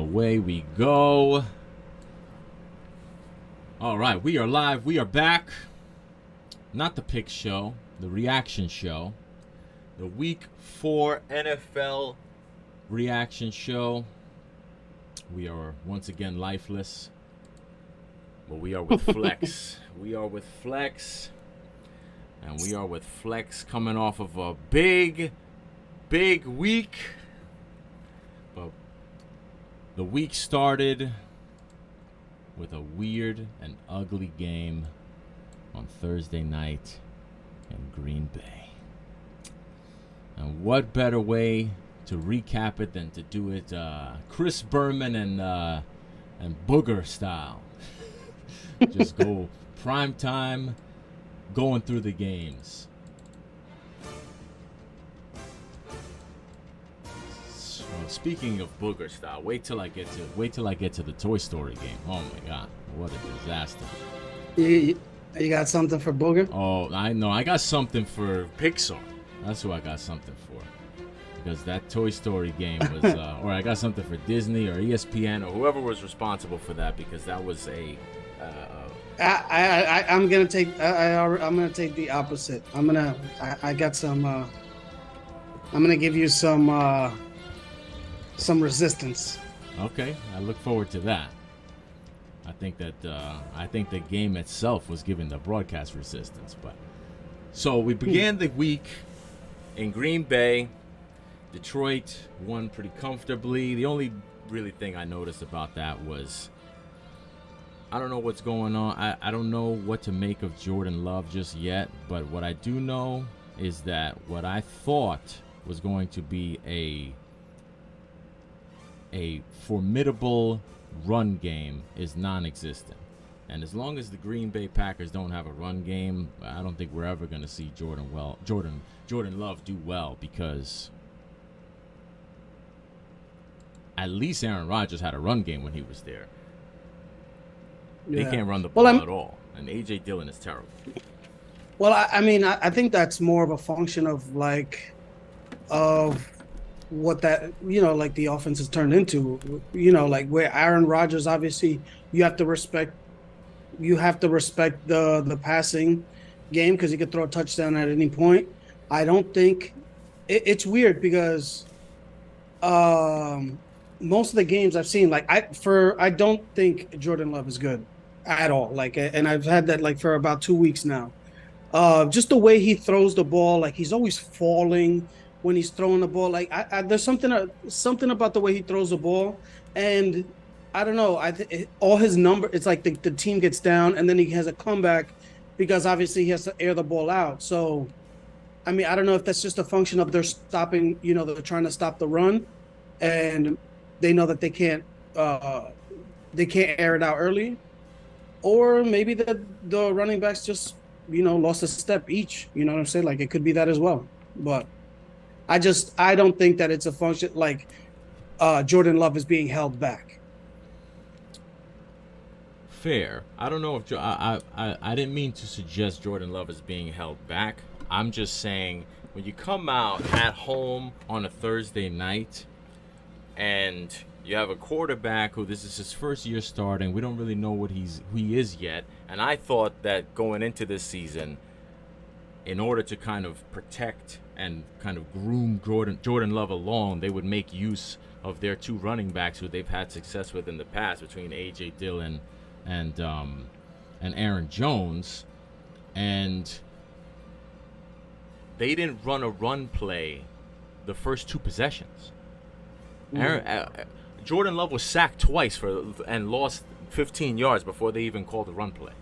away we go. All right, we are live. We are back. Not the pick show, the reaction show. The Week 4 NFL reaction show. We are once again lifeless. But we are with Flex. We are with Flex. And we are with Flex coming off of a big week. But the week started with a weird and ugly game on Thursday night in Green Bay. And what better way to recap it than to do it Chris Berman and Booger style. Just go prime time, going through the games. So, speaking of Booger style, wait till I get to the Toy Story game. Oh my God, what a disaster! You got something for Booger? Oh, I know. I got something for Pixar. That's who I got something for. Because that Toy Story game was, or I got something for Disney or ESPN or whoever was responsible for that, because that was a. I'm gonna take the opposite. I got some. I'm gonna give you some resistance. Okay, I look forward to that. I think the game itself was giving the broadcast resistance, but so we began the week in Green Bay. Detroit won pretty comfortably. The only really thing I noticed about that was I don't know what's going on. I don't know what to make of Jordan Love just yet, but what I do know is that what I thought was going to be a formidable run game is non-existent. And as long as the Green Bay Packers don't have a run game, I don't think we're ever going to see Jordan Love do well, because at least Aaron Rodgers had a run game when he was there. They can't run the ball at all. And A.J. Dillon is terrible. Well, I think that's more of a function of what that, like the offense has turned into, like where Aaron Rodgers, obviously you have to respect the passing game, because he could throw a touchdown at any point. I don't think it's weird, because most of the games I've seen, I don't think Jordan Love is good at all. And I've had that for about 2 weeks now. Just the way he throws the ball, he's always falling when he's throwing the ball. There's something about the way he throws the ball, and I don't know. All his number, it's like the team gets down and then he has a comeback, because obviously he has to air the ball out. So, I don't know if that's just a function of they're stopping. They're trying to stop the run, and they know that they can't air it out early, or maybe the running backs just lost a step each. You know what I'm saying? It could be that as well. But I don't think that it's a function Jordan Love is being held back. Fair. I don't know if I didn't mean to suggest Jordan Love is being held back. I'm just saying, when you come out at home on a Thursday night and you have a quarterback who this is his first year starting, we don't really know who he is yet. And I thought that going into this season, in order to kind of protect and kind of groom Jordan Love along, they would make use of their two running backs who they've had success with in the past, between A.J. Dillon and Aaron Jones. And they didn't run a run play the first two possessions. Jordan Love was sacked twice and lost 15 yards before they even called the run play.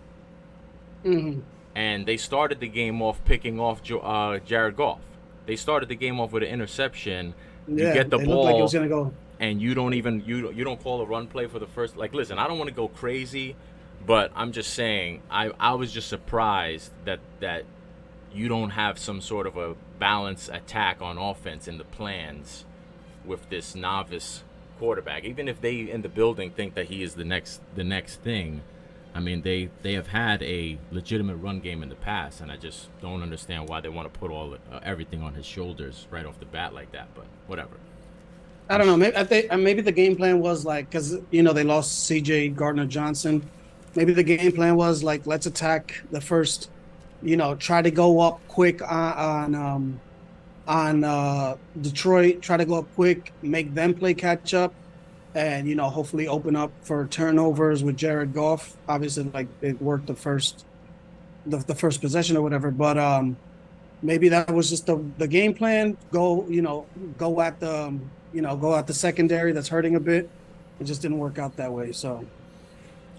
Mm-hmm. And they started the game off picking off Jared Goff. They started the game off with an interception. Yeah, you get the it ball, looked like it was gonna go, and you don't call a run play for the first. Listen, I don't want to go crazy, but I'm just saying I was just surprised that you don't have some sort of a balanced attack on offense in the plans with this novice quarterback. Even if they in the building think that he is the next thing, they have had a legitimate run game in the past, and I just don't understand why they want to put everything on his shoulders right off the bat like that. But whatever. I don't know. Maybe I think maybe the game plan was like because they lost C.J. Gardner Johnson. Maybe the game plan was like let's attack the first. Try to go up quick on Detroit. Try to go up quick, make them play catch up, and hopefully open up for turnovers with Jared Goff. Obviously, like it worked the first possession or whatever, but maybe that was just the game plan. Go at the secondary that's hurting a bit. It just didn't work out that way. So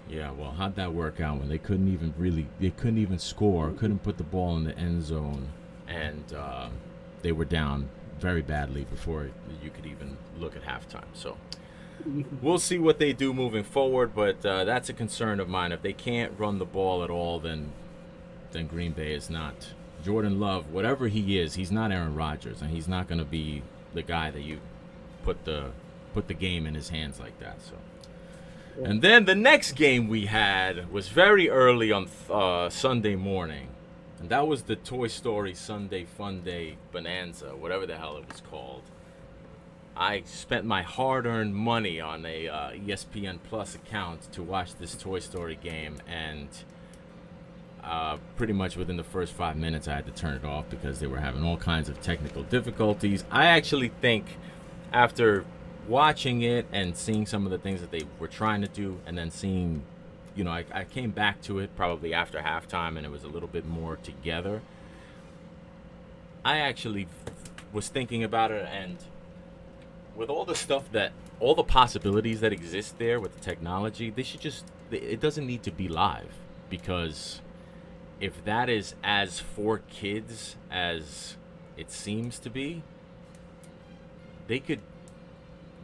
Yeah, well, how'd that work out when they couldn't even score, couldn't put the ball in the end zone, and they were down very badly before you could even look at halftime. So we'll see what they do moving forward, but that's a concern of mine. If they can't run the ball at all, then Green Bay is not. Jordan Love, whatever he is, he's not Aaron Rodgers, and he's not going to be the guy that you put the game in his hands like that. So. And then the next game we had was very early on Sunday morning. And that was the Toy Story Sunday Fun Day Bonanza, whatever the hell it was called. I spent my hard-earned money on a ESPN Plus account to watch this Toy Story game. And pretty much within the first 5 minutes, I had to turn it off because they were having all kinds of technical difficulties. I actually think after watching it and seeing some of the things that they were trying to do, and then seeing, I came back to it probably after halftime and it was a little bit more together. I actually was thinking about it, and with all the possibilities that exist there with the technology, it doesn't need to be live, because if that is as for kids as it seems to be, they could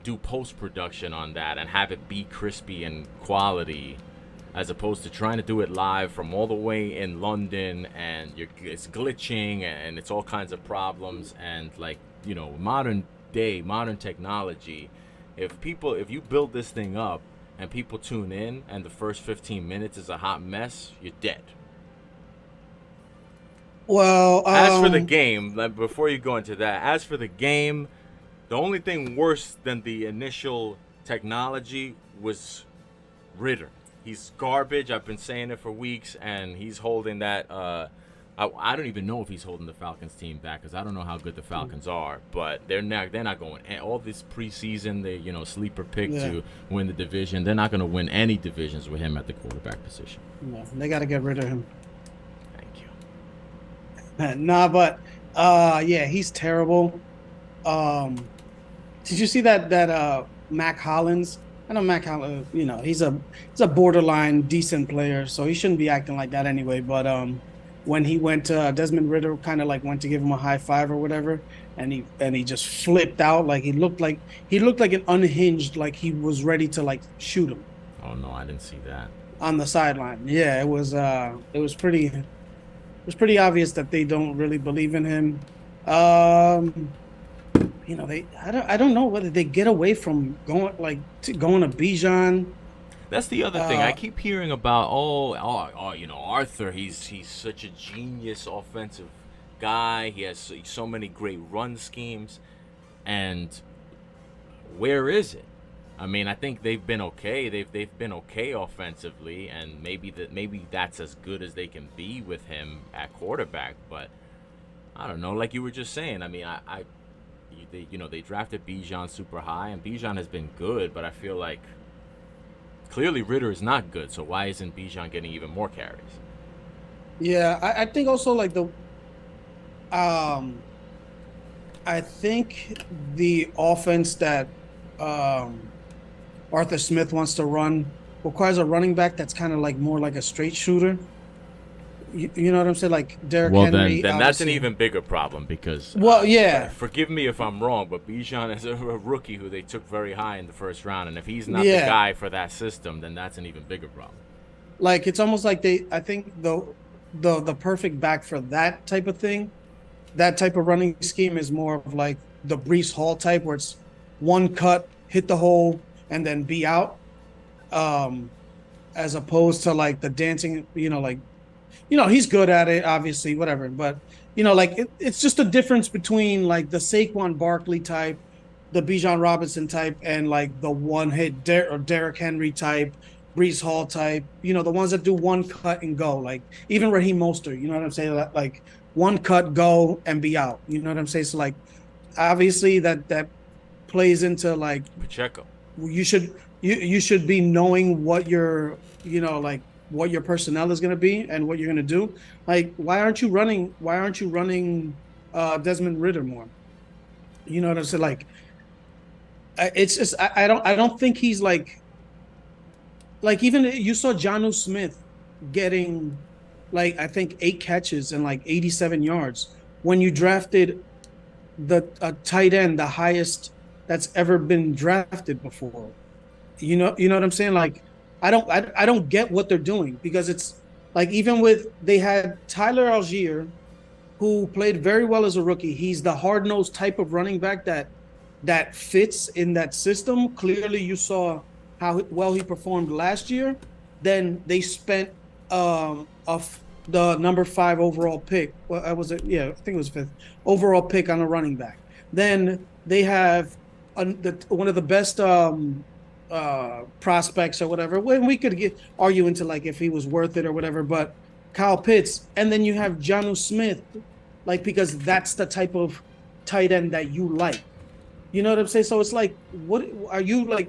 do post-production on that and have it be crispy and quality, as opposed to trying to do it live from all the way in London, and it's glitching and it's all kinds of problems. And modern technology, if you build this thing up and people tune in and the first 15 minutes is a hot mess, you're dead. Well, As for the game, before you go into that, as for the game, the only thing worse than the initial technology was Ritter. He's garbage. I've been saying it for weeks, and he's holding that. I don't even know if he's holding the Falcons team back, because I don't know how good the Falcons are. But they're not going. All this preseason, they sleeper pick to win the division. They're not going to win any divisions with him at the quarterback position. No, they got to get rid of him. Thank you. Nah, but he's terrible. Did you see that Mac Hollins? I know Mac Hollins, he's a borderline decent player, so he shouldn't be acting like that anyway. But when he went to Desmond Ritter, kind of like went to give him a high five or whatever, and he just flipped out, like he looked like an unhinged, like he was ready to like shoot him. Oh no, I didn't see that. On the sideline. Yeah, it was pretty obvious that they don't really believe in him. I don't know whether they get away from going to Bijan. That's the other thing. I keep hearing about Arthur. He's such a genius offensive guy. He has so many great run schemes, and where is it? I mean, I think they've been okay. They've been okay offensively, and maybe that's as good as they can be with him at quarterback. But I don't know. Like you were just saying. I mean, they drafted Bijan super high, and Bijan has been good, but I feel like clearly Ritter is not good. So why isn't Bijan getting even more carries? Yeah, I think also like I think the offense that Arthur Smith wants to run requires a running back that's kind of like more like a straight shooter. You know what I'm saying? Like Derrick Henry. Then that's an even bigger problem, because forgive me if I'm wrong, but Bijan is a rookie who they took very high in the first round, and if he's not the guy for that system, then that's an even bigger problem. Like it's almost like I think the perfect back for that type of thing, that type of running scheme is more of like the Breece Hall type, where it's one cut, hit the hole, and then be out, as opposed to like the dancing, he's good at it, obviously, whatever. But, it's just a difference between like the Saquon Barkley type, the Bijan Robinson type and like the one hit or Derrick Henry type, Brees Hall type, the ones that do one cut and go, like even Raheem Mostert, you know what I'm saying? Like one cut, go and be out. You know what I'm saying? So like obviously that plays into like Pacheco. you should be knowing what your like what your personnel is going to be and what you're going to do. Like why aren't you running Desmond Ritter more? You know what I'm saying? Like it's just I don't think he's like even you saw Jonnu Smith getting like I think 8 catches and like 87 yards when you drafted the tight end, the highest that's ever been drafted before. You know what I'm saying? Like I don't get what they're doing because it's like even with they had Tyler Algier who played very well as a rookie. He's the hard-nosed type of running back that fits in that system. Clearly, you saw how well he performed last year. Then they spent of the number 5 overall pick. Well, I was it? Yeah, I think it was 5th overall pick on a running back. Then they have one of the best prospects or whatever. When we could argue into like if he was worth it or whatever, but Kyle Pitts, and then you have Jonnu Smith, like because that's the type of tight end that you like. You know what I'm saying? So it's like, what are you like?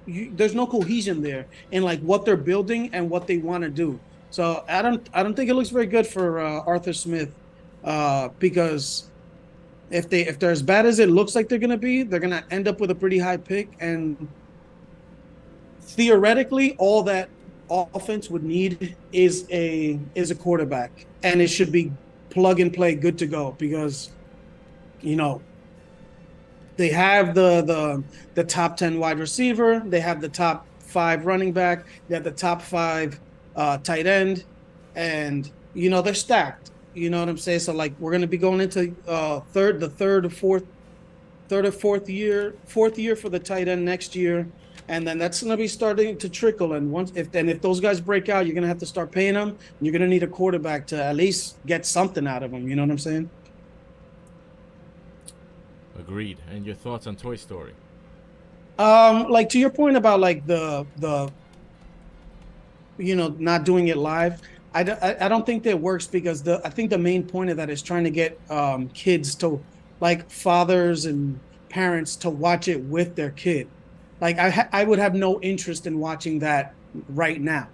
There's no cohesion there in like what they're building and what they want to do. So I don't think it looks very good for Arthur Smith, because if they're as bad as it looks like they're gonna be, they're gonna end up with a pretty high pick, and theoretically, all that offense would need is a quarterback, and it should be plug and play, good to go, because you know they have the top 10 wide receiver, they have the top 5 running back, they have the top 5 tight end, and they're stacked. You know what I'm saying? So like we're gonna be going into third or fourth year for the tight end next year, and then that's gonna be starting to trickle. And if those guys break out, you're gonna have to start paying them. And you're gonna need a quarterback to at least get something out of them. You know what I'm saying? Agreed. And your thoughts on Toy Story? Like to your point about like the not doing it live. I don't think that works because I think the main point of that is trying to get kids to, like, fathers and parents to watch it with their kid. Like I would have no interest in watching that right now.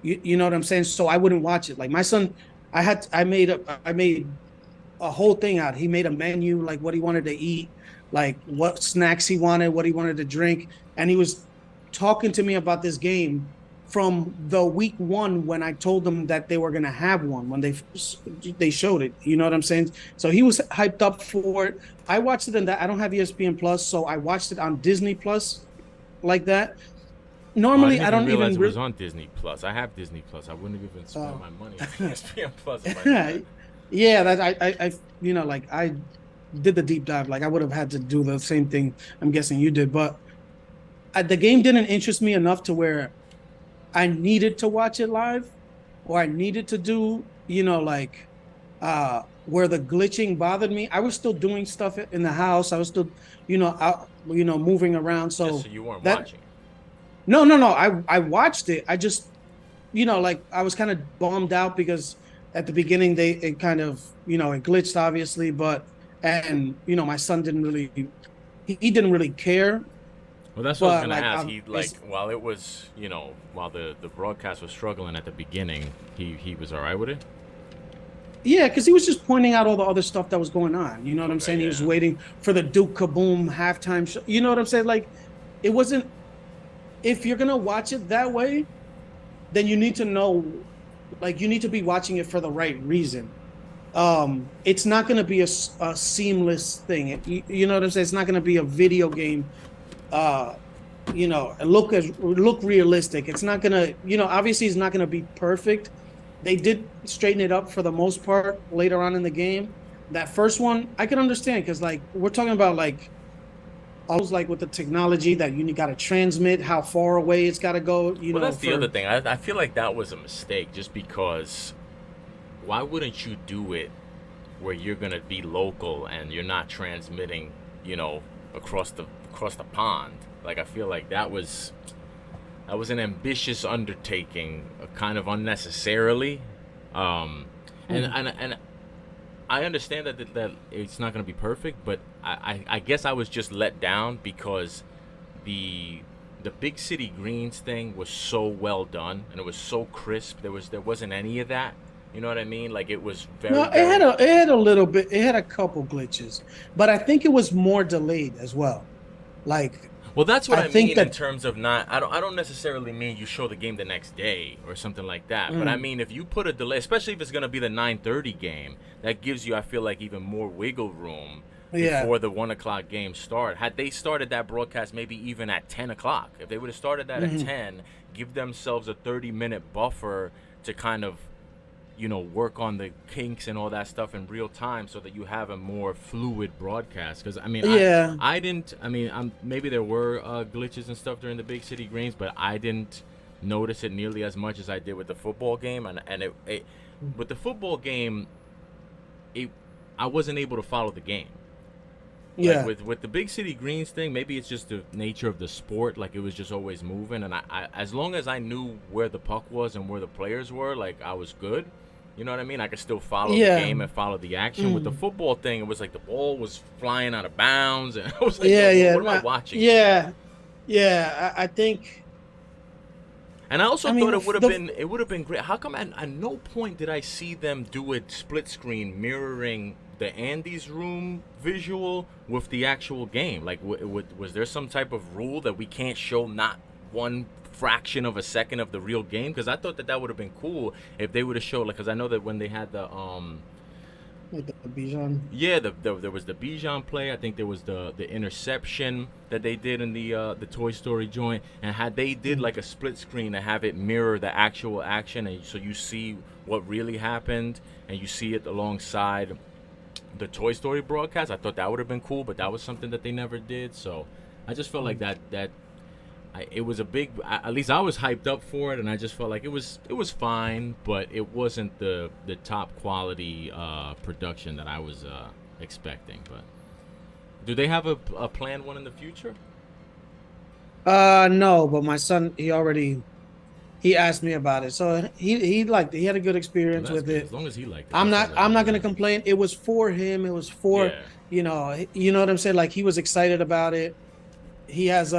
You know what I'm saying? So I wouldn't watch it. Like my son, I made a whole thing out. He made a menu, like what he wanted to eat, like what snacks he wanted, what he wanted to drink, and he was talking to me about this game from the week 1 when I told them that they were gonna have one when they showed it. You know what I'm saying? So he was hyped up for it. I watched it in that I don't have ESPN Plus, so I watched it on Disney Plus, like that. Normally, I I don't realize even it was on Disney Plus. I have Disney Plus. I wouldn't have even spent my money on ESPN Plus. Yeah, that I like I did the deep dive. Like I would have had to do the same thing. I'm guessing you did, but the game didn't interest me enough to where I needed to watch it live, or I needed to do, like where the glitching bothered me. I was still doing stuff in the house. I was still, out, moving around. So, so you weren't watching. No. I watched it. I just, like I was kind of bummed out because at the beginning it kind of, it glitched obviously, and my son didn't really, he didn't really care. Well, that's what I was gonna ask. He while it was, while the broadcast was struggling at the beginning, he was all right with it. Yeah, because he was just pointing out all the other stuff that was going on. You know what I'm saying? Yeah. He was waiting for the Duke Kaboom halftime show. You know what I'm saying? Like, it wasn't. If you're gonna watch it that way, then you need to know, like, you need to be watching it for the right reason. It's not gonna be a seamless thing. You know what I'm saying? It's not gonna be a video game. Look realistic. It's not gonna, obviously it's not gonna be perfect. They did straighten it up for the most part later on in the game. That first one, I can understand because like we're talking about like almost like with the technology that you got to transmit how far away it's got to go. Well, that's the other thing. I feel like that was a mistake just because why wouldn't you do it where you're gonna be local and you're not transmitting, across the pond. Like I feel like that was an ambitious undertaking, kind of unnecessarily. And I understand that it's not going to be perfect, but I guess I was just let down because the big city greens thing was so well done and it was so crisp. There wasn't any of that. You know what I mean? Like it was No, very very. it had a little bit. It had a couple glitches, but I think it was more delayed as well. Like Well, that's what I I think mean in that. terms of not. I don't necessarily mean you show the game the next day or something like that. But I Mm, mean if you put a delay, especially if it's going to be the 9:30 game, that gives you, I feel like, even more wiggle room yeah. before the 1 o'clock game start. Had they started that broadcast maybe even at 10 o'clock, if they would have started that at Hmm. 10, give themselves a 30-minute buffer to kind of work on the kinks and all that stuff in real time so that you have a more fluid broadcast. Because I mean, Yeah. I didn't. I mean, maybe there were glitches and stuff during the big city greens, but I didn't notice it nearly as much as I did with the football game. And with the football game, it I wasn't able to follow the game. Like Yeah. with the big city greens thing, maybe it's just the nature of the sport. Like it was just always moving, and I as long as I knew where the puck was and where the players were, like I was good. You know what I mean? I could still follow the Yeah. game and follow the action. With the Mm. football thing, it was like the ball was flying out of bounds, and I was like, "Yo, Yeah. Yeah. what am I watching here?" Yeah. Yeah. I think. And I also I mean, thought the it would have been great. How come at no point did I see them do a split screen mirroring the Andy's room visual with the actual game? Like, was there some type of rule that we can't show not one fraction of a second of the real game? Because I thought that would have been cool if they would have showed, like, because I know that when they had like the Bijan. yeah, there was the Bijan play. I think there was the interception that they did in the Toy Story joint. And had they did Mm. like a split screen to have it mirror the actual action, and so you see what really happened, and you see it alongside the Toy Story broadcast, I thought that would have been cool. But that was something that they never did. So I just felt like Mm. it was a big. At least I was hyped up for it, and I just felt like it was fine, but it wasn't the top quality production that I was expecting. But do they have a planned one in the future? No, but my son, he asked me about it, so he had a good Well, experience that's with good. it. As long as he liked it, that's all that I'm really not gonna matters. complain. It was for him. It was for Yeah, you know what I'm saying. Like he was excited about it. He has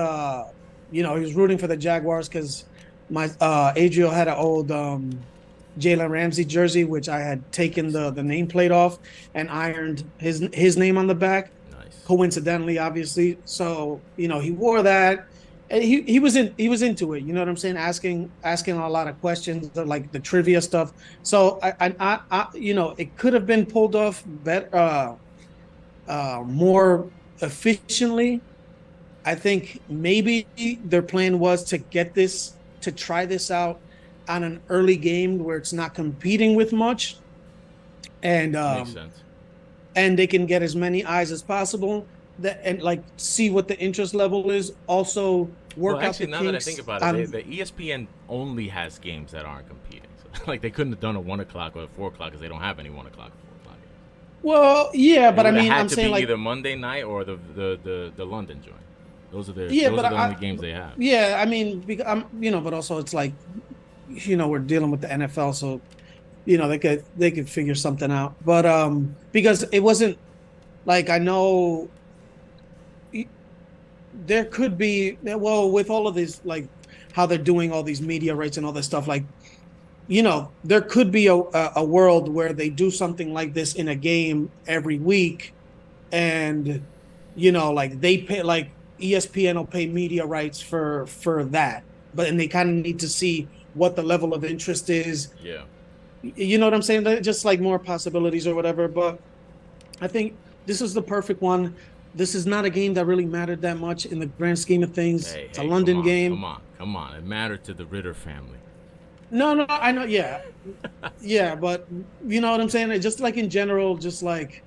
he was rooting for the Jaguars because my Adriel had an old Jalen Ramsey jersey, which I had taken nice, the nameplate off and ironed his name on the back, nice. coincidentally, obviously. So he wore that. And he was into it. You know what I'm saying? Asking a lot of questions, like the trivia stuff. So it could have been pulled off better, more efficiently. I think maybe their plan was to try this out on an early game where it's not competing with much, and Makes sense. they can get as many eyes as possible. That and like see what the interest level is. Also Well, work out the actually, now that I think kinks about it, on. the ESPN only has games that aren't competing. So, like they couldn't have done a 1 o'clock or a 4 o'clock because they don't have any 1 o'clock or 4 o'clock. Well, yeah, It but I would have mean, had I'm to be saying like, either Monday night or the London joint. yeah, Those but are the only games they have. yeah, I mean, I'm, but also it's like, we're dealing with the NFL, so they could figure something out. But because it wasn't like I know there could be, well, with all of this, like how they're doing all these media rights and all this stuff, like there could be a world where they do something like this in a game every week, and like they pay, like ESPN will pay media rights for that, but and they kind of need to see what the level of interest is. Yeah. You know what I'm saying? Just like more possibilities or whatever. But I think this is the perfect one. This is not a game that really mattered that much in the grand scheme of things. Hey, It's a hey, come London on, come game. on, come on. It mattered to the Ritter family. No, no, I know. Yeah, yeah, but you know what I'm saying? Just like in general, just like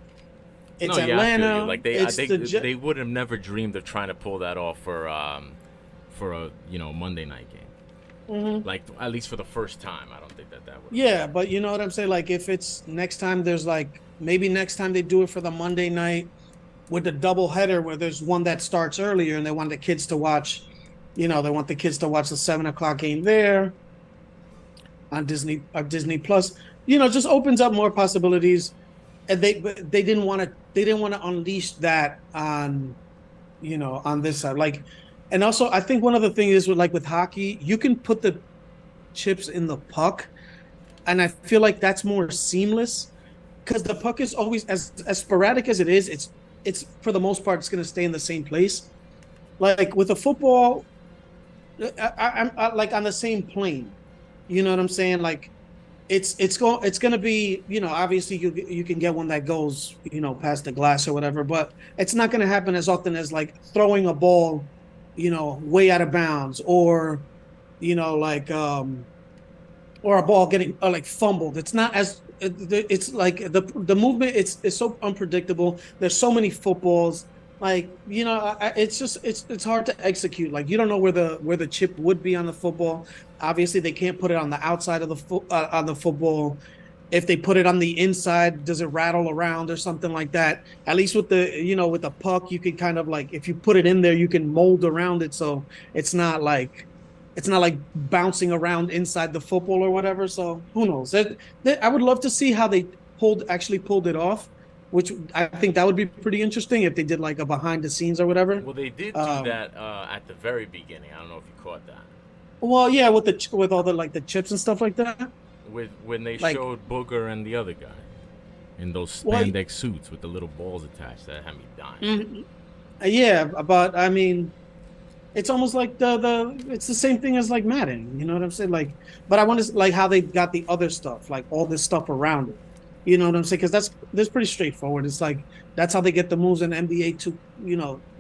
No, it's yeah, I feel you. Atlanta. Like It's they would have never dreamed of trying to pull that off for a Monday night game. Mhm. Like at least for the first time, I don't think that would have Yeah, worked. but you know what I'm saying? Like if it's next time, there's like maybe next time they do it for the Monday night, with the double header where there's one that starts earlier and they want the kids to watch, they want the kids to watch the 7 o'clock game there on Disney Plus. Just opens up more possibilities. And they didn't want to unleash that on this side. Like, and also I think one of the things is with hockey, you can put the chips in the puck, and I feel like that's more seamless because the puck is always as sporadic as it is. It's for the most part it's going to stay in the same place. Like with a football, I'm like on the same plane. You know what I'm saying? Like it's going to be, obviously you can get one that goes, past the glass or whatever, but it's not going to happen as often as like throwing a ball, way out of bounds, or like or a ball getting like fumbled. It's not as it's like the movement. It's so unpredictable. There's so many footballs. Like it's just it's hard to execute. Like you don't know where the chip would be on the football. Obviously, they can't put it on the outside of on the football. If they put it on the inside, does it rattle around or something like that? At least with the puck, you can kind of like, if you put it in there, you can mold around it, so it's not like bouncing around inside the football or whatever. So who knows? I would love to see how they actually pulled it off, which I think that would be pretty interesting if they did like a behind the scenes or whatever. Well, they did do that at the very beginning. I don't know if you caught that. Well, yeah, with all the like the chips and stuff like that. With when they Like, showed Booger and the other guy in those well, spandex suits with the little balls attached, that had me dying. yeah, but I mean, it's almost like it's the same thing as like Madden. You know what I'm saying? Like, but I want to like how they got the other stuff, like all this stuff around it. You know what I'm saying? Because that's pretty straightforward. It's like that's how they get the moves in NBA two,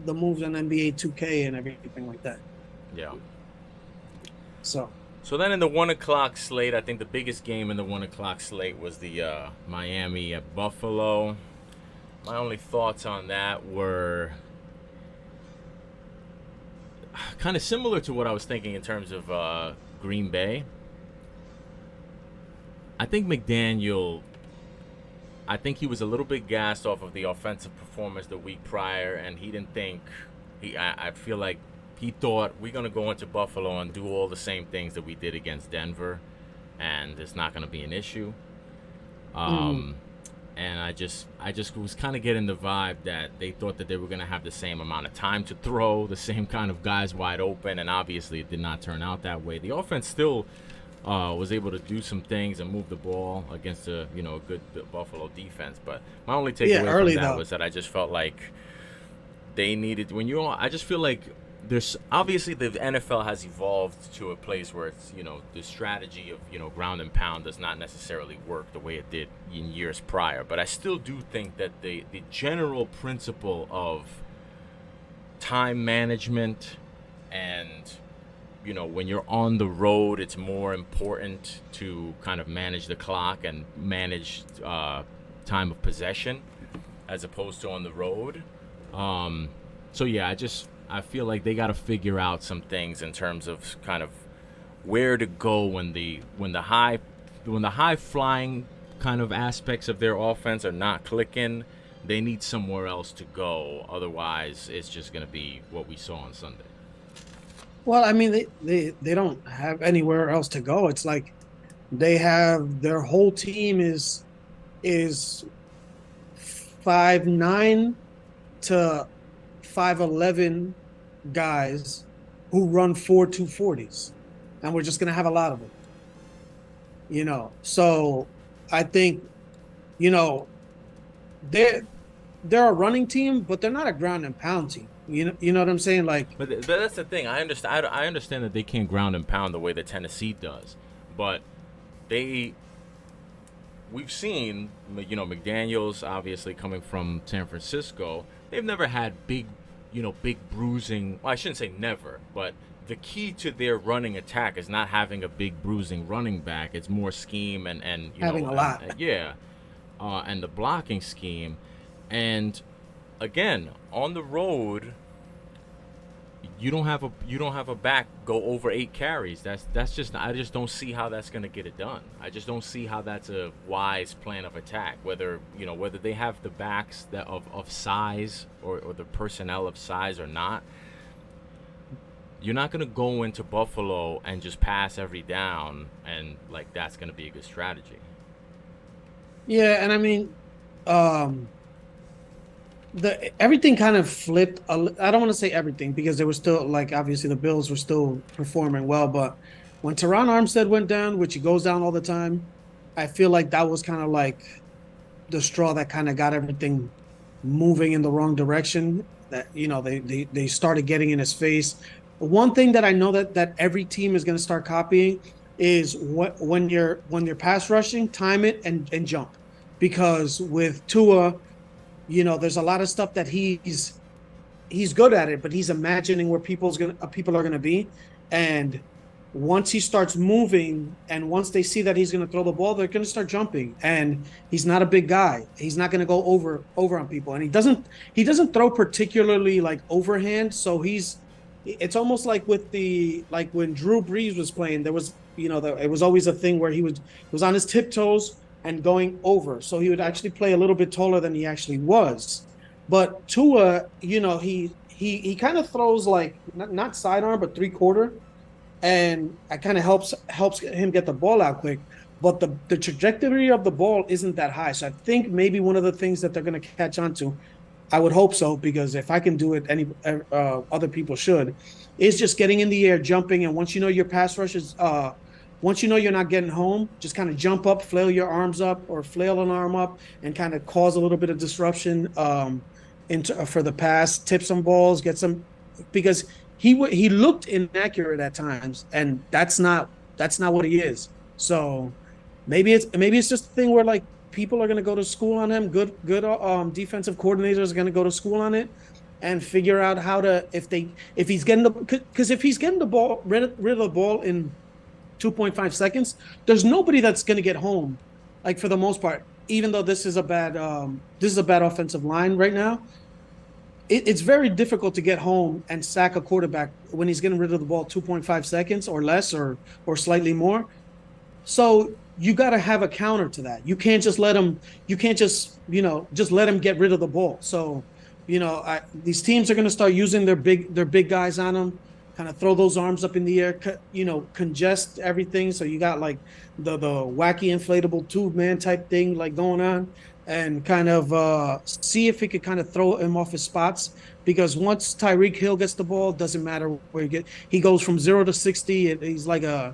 the moves in NBA 2K and everything like that. Yeah. So So then in the 1 o'clock slate, I think the biggest game in the 1 o'clock slate was the Miami at Buffalo. My only thoughts on that were kind of similar to what I was thinking in terms of Green Bay. I think he was a little bit gassed off of the offensive performance the week prior, and he didn't think I feel like he thought we're gonna go into Buffalo and do all the same things that we did against Denver, and it's not gonna be an issue. And I just was kind of getting the vibe that they thought that they were gonna have the same amount of time to throw, the same kind of guys wide open, and obviously it did not turn out that way. The offense still was able to do some things and move the ball against a good Buffalo defense. But my only takeaway from that was that I just felt like they needed I just feel like there's obviously the NFL has evolved to a place where it's the strategy of ground and pound does not necessarily work the way it did in years prior. But I still do think that the general principle of time management and when you're on the road, it's more important to kind of manage the clock and manage time of possession as opposed to on the road. So yeah, I feel like they got to figure out some things in terms of kind of where to go when the high flying kind of aspects of their offense are not clicking. They need somewhere else to go. Otherwise, it's just going to be what we saw on Sunday. well, I mean, they don't have anywhere else to go. It's like they have their whole team is 5'9" to 5'11" guys who run 4.240s, and we're just gonna have a lot of them. So I think they're a running team, but they're not a ground and pound team. You know what I'm saying? Like, but that's the thing. I understand that they can't ground and pound the way that Tennessee does, but we've seen McDaniels obviously coming from San Francisco. They've never had big bruising. Well, I shouldn't say never, but the key to their running attack is not having a big bruising running back. It's more scheme and having a lot. And the blocking scheme. And again, on the road, you don't have a back go over 8 carries. That's just I just don't see how that's gonna get it done. I just don't see how that's a wise plan of attack. Whether they have the backs that of size or the personnel of size or not, you're not gonna go into Buffalo and just pass every down and like that's gonna be a good strategy. Yeah, and I mean, um, the everything kind of flipped. I don't want to say everything because they were still like obviously the Bills were still performing well, but when Teron Armstead went down, which he goes down all the time, I feel like that was kind of like the straw that kind of got everything moving in the wrong direction. That they started getting in his face. One thing that I know that every team is going to start copying is when you're pass rushing, time it and jump, because with Tua, there's a lot of stuff that he's good at it, but he's imagining where people are gonna be, and once he starts moving, and once they see that he's gonna throw the ball, they're gonna start jumping. And he's not a big guy; he's not gonna go over on people, and he doesn't throw particularly like overhand. So it's almost like like when Drew Brees was playing, there was it was always a thing where he was on his tiptoes and going over. So he would actually play a little bit taller than he actually was. But Tua, he kind of throws like not sidearm but 3/4, and it kind of helps him get the ball out quick. But the trajectory of the ball isn't that high. So I think maybe one of the things that they're going to catch on to, I would hope so, because if I can do it, any other people should, is just getting in the air, jumping, and once you know your pass rush is once you know you're not getting home, just kind of jump up, flail your arms up, or flail an arm up, and kind of cause a little bit of disruption for the pass, tip some balls, get some, because he looked inaccurate at times, and that's not what he is. So maybe it's just a thing where like people are going to go to school on him. Good defensive coordinators are going to go to school on it and figure out how to if he's getting because if he's getting the ball rid of the ball in 2.5 seconds, there's nobody that's going to get home, like for the most part. Even though this is a bad offensive line right now, it's very difficult to get home and sack a quarterback when he's getting rid of the ball 2.5 seconds or less or slightly more. So you got to have a counter to that. You can't just let him. You can't just let him get rid of the ball. So, these teams are going to start using their big guys on him. Kind of throw those arms up in the air. Congest everything. So you got like the wacky inflatable tube man type thing like going on, and kind of see if he could kind of throw him off his spots. Because once Tyreek Hill gets the ball, doesn't matter where he goes from 0 to 60. He's like a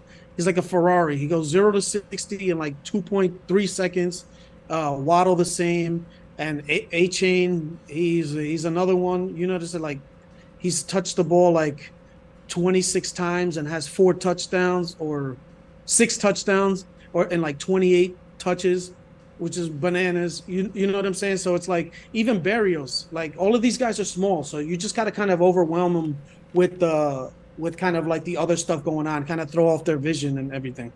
Ferrari. He goes 0 to 60 in like 2.3 seconds. Waddle the same, and A-Chain, he's another one. Just like he's touched the ball like 26 times and has 4 touchdowns or 6 touchdowns and like 28 touches, which is bananas. You know what I'm saying? So it's like even Barrios, like all of these guys are small, so you just got to kind of overwhelm them with kind of like the other stuff going on, kind of throw off their vision and everything.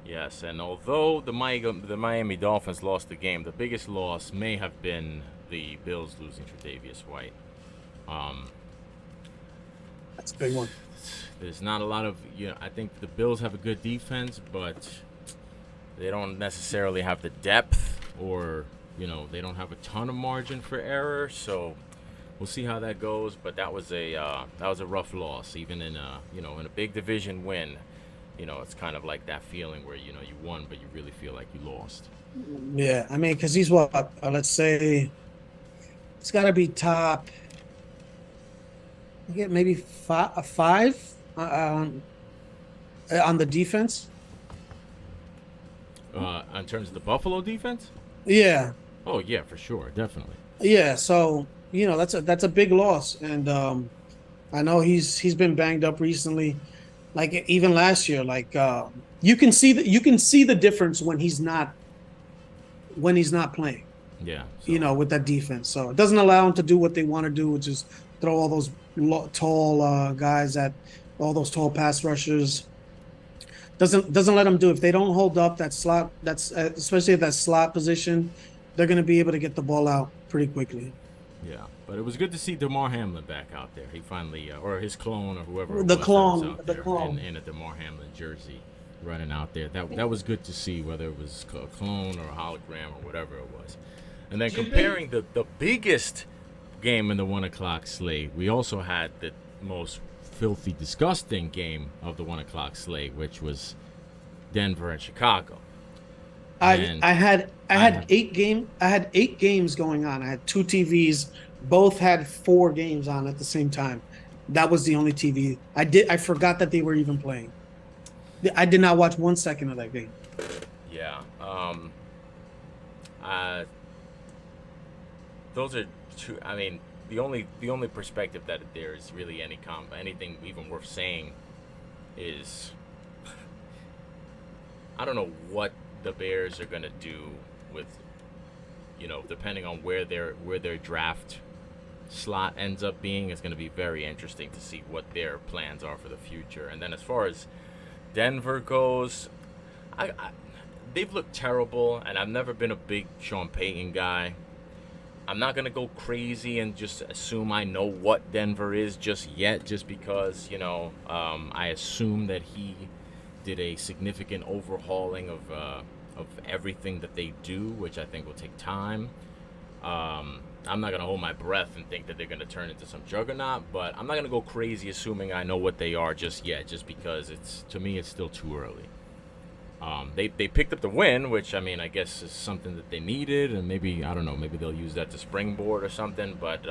Yes, and although the Miami Dolphins lost the game, the biggest loss may have been the Bills losing Tre'Davious White. That's a big one. There's not a lot of, I think the Bills have a good defense, but they don't necessarily have the depth, or they don't have a ton of margin for error. So we'll see how that goes. But that was a rough loss, even in in a big division win. It's kind of like that feeling where you won, but you really feel like you lost. Yeah, I mean, because he's what? Let's say it's got to be top. Get maybe five on the defense. In terms of the Buffalo defense? Yeah. Oh yeah, for sure, definitely. Yeah, so that's a big loss, and I know he's been banged up recently, like even last year. Like you can see the difference when he's not playing. Yeah. So. With that defense, so it doesn't allow him to do what they want to do, which is throw all those tall guys at all those tall pass rushers. Doesn't let them do. If they don't hold up that slot, that's especially at that slot position, they're going to be able to get the ball out pretty quickly. Yeah, but it was good to see DeMar Hamlin back out there. He finally, or his clone, or whoever it was The that was clone, out the there clone. in a DeMar Hamlin jersey, running out there. That was good to see, whether it was a clone or a hologram or whatever it was. And then Do you think? comparing the biggest game in the 1 o'clock slate, we also had the most filthy, disgusting game of the 1 o'clock slate, which was Denver and Chicago. I And I had I I had have, 8 games going on. I had two TVs, both had 4 games on at the same time. That was the only TV. I forgot that they were even playing. I did not watch 1 second of that game. yeah, uh, those are two. I mean, the only perspective that there is really anything even worth saying is I don't know what the Bears are gonna do with, depending on where their draft slot ends up being. It's gonna be very interesting to see what their plans are for the future. And then as far as Denver goes, I they've looked terrible, and I've never been a big Sean Payton guy. I'm not gonna go crazy and just assume I know what Denver is just yet, just because I assume that he did a significant overhauling of everything that they do, which I think will take time. I'm not gonna hold my breath and think that they're gonna turn into some juggernaut, but I'm not gonna go crazy assuming I know what they are just yet, just because to me it's still too early. They picked up the win, which I guess is something that they needed, and maybe I don't know, maybe they'll use that to springboard or something. But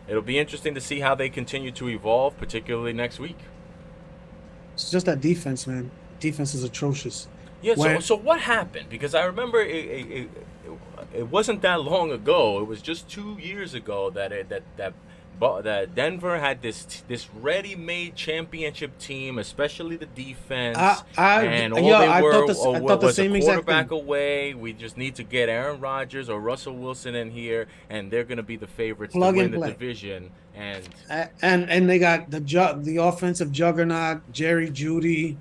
it'll be interesting to see how they continue to evolve, particularly next week. It's just that defense, man. Defense is atrocious. Yeah. So When so what happened? Because I remember it wasn't that long ago. It was just 2 years ago that Denver had this ready-made championship team, especially the defense, and all yeah, they were I thought the was a same exact quarterback thing. away. We just need to get Aaron Rodgers or Russell Wilson in here, and they're going to be the favorites to Plug win and the play. division. And And they got the offensive juggernaut, Jerry Judy.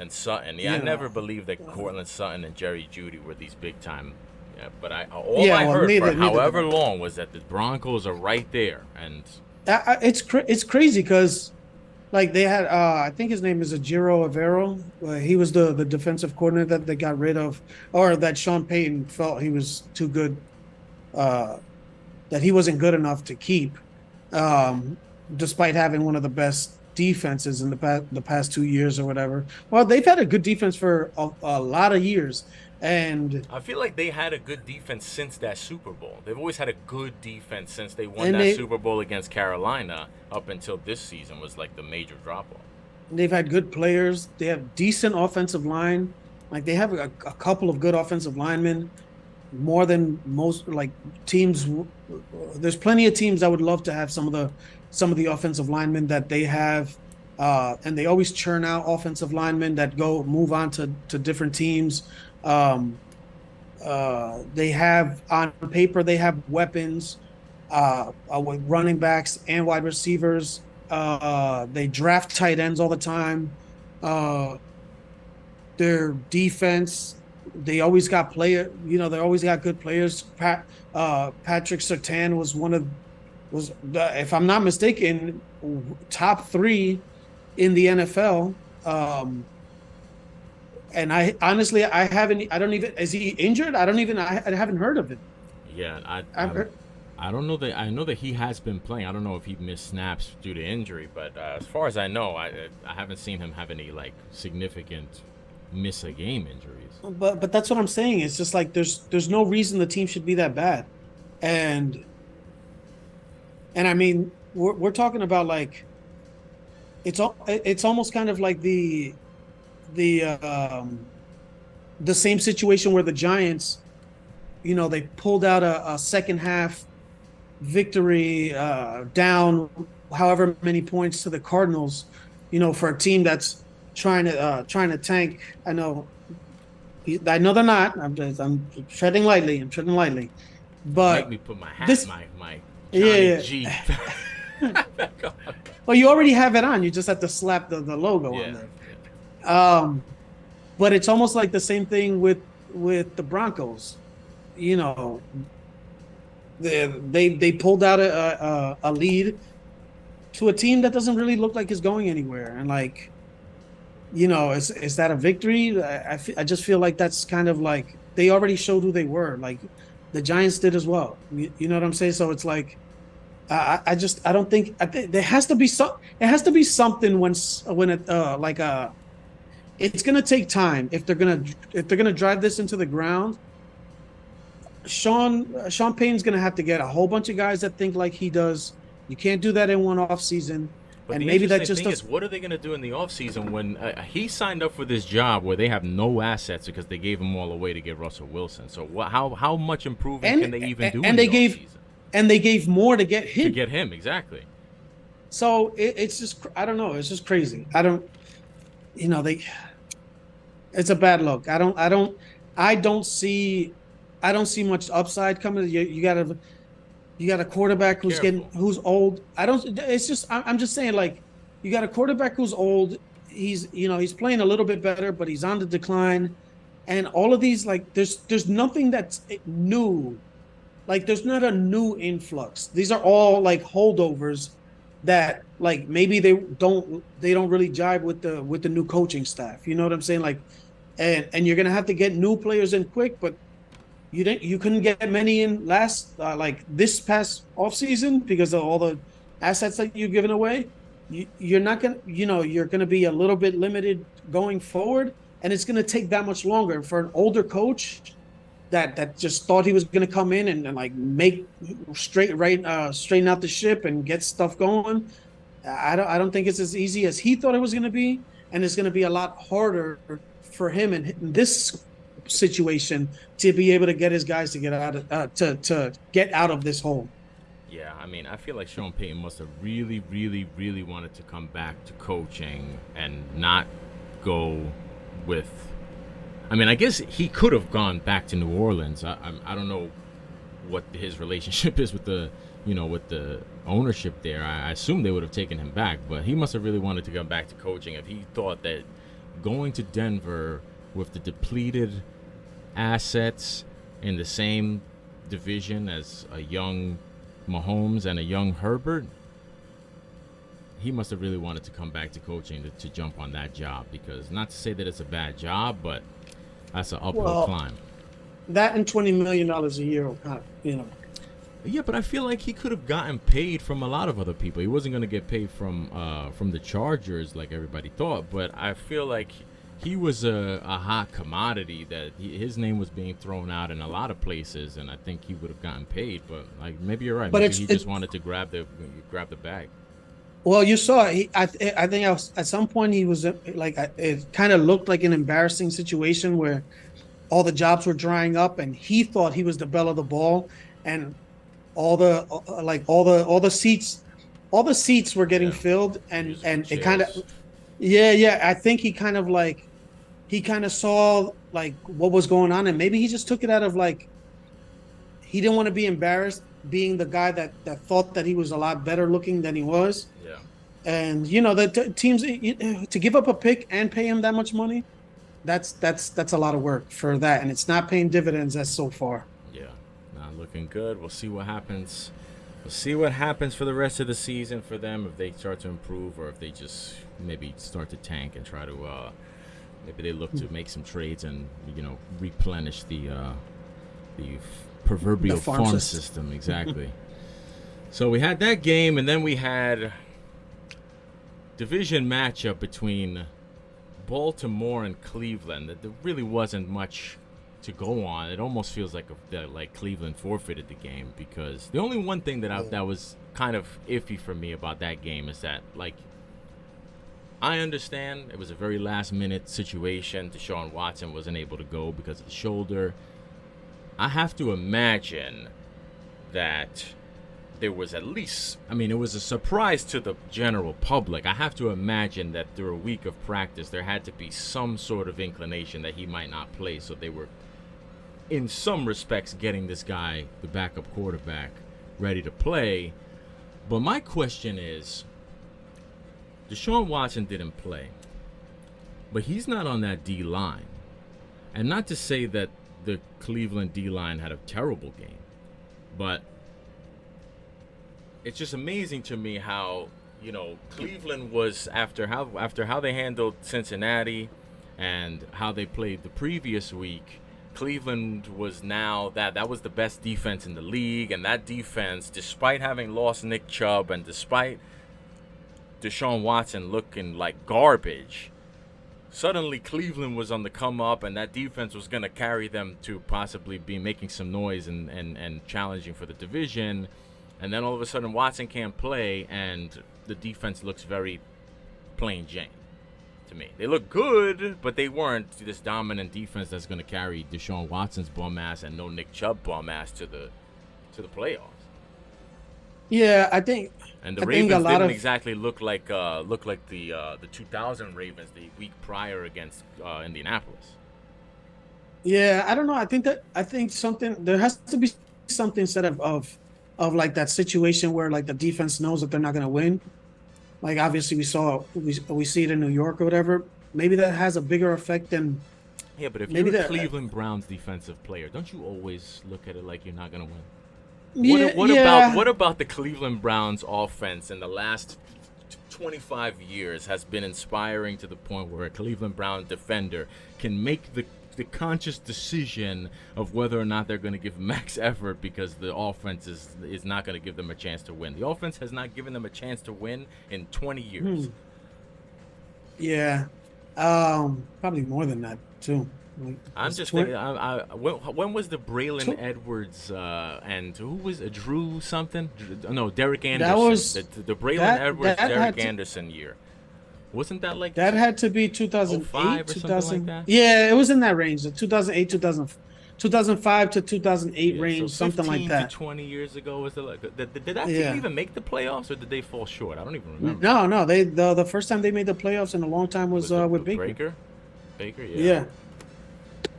Sutton. Yeah, I You never know, believed that uh, Cortland Sutton and Jerry Judy were these big time. Yeah, but all yeah. I Well, heard for neither did however I. long was that the Broncos are right there, and It's crazy because like they had I think his name is Ajiro Avero. He was the defensive coordinator that they got rid of, or that Sean Payton felt he was too good, uh, that he wasn't good enough to keep, um, despite having one of the best defenses in the past 2 years or whatever. Well, they've had a good defense for a lot of years, and I feel like they had a good defense since that Super Bowl. They've always had a good defense since they won and that they Super Bowl against Carolina. Up until this season was like the major drop off. they've had good players. They have decent offensive line. Like they have a couple of good offensive linemen, more than most like teams. There's plenty of teams that would love to have some of the offensive linemen that they have, and they always churn out offensive linemen that go move on to different teams. Um, they have on paper they have weapons, with running backs and wide receivers. They draft tight ends all the time. Uh, their defense, they always got they always got good players. Patrick Surtain if I'm not mistaken, top 3 in the NFL. And I honestly, I don't even, is he injured? I haven't heard of it. Yeah, I've heard, I don't know that. I know that he has been playing. I don't know if he missed snaps due to injury, but as far as I know, I haven't seen him have any like significant miss a game injuries. but that's what I'm saying. It's just like there's no reason the team should be that bad, and I mean we're talking about like it's almost kind of like the the same situation where the Giants, they pulled out a second half victory, down however many points to the Cardinals, for a team that's trying to tank. I know they're not. I'm treading lightly. You make But me put my hat, this, my Johnny yeah. G back on. Well, you already have it on. You just have to slap the logo on Yeah, there. yeah. Um, but it's almost like the same thing with the Broncos. You know, They pulled out a lead to a team that doesn't really look like it's going anywhere, and like is that a victory? I just feel like that's kind of like they already showed who they were. Like the Giants did as well. You know what I'm saying? So it's like I don't think there has to be something when it it's gonna take time if they're gonna drive this into the ground. Sean Payton's gonna have to get a whole bunch of guys that think like he does. You can't do that in one off season, But and the maybe that interesting just thing does. is, what are they going to do in the offseason when he signed up for this job where they have no assets because they gave him all away to get Russell Wilson? So how much improvement can they even do in And the they gave offseason more to get to him. get him? Exactly. So it's just I don't know. It's just crazy. I don't they. It's a bad look. I don't see much upside coming. You got a quarterback Careful. who's old. I don't. It's just I'm just saying like you got a quarterback who's old. He's playing a little bit better, but he's on the decline. And all of these like there's nothing that's new. Like there's not a new influx. These are all like holdovers that like maybe they don't really jive with the new coaching staff. You know what I'm saying? Like and you're gonna have to get new players in quick, but you couldn't get many in last like this past off season because of all the assets that you've given away. You're not gonna you're gonna be a little bit limited going forward, and it's gonna take that much longer for an older coach that just thought he was gonna come in and like make straighten out the ship and get stuff going. I don't think it's as easy as he thought it was gonna be, and it's gonna be a lot harder for him in this situation to be able to get his guys to get out of to get out of this hole. Yeah, I mean, I feel like Sean Payton must have really, really, really wanted to come back to coaching and not go with. I mean, I guess he could have gone back to New Orleans. I don't know what his relationship is with the with the ownership there. I assume they would have taken him back, but he must have really wanted to come back to coaching if he thought that going to Denver with the depleted assets in the same division as a young Mahomes and a young Herbert, he must have really wanted to come back to coaching to jump on that job, because not to say that it's a bad job, but that's an uphill climb. That and $20 million a year, Yeah, but I feel like he could have gotten paid from a lot of other people. He wasn't going to get paid from the Chargers like everybody thought, but I feel like he was a hot commodity that his name was being thrown out in a lot of places, and I think he would have gotten paid. But like maybe you're right. But Maybe he just wanted to grab the bag. well, you saw. I think at some point he was like it kind of looked like an embarrassing situation where all the jobs were drying up, and he thought he was the belle of the ball, and all the seats were getting Yeah. filled, Musical and it kind of chairs. yeah. I think he kind of saw like what was going on, and maybe he just took it out of like he didn't want to be embarrassed being the guy that thought that he was a lot better looking than he was. Yeah. And the teams to give up a pick and pay him that much money, that's a lot of work for that, and it's not paying dividends as so far. Yeah. Not looking good. We'll see what happens. We'll see what happens for the rest of the season for them, if they start to improve or if they just maybe start to tank and try to maybe they look to make some trades and replenish the proverbial The farm farm system. system. Exactly. So we had that game, and then we had division matchup between Baltimore and Cleveland. There really wasn't much to go on. It almost feels like like Cleveland forfeited the game, because the only one thing that was kind of iffy for me about that game is that, like, I understand it was a very last minute situation. Deshaun Watson wasn't able to go because of the shoulder. I have to imagine that there was at least, I mean, it was a surprise to the general public. I have to imagine that through a week of practice, there had to be some sort of inclination that he might not play. So they were, in some respects, getting this guy, the backup quarterback, ready to play. But my question is, Deshaun Watson didn't play, but he's not on that D-line. And not to say that the Cleveland D-line had a terrible game, but it's just amazing to me how Cleveland was after how they handled Cincinnati and how they played the previous week. Cleveland was now that was the best defense in the league, and that defense, despite having lost Nick Chubb and despite Deshaun Watson looking like garbage, suddenly Cleveland was on the come up, and that defense was going to carry them to possibly be making some noise and challenging for the division. And then all of a sudden Watson can't play, and the defense looks very plain Jane to me. They look good, but they weren't this dominant defense that's going to carry Deshaun Watson's bum ass and no Nick Chubb bum ass to the playoffs. Yeah, I think. And the I Ravens think a lot didn't of exactly look like the 2000 Ravens the week prior against Indianapolis. Yeah, I don't know. I think something there has to be something instead of like that situation where like the defense knows that they're not going to win. Like obviously we see it in New York or whatever. Maybe that has a bigger effect than. Yeah, but if maybe you're a that Cleveland Browns defensive player, don't you always look at it like you're not going to win? Yeah, What about the Cleveland Browns offense in the last 25 years has been inspiring to the point where a Cleveland Brown defender can make the conscious decision of whether or not they're going to give max effort because the offense is not going to give them a chance to win. The offense has not given them a chance to win in 20 years. Yeah, probably more than that too. Like, I'm just thinking. When was the Braylon Edwards and who was Drew something? No, Derek Anderson. That was the Braylon Edwards, Derek Anderson year. Wasn't that like that had to be 2008, 2000? Like that? Yeah, it was in that range, the 2008, 2005 to 2008 range, so something like that. To 20 years ago was did that team even make the playoffs or did they fall short? I don't even remember. No, they the first time they made the playoffs in a long time was with Baker. Baker, yeah.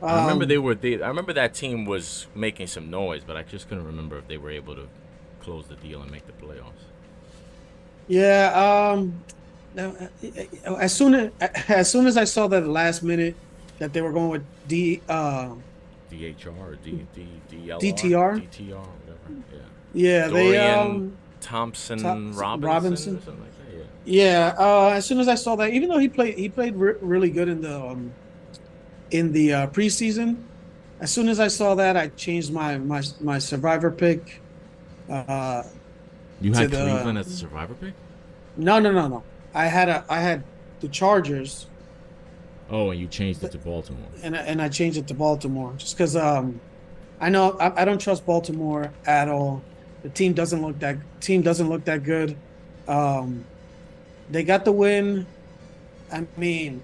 I remember I remember that team was making some noise, but I just couldn't remember if they were able to close the deal and make the playoffs. Yeah. As soon as I saw that last minute that they were going with DHR or DLR, DTR, whatever. Yeah, Dorian Thompson Robinson or something like that. Yeah. As soon as I saw that, even though he played really good in the preseason, as soon as I saw that, I changed my survivor pick. You had Cleveland as a survivor pick? No. I had the Chargers. Oh, and you changed it to Baltimore. And I changed it to Baltimore just because I know I don't trust Baltimore at all. The team doesn't look that good. They got the win. I mean,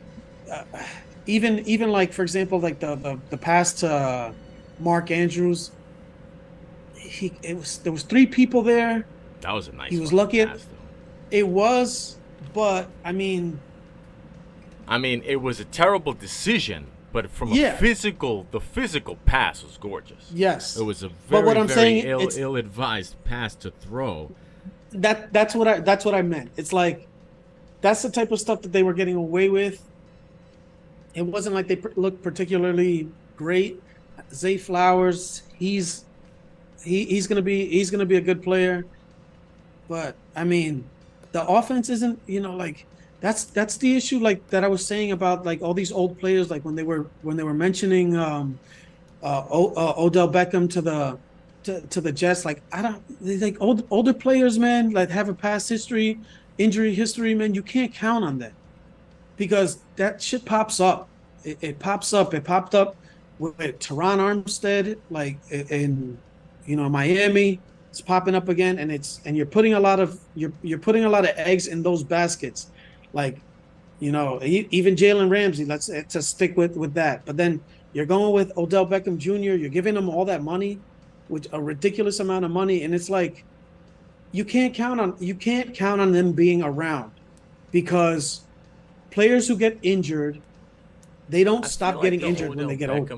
even like for example, like the pass to Mark Andrews. There was three people there. That was a nice. He was lucky. Pass, it was, but I mean, it was a terrible decision. But from the physical pass was gorgeous. Yes, it was a very ill-advised pass to throw. That's what I meant. It's like that's the type of stuff that they were getting away with. It wasn't like they looked particularly great. Zay Flowers, he's gonna be a good player, but I mean, the offense isn't. Like. That's the issue, like that I was saying about like all these old players, like when they were mentioning Odell Beckham to the Jets, like like older players, man, like have a past injury history, man. You can't count on that because that shit pops up. It pops up. It popped up with Teron Armstead, like in Miami. It's popping up again, and you're putting a lot of eggs in those baskets. Like, even Jalen Ramsey, let's just stick with that. But then you're going with Odell Beckham Jr., you're giving him all that money, which a ridiculous amount of money. And it's like, you can't count on them being around because players who get injured, they don't stop getting injured when they get old.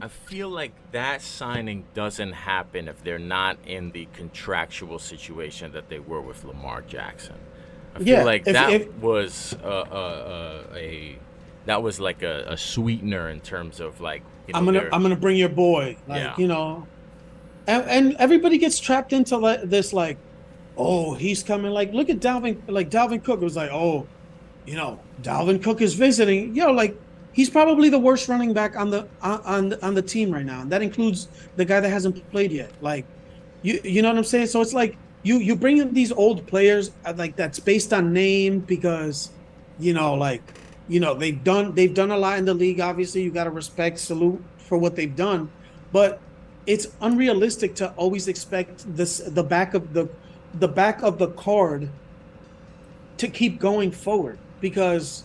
I feel like that signing doesn't happen if they're not in the contractual situation that they were with Lamar Jackson. I feel like that was like a sweetener in terms of like I'm gonna bring your boy, like and everybody gets trapped into this like, oh, he's coming. Like, look at Dalvin Cook. It was like, oh, Dalvin Cook is visiting. Like he's probably the worst running back on the team right now, and that includes the guy that hasn't played yet. Like, you know what I'm saying? So it's like you bring in these old players like that's based on name because like they've done a lot in the league. Obviously, you got to respect, salute for what they've done, but it's unrealistic to always expect the back of the card to keep going forward because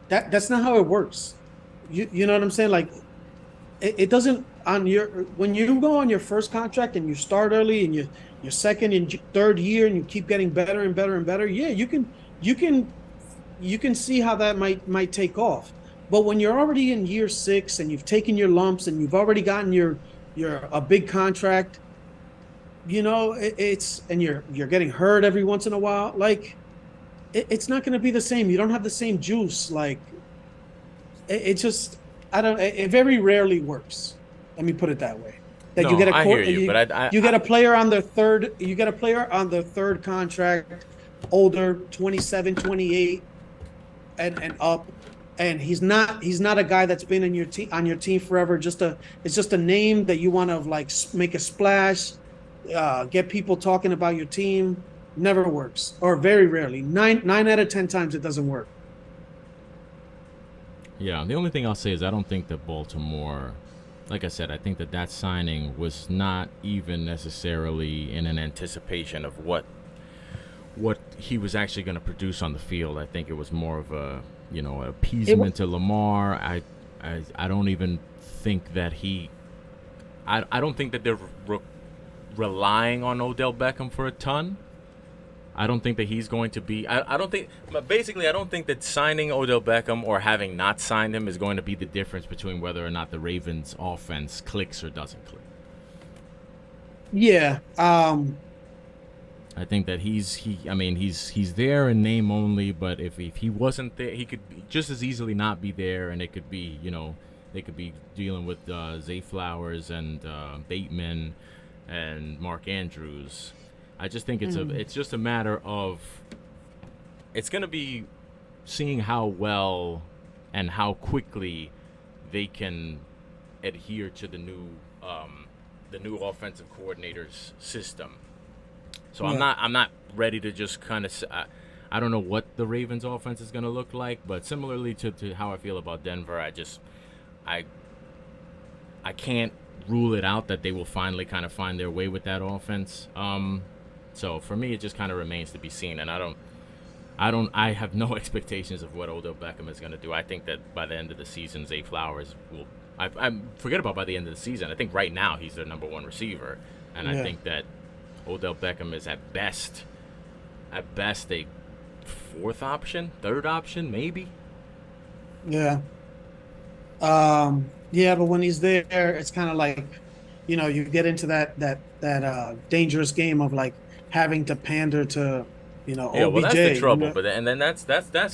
that's not how it works. You know what I'm saying? Like it doesn't on your when you go on your first contract and you start early and your second and third year and you keep getting better and better and better. Yeah, you can see how that might take off. But when you're already in year 6 and you've taken your lumps and you've already gotten your a big contract, it's and you're getting hurt every once in a while. Like it's not going to be the same. You don't have the same juice. Like it just, I don't. It very rarely works. Let me put it that way. That you No, get a I hear you, but you get a player on their third. You get a player on their third contract, older, 27, 28, and up, and he's not a guy that's been in your team on your team forever. It's just a name that you want to like make a splash, get people talking about your team. Never works, or very rarely. Nine out of 10 times it doesn't work. yeah, the only thing I'll say is I don't think that Baltimore, like I said, I think that signing was not even necessarily in an anticipation of what he was actually going to produce on the field. I think it was more of a appeasement to Lamar. I don't even think that I don't think that they're relying on Odell Beckham for a ton. I don't think that he's going to be. I don't think. Basically, I don't think that signing Odell Beckham or having not signed him is going to be the difference between whether or not the Ravens' offense clicks or doesn't click. Yeah. I think that he's there in name only, but if he wasn't there, he could just as easily not be there, and it could be they could be dealing with Zay Flowers and Bateman and Mark Andrews. I just think it's just a matter of it's going to be seeing how well and how quickly they can adhere to the new offensive coordinator's system. So Yeah. I'm not ready to just kind of I don't know what the Ravens offense is going to look like, but similarly to how I feel about Denver, I can't rule it out that they will finally kind of find their way with that offense. So for me, it just kind of remains to be seen, and I have no expectations of what Odell Beckham is going to do. I think that by the end of the season, Zay Flowers will. I forget about by the end of the season. I think right now he's their number one receiver, and I think that Odell Beckham is at best a fourth option, third option, maybe. Yeah. Yeah, but when he's there, it's kind of like, you get into that dangerous game of like having to pander to, Yeah, well, OBJ. that's the trouble. But and then that's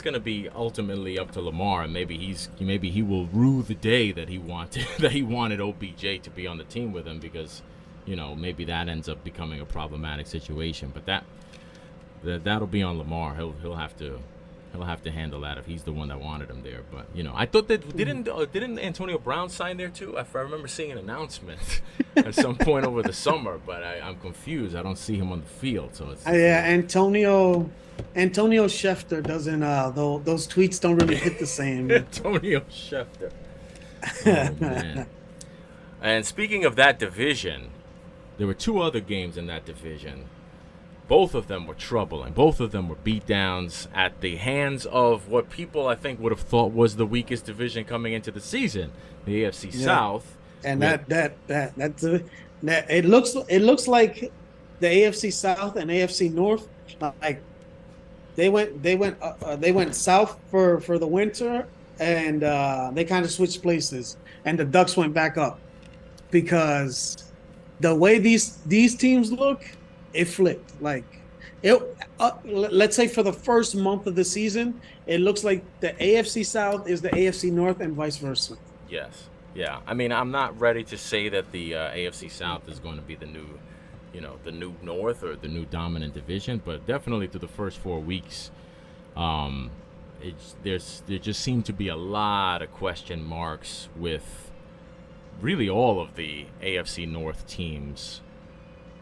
going to be ultimately up to Lamar, and maybe he will rue the day that he wanted OBJ to be on the team with him because, maybe that ends up becoming a problematic situation. But that'll be on Lamar. He'll have to handle that if he's the one that wanted him there. But I thought that didn't Antonio Brown sign there too? I remember seeing an announcement at some point over the summer, but I'm confused. I don't see him on the field, so it's Yeah, Antonio Schefter doesn't. Those tweets don't really hit the same. Antonio Schefter. Oh man! And speaking of that division, there were two other games in that division. Both of them were troubling. Both of them were beatdowns at the hands of what people I think would have thought was the weakest division coming into the season, the AFC South. And it looks like the AFC South and AFC North, like they went south for the winter, and they kind of switched places, and the Ducks went back up because the way these teams look, it flipped. Like it, let's say for the first month of the season, it looks like the AFC South is the AFC North and vice versa. Yes. Yeah, I mean, I'm not ready to say that the AFC South is going to be the new, the new North or the new dominant division, but definitely through the first 4 weeks, um, there just seem to be a lot of question marks with really all of the AFC North teams,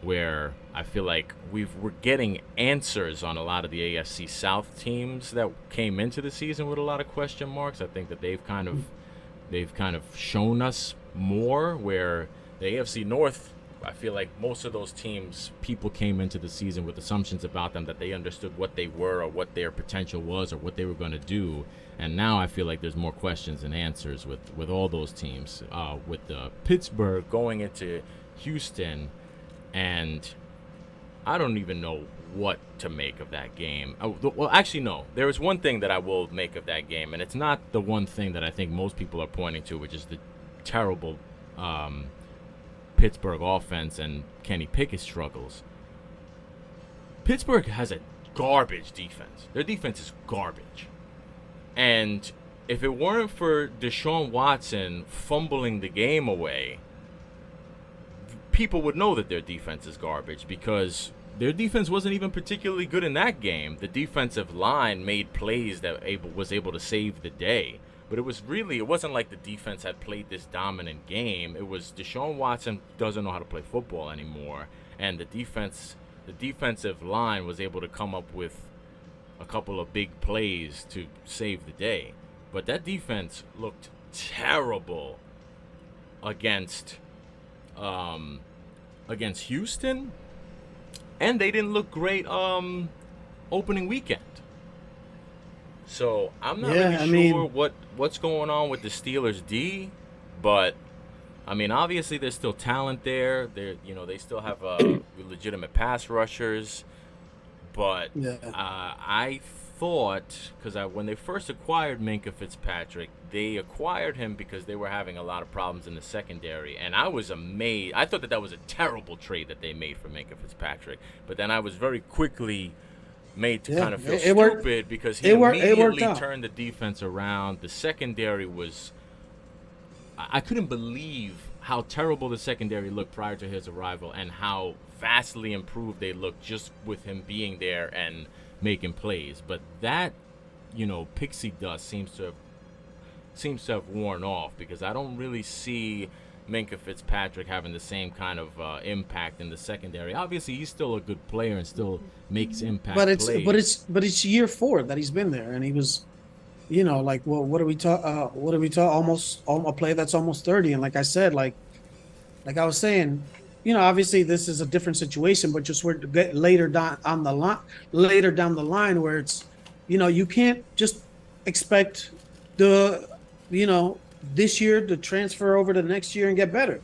where I feel like we're getting answers on a lot of the AFC South teams that came into the season with a lot of question marks. I think that they've kind of shown us more, where the AFC North, I feel like most of those teams, people came into the season with assumptions about them that they understood what they were or what their potential was or what they were going to do. And now I feel like there's more questions than answers with all those teams. With Pittsburgh going into Houston, and I don't even know what to make of that game. Well, actually, no. There is one thing that I will make of that game, and it's not the one thing that I think most people are pointing to, which is the terrible Pittsburgh offense and Kenny Pickett's struggles. Pittsburgh has a garbage defense. Their defense is garbage. And if it weren't for Deshaun Watson fumbling the game away, people would know that their defense is garbage, because their defense wasn't even particularly good in that game. The defensive line made plays that was able to save the day. But it wasn't like the defense had played this dominant game. It was Deshaun Watson doesn't know how to play football anymore, and the defensive line was able to come up with a couple of big plays to save the day. But that defense looked terrible against Houston, and they didn't look great opening weekend. So I'm not really sure what's going on with the Steelers D, but I mean, obviously there's still talent there. They still have legitimate pass rushers, but I thought, because when they first acquired Minkah Fitzpatrick, they acquired him because they were having a lot of problems in the secondary, and I was amazed. I thought that was a terrible trade that they made for Minkah Fitzpatrick, but then I was very quickly made to kind of feel stupid, because he immediately turned the defense around. The secondary was, I couldn't believe how terrible the secondary looked prior to his arrival and how vastly improved they looked just with him being there and making plays. But that, pixie dust seems to have worn off, because I don't really see Minkah Fitzpatrick having the same kind of impact in the secondary. Obviously, he's still a good player and still makes impact plays. But it's year 4 that he's been there, and he was, what are we talking? Almost a player that's almost 30, and like I said, like I was saying, obviously this is a different situation, but just we're later down the line where it's, you can't just expect this year to transfer over to next year and get better,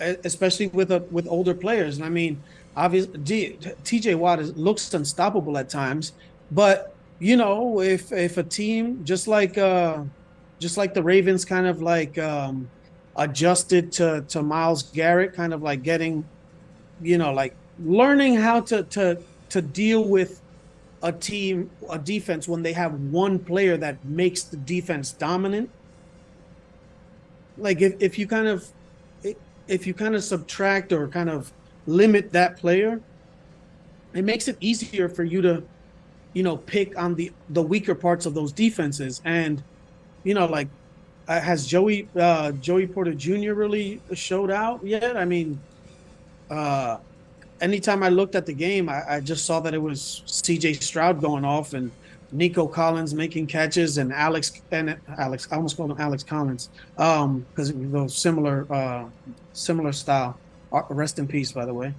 especially with older players. And I mean, obviously TJ Watt looks unstoppable at times, but if a team just like the Ravens kind of like adjusted to Myles Garrett, kind of like getting, like learning how to deal with a defense when they have one player that makes the defense dominant. Like if you kind of subtract or kind of limit that player, it makes it easier for you to, pick on the weaker parts of those defenses. And, like, has Joey Porter Jr. really showed out yet? I mean, anytime I looked at the game, I just saw that it was C.J. Stroud going off and Nico Collins making catches, and Alex. I almost called him Alex Collins, because it was similar style. Rest in peace, by the way.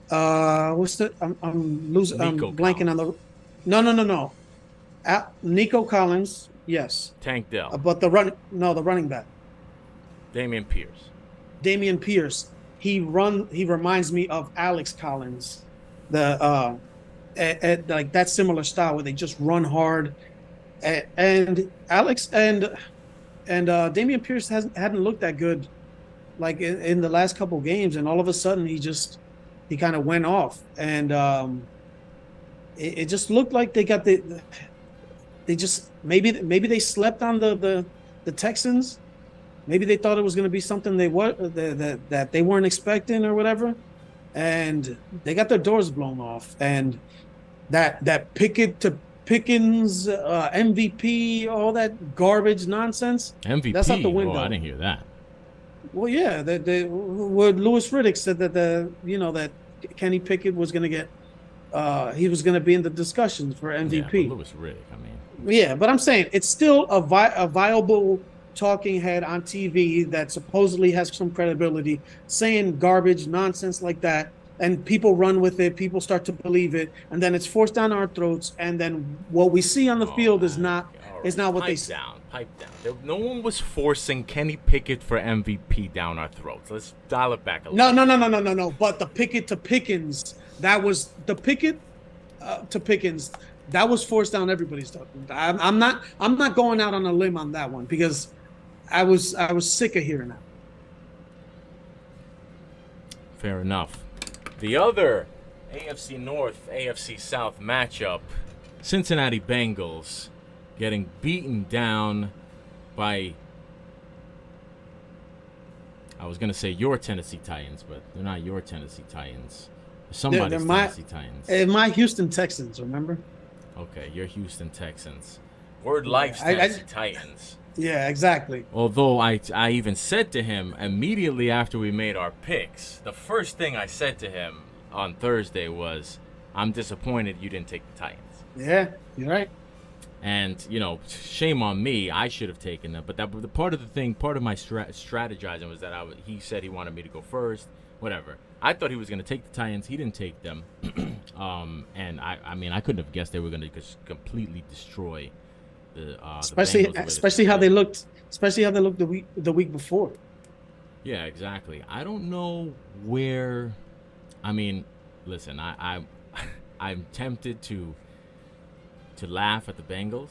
What's the? I'm losing. Nico I'm blanking Collins. on the. No. Nico Collins, yes. Tank Dell. But the running back. Dameon Pierce. He reminds me of Alex Collins, at like that similar style where they just run hard, and Alex and Dameon Pierce hadn't looked that good, like in the last couple games, and all of a sudden he kind of went off, and it just looked like they got they just maybe they slept on the the Texans, maybe they thought it was going to be something that they weren't expecting or whatever, and they got their doors blown off. And that Pickett to Pickens MVP, all that garbage nonsense, that's out the MVP? Oh, I window. didn't hear that. Well, yeah, what Louis Riddick said that that Kenny Pickett was going to get he was going to be in the discussions for Yeah, but MVP. Lewis Riddick, I mean. Yeah, but I'm saying it's still a viable talking head on TV that supposedly has some credibility, saying garbage, nonsense like that, and people run with it. People start to believe it, and then it's forced down our throats. And then what we see on the Oh field is my. not All is right. not what they Pipe see. down. Pipe down. No one was forcing Kenny Pickett for MVP down our throats. Let's dial it back a little. No. But the Pickett to Pickens, that was the Pickett to Pickens. That was forced down everybody's throat. I'm not going out on a limb on that one because I was sick of hearing that. Fair enough. The other AFC North, AFC South matchup, Cincinnati Bengals getting beaten down by, I was going to say your Tennessee Titans, but they're not your Tennessee Titans. They're somebody's Tennessee Titans. My Houston Texans, remember? Okay, your Houston Texans. Word likes Tennessee Titans. Yeah, exactly. Although I even said to him immediately after we made our picks, the first thing I said to him on Thursday was, I'm disappointed you didn't take the Titans. Yeah, you're right. And, shame on me. I should have taken them. But the part of my strategizing was that he said he wanted me to go first. Whatever. I thought he was going to take the Titans. He didn't take them. And I couldn't have guessed they were going to just completely destroy especially how they looked the week before. Yeah, exactly. I don't know where. I mean, listen, I'm tempted to laugh at the Bengals,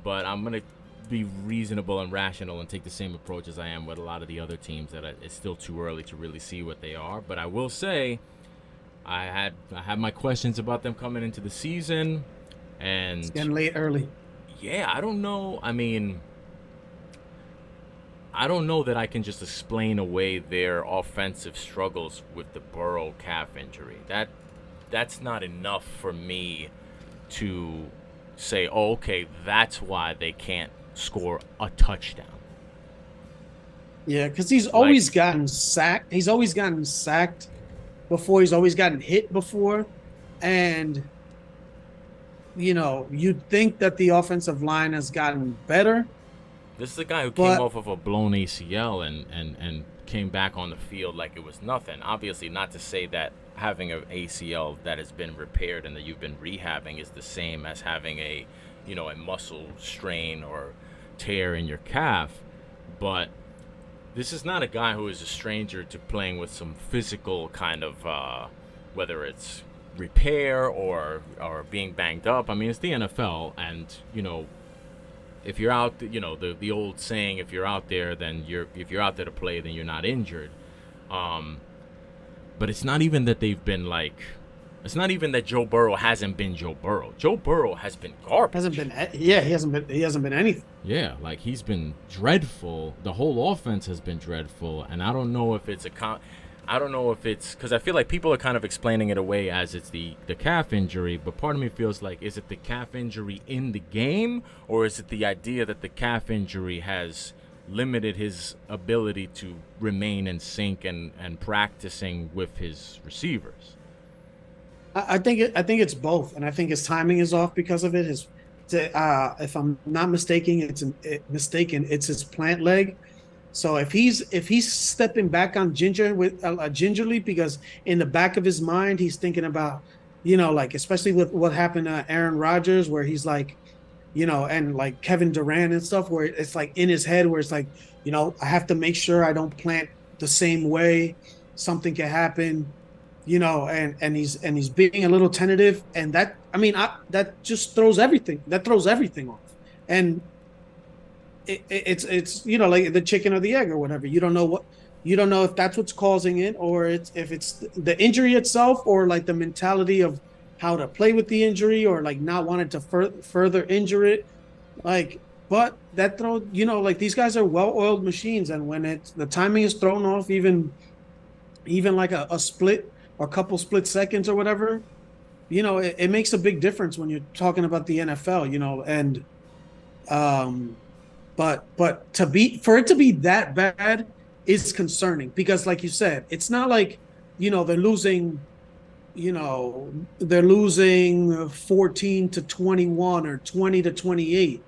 but I'm gonna be reasonable and rational and take the same approach as I am with a lot of the other teams that it's still too early to really see what they are. But I will say, I had my questions about them coming into the season, and it's getting late early. Yeah, I don't know. I mean, I don't know that I can just explain away their offensive struggles with the Burrow calf injury. That's not enough for me to say, oh, okay, that's why they can't score a touchdown. Yeah, because he's always gotten sacked. He's always gotten sacked before. He's always gotten hit before. And, you'd think that the offensive line has gotten better. This is a guy who came off of a blown ACL and came back on the field like it was nothing. Obviously, not to say that having an ACL that has been repaired and that you've been rehabbing is the same as having a muscle strain or tear in your calf. But this is not a guy who is a stranger to playing with some physical kind of, whether it's repair or being banged up. I mean, it's the NFL, and if you're out, the old saying, if you're out there, then if you're out there to play, then you're not injured. But it's not even that they've been it's not even that Joe Burrow hasn't been Joe Burrow. Joe Burrow has been garbage. He hasn't been anything. Yeah, he's been dreadful. The whole offense has been dreadful, and I don't know if it's because I feel like people are kind of explaining it away as it's the calf injury, but part of me feels like, is it the calf injury in the game, or is it the idea that the calf injury has limited his ability to remain in sync and practicing with his receivers? I think it's both, and I think his timing is off because of it. If I'm not mistaken, it's his plant leg. So if he's stepping back on gingerly, because in the back of his mind he's thinking about, especially with what happened to Aaron Rodgers, where he's and Kevin Durant and stuff, where it's in his head where it's I have to make sure I don't plant the same way. Something can happen, and he's being a little tentative, and that just throws everything. That throws everything off, and it's like the chicken or the egg or whatever. You don't know if that's what's causing it, or if it's the injury itself, or the mentality of how to play with the injury, or not wanting to further injure it. but that throw, like these guys are well-oiled machines, and when the timing is thrown off, even like a split or a couple split seconds or whatever, it makes a big difference when you're talking about the NFL, and um, but for it to be that bad is concerning because, like you said, it's not like they're losing, they're losing 14-21 or 20-28.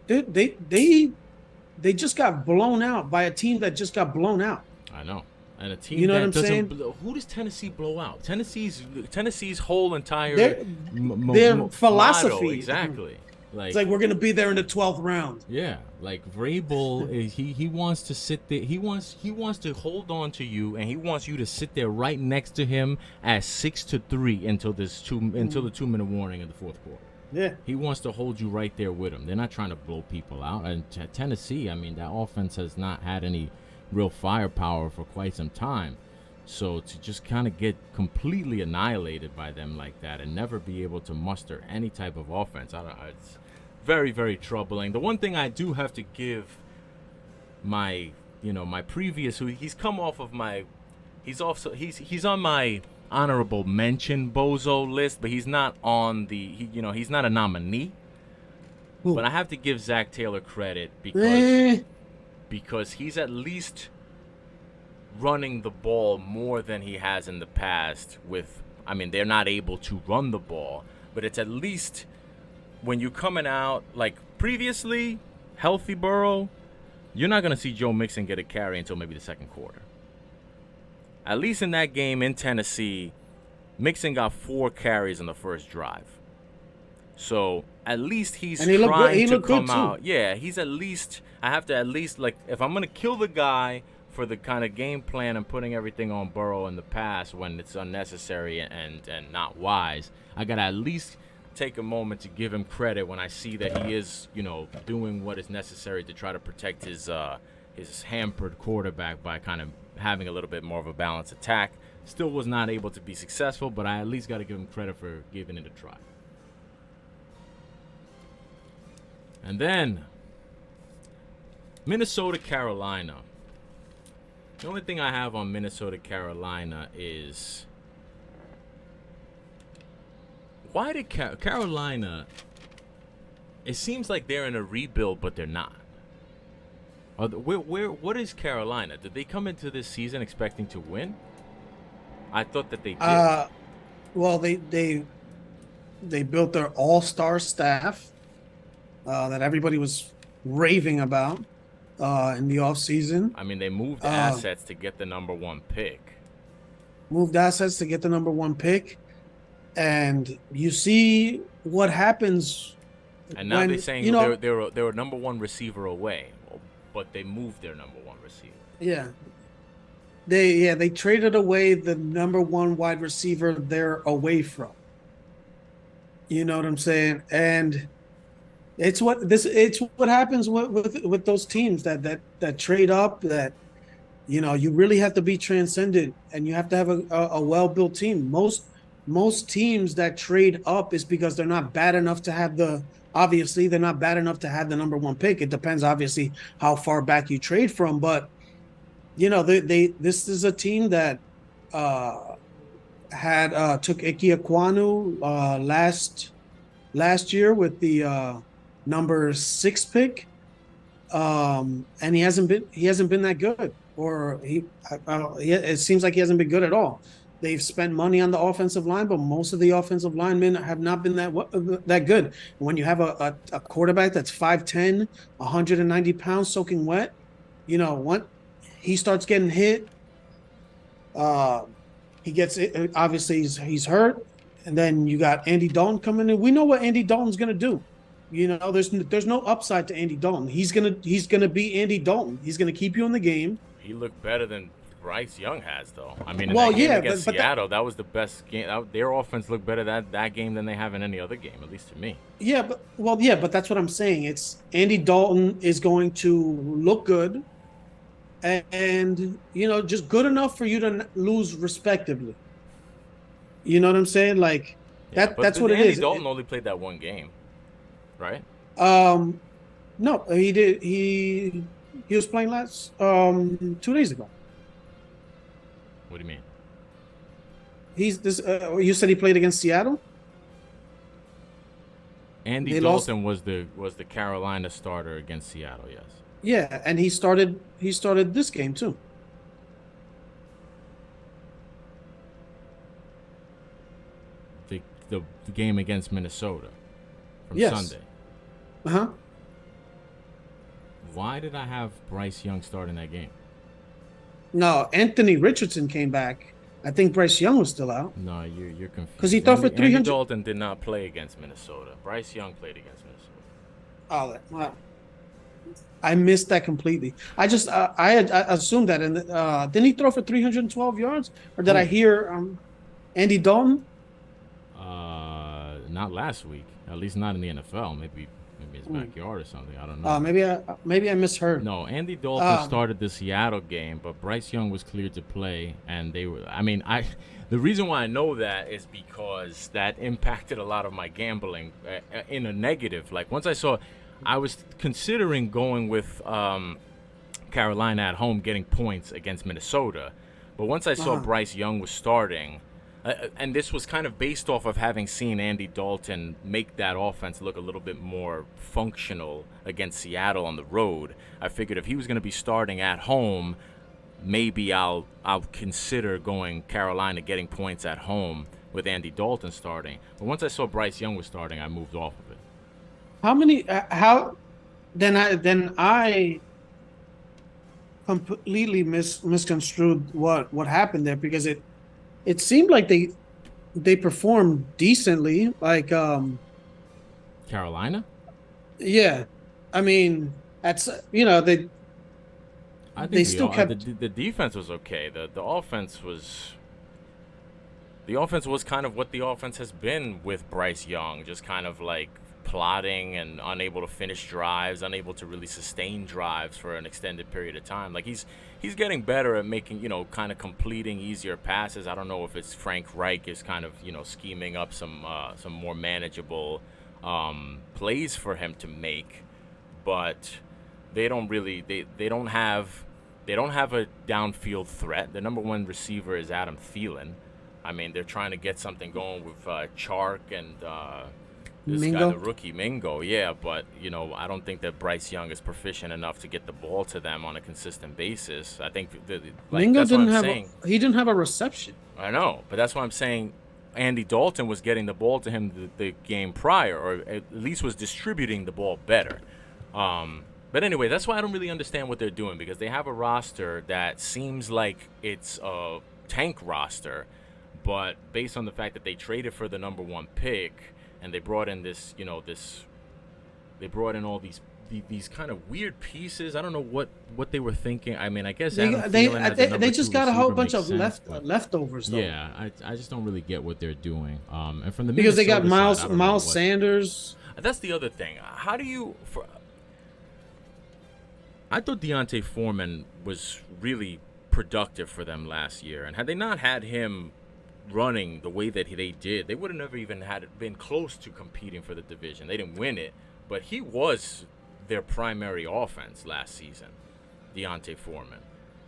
They just got blown out by a team that just got blown out. I know. And a team You know what that I'm doesn't. saying? Who does Tennessee blow out? Tennessee's whole entire Their motto, philosophy, exactly. it's like we're gonna be there in the 12th round. Yeah, like Vrabel, he wants to sit there. He wants to hold on to you, and he wants you to sit there right next to him at 6-3 until the 2-minute warning in the fourth quarter. Yeah, He wants to hold you right there with him. They're not trying to blow people out. And Tennessee, I mean, that offense has not had any real firepower for quite some time. So to just kind of get completely annihilated by them like that and never be able to muster any type of offense, I don't know, it's very, very troubling. The one thing I do have to give my previous, who he's come off of my, he's on my honorable mention bozo list, but he's not on he's not a nominee. Ooh. But I have to give Zach Taylor credit because he's at least running the ball more than he has in the past. They're not able to run the ball, but it's at least when you're coming out like previously, healthy Burrow, you're not going to see Joe Mixon get a carry until maybe the second quarter. At least in that game in Tennessee, Mixon got 4 carries in the first drive. So at least he's trying to come out. Yeah, he's at least, I have to at least, like, if I'm going to kill the guy for the kind of game plan and putting everything on Burrow in the past when it's unnecessary and not wise, I got to at least take a moment to give him credit when I see that he is, doing what is necessary to try to protect his hampered quarterback by kind of having a little bit more of a balanced attack. Still was not able to be successful, but I at least got to give him credit for giving it a try. And then Minnesota, Carolina. The only thing I have on Minnesota, Carolina is why did Carolina, it seems like they're in a rebuild, but they're not. What is Carolina? Did they come into this season expecting to win? I thought that they did. Well, they built their all-star staff that everybody was raving about in the offseason. I mean, they moved assets to get the number 1 pick. And you see what happens. And now they're saying they were number 1 receiver away, but they moved their number 1 receiver. Yeah. They traded away the number 1 wide receiver they're away from. You know what I'm saying? And it's what happens with those teams that trade up, that you really have to be transcendent and you have to have a well-built team. Most teams that trade up is because they're not bad enough to have obviously they're not bad enough to have the number 1 pick. It depends obviously how far back you trade from, but this is a team that took Ike Ekwonu last year with the number 6 pick, and he hasn't been that good, or it seems like he hasn't been good at all. They've spent money on the offensive line, but most of the offensive linemen have not been that good. When you have a quarterback that's 5'10", 190 pounds, soaking wet, what he starts getting hit, he gets it. Obviously, he's hurt, and then you got Andy Dalton coming in. We know what Andy Dalton's gonna do. There's no upside to Andy Dalton. He's gonna be Andy Dalton. He's gonna keep you in the game. He looked better than Bryce Young has, though. I mean, that game against Seattle, that was the best game. Their offense looked better that game than they have in any other game, at least to me. Yeah, but that's what I'm saying. It's Andy Dalton is going to look good, and just good enough for you to lose respectively. You know what I'm saying? Like that's what it is. Andy Dalton only played that 1 game, right? Um, no, he did. He was playing last 2 days ago. What do you mean? He's this. You said he played against Seattle. Andy They lost. Dalton was the Carolina starter against Seattle. Yes. Yeah, and he started. He started this game too. The the game against Minnesota from Yes. Sunday. Uh huh. Why did I have Bryce Young start in that game? No, Anthony Richardson came back. I think Bryce Young was still out No, you're because he confused. threw for Andy 300. Dalton did not play against Minnesota. Bryce Young played against Minnesota. Oh, wow. I missed that completely. I assumed that. And didn't he throw for 312 yards? Or did I Who? hear Andy Dalton? Not last week. At least not in the NFL. Maybe his Hmm. backyard or something. I don't know. Maybe I misheard. No, Andy Dalton Um, started the Seattle game, but Bryce Young was cleared to play, and they were. I mean, I. The reason why I know that is because that impacted a lot of my gambling in a negative. Like once I saw, I was considering going with Carolina at home, getting points against Minnesota, but once I saw uh-huh. Bryce Young was starting. And this was kind of based off of having seen Andy Dalton make that offense look a little bit more functional against Seattle on the road. I figured if he was going to be starting at home, maybe I'll consider going Carolina, getting points at home with Andy Dalton starting. But once I saw Bryce Young was starting, I moved off of it. How many? How? Then I completely misconstrued what happened there because it seemed like they performed decently. Like Carolina? yeah, I mean that's I they think still kept. the defense was okay. The offense was. The offense was kind of what the offense has been with Bryce Young, just kind of like plodding and unable to finish drives, unable to really sustain drives for an extended period of time. Like he's getting better at making, kind of completing easier passes. I don't know if it's Frank Reich is kind of, scheming up some more manageable plays for him to make, but they don't really they don't have a downfield threat. The number one receiver is Adam Thielen. I mean, they're trying to get something going with Chark and this guy, Mingo. the rookie Mingo. Yeah, but I don't think that Bryce Young is proficient enough to get the ball to them on a consistent basis. I think Mingo that's what didn't I'm have saying. he didn't have a reception. I know, but that's why I'm saying Andy Dalton was getting the ball to him the game prior, or at least was distributing the ball better. But anyway, that's why I don't really understand what they're doing, because they have a roster that seems like it's a tank roster, but based on the fact that they traded for the number one pick and they brought in they brought in all these kind of weird pieces. I don't know what they were thinking. I mean, I guess Adam Thielen as a number They just two got a whole receiver bunch makes of sense, but leftovers though. yeah, I just don't really get what they're doing. And from the Because they got Minnesota side, I don't know Miles what. Sanders. That's the other thing. How do you? I thought Deontay Foreman was really productive for them last year, and had they not had him running the way that they did, they would have never even been close to competing for the division. They didn't win it, but he was their primary offense last season, Deontay Foreman,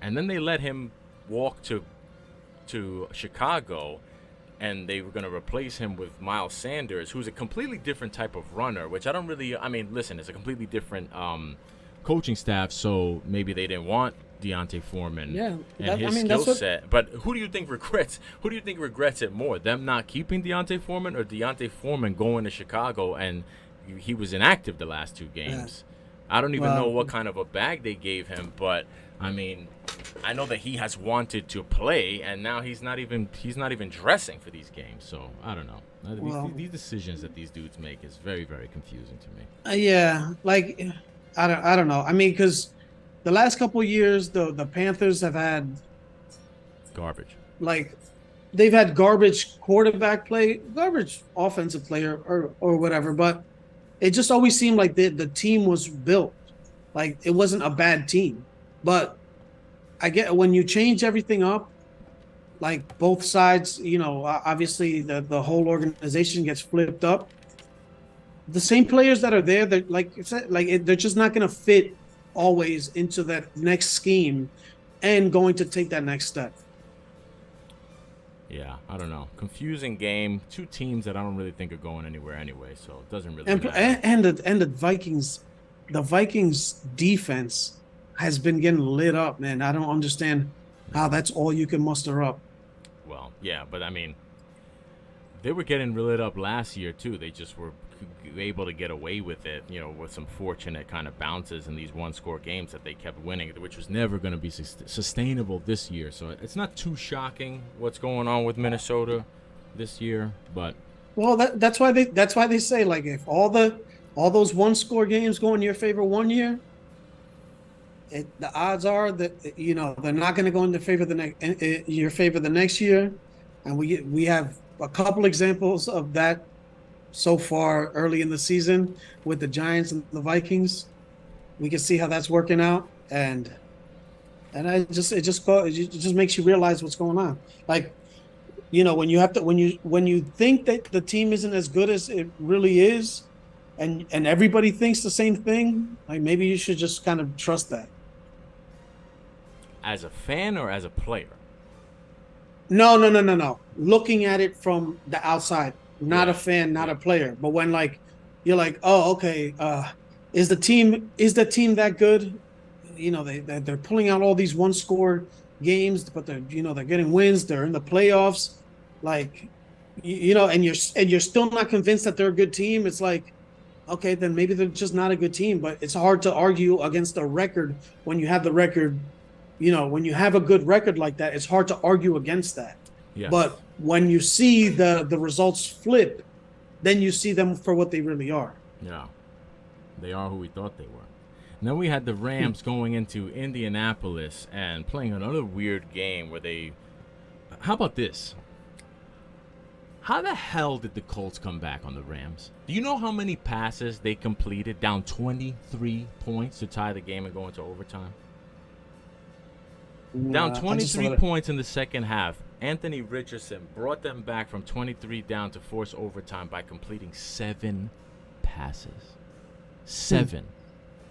and then they let him walk to Chicago, and they were going to replace him with Miles Sanders, who's a completely different type of runner, which I don't really. I mean, listen, it's a completely different coaching staff, so maybe they didn't want Deontay Foreman Yeah, and his skill set. But who do you think regrets? Who do you think regrets it more? Them not keeping Deontay Foreman, or Deontay Foreman going to Chicago and he was inactive the last two games? I don't even know what kind of a bag they gave him, but I mean, I know that he has wanted to play, and now he's not even dressing for these games. So I don't know. These decisions that these dudes make is very, very confusing to me. Yeah, like I don't know. I mean, because the last couple of years, the Panthers have had Garbage. like they've had garbage quarterback play, garbage offensive player, or whatever. But it just always seemed like the team was built, like it wasn't a bad team. But I get when you change everything up, like both sides, obviously the whole organization gets flipped up. the same players that are there, that like it's like they're just not going to fit always into that next scheme and going to take that next step. Yeah, I don't know. Confusing game. Two teams that I don't really think are going anywhere anyway, so it doesn't really And matter. the Vikings defense has been getting lit up, man. I don't understand how Yeah. that's all you can muster up. Well, yeah, but I mean, they were getting lit up last year too. They just were able to get away with it, with some fortunate kind of bounces in these one-score games that they kept winning, which was never going to be sustainable this year. So it's not too shocking what's going on with Minnesota this year, but Well, that's why they say, like, if all those one score games go in your favor one year, the odds are that they're not going to go in the favor your favor the next year, and we have a couple examples of that so far early in the season with the Giants and the Vikings. We can see how that's working out, and it just makes you realize what's going on. Like, when you have to when you think that the team isn't as good as it really is, and everybody thinks the same thing, like, maybe you should just kind of trust that. as a fan or as a player? No, no, no, no, no. Looking at it from the outside, not a Yeah, fan, not yeah. a player. But when, like, you're like, oh, okay, is the team that good? They're pulling out all these one score games, but they're getting wins. They're in the playoffs, like, and you're still not convinced that they're a good team. It's like, okay, then maybe they're just not a good team. But it's hard to argue against a record when you have the record. When you have a good record like that, it's hard to argue against that. Yes. But when you see the results flip, then you see them for what they really are. Yeah. They are who we thought they were. And then we had the Rams going into Indianapolis and playing another weird game where they. How about this? How the hell did the Colts come back on the Rams? Do you know how many passes they completed, down 23 points to tie the game and go into overtime? Down 23 points in the second half. Anthony Richardson brought them back from 23 down to force overtime by completing 7 passes. 7.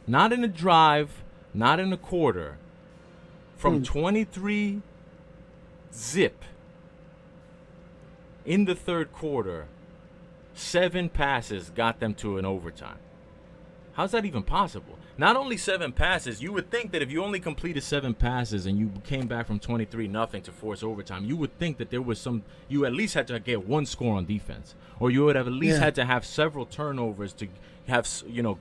Not in a drive, not in a quarter. From 23 zip in the third quarter, 7 passes got them to an overtime. How's that even possible? Not only 7 passes, you would think that if you only completed 7 passes and you came back from 23-0 to force overtime, you would think that there was you at least had to get one score on defense, or you would have at least had to have several turnovers to have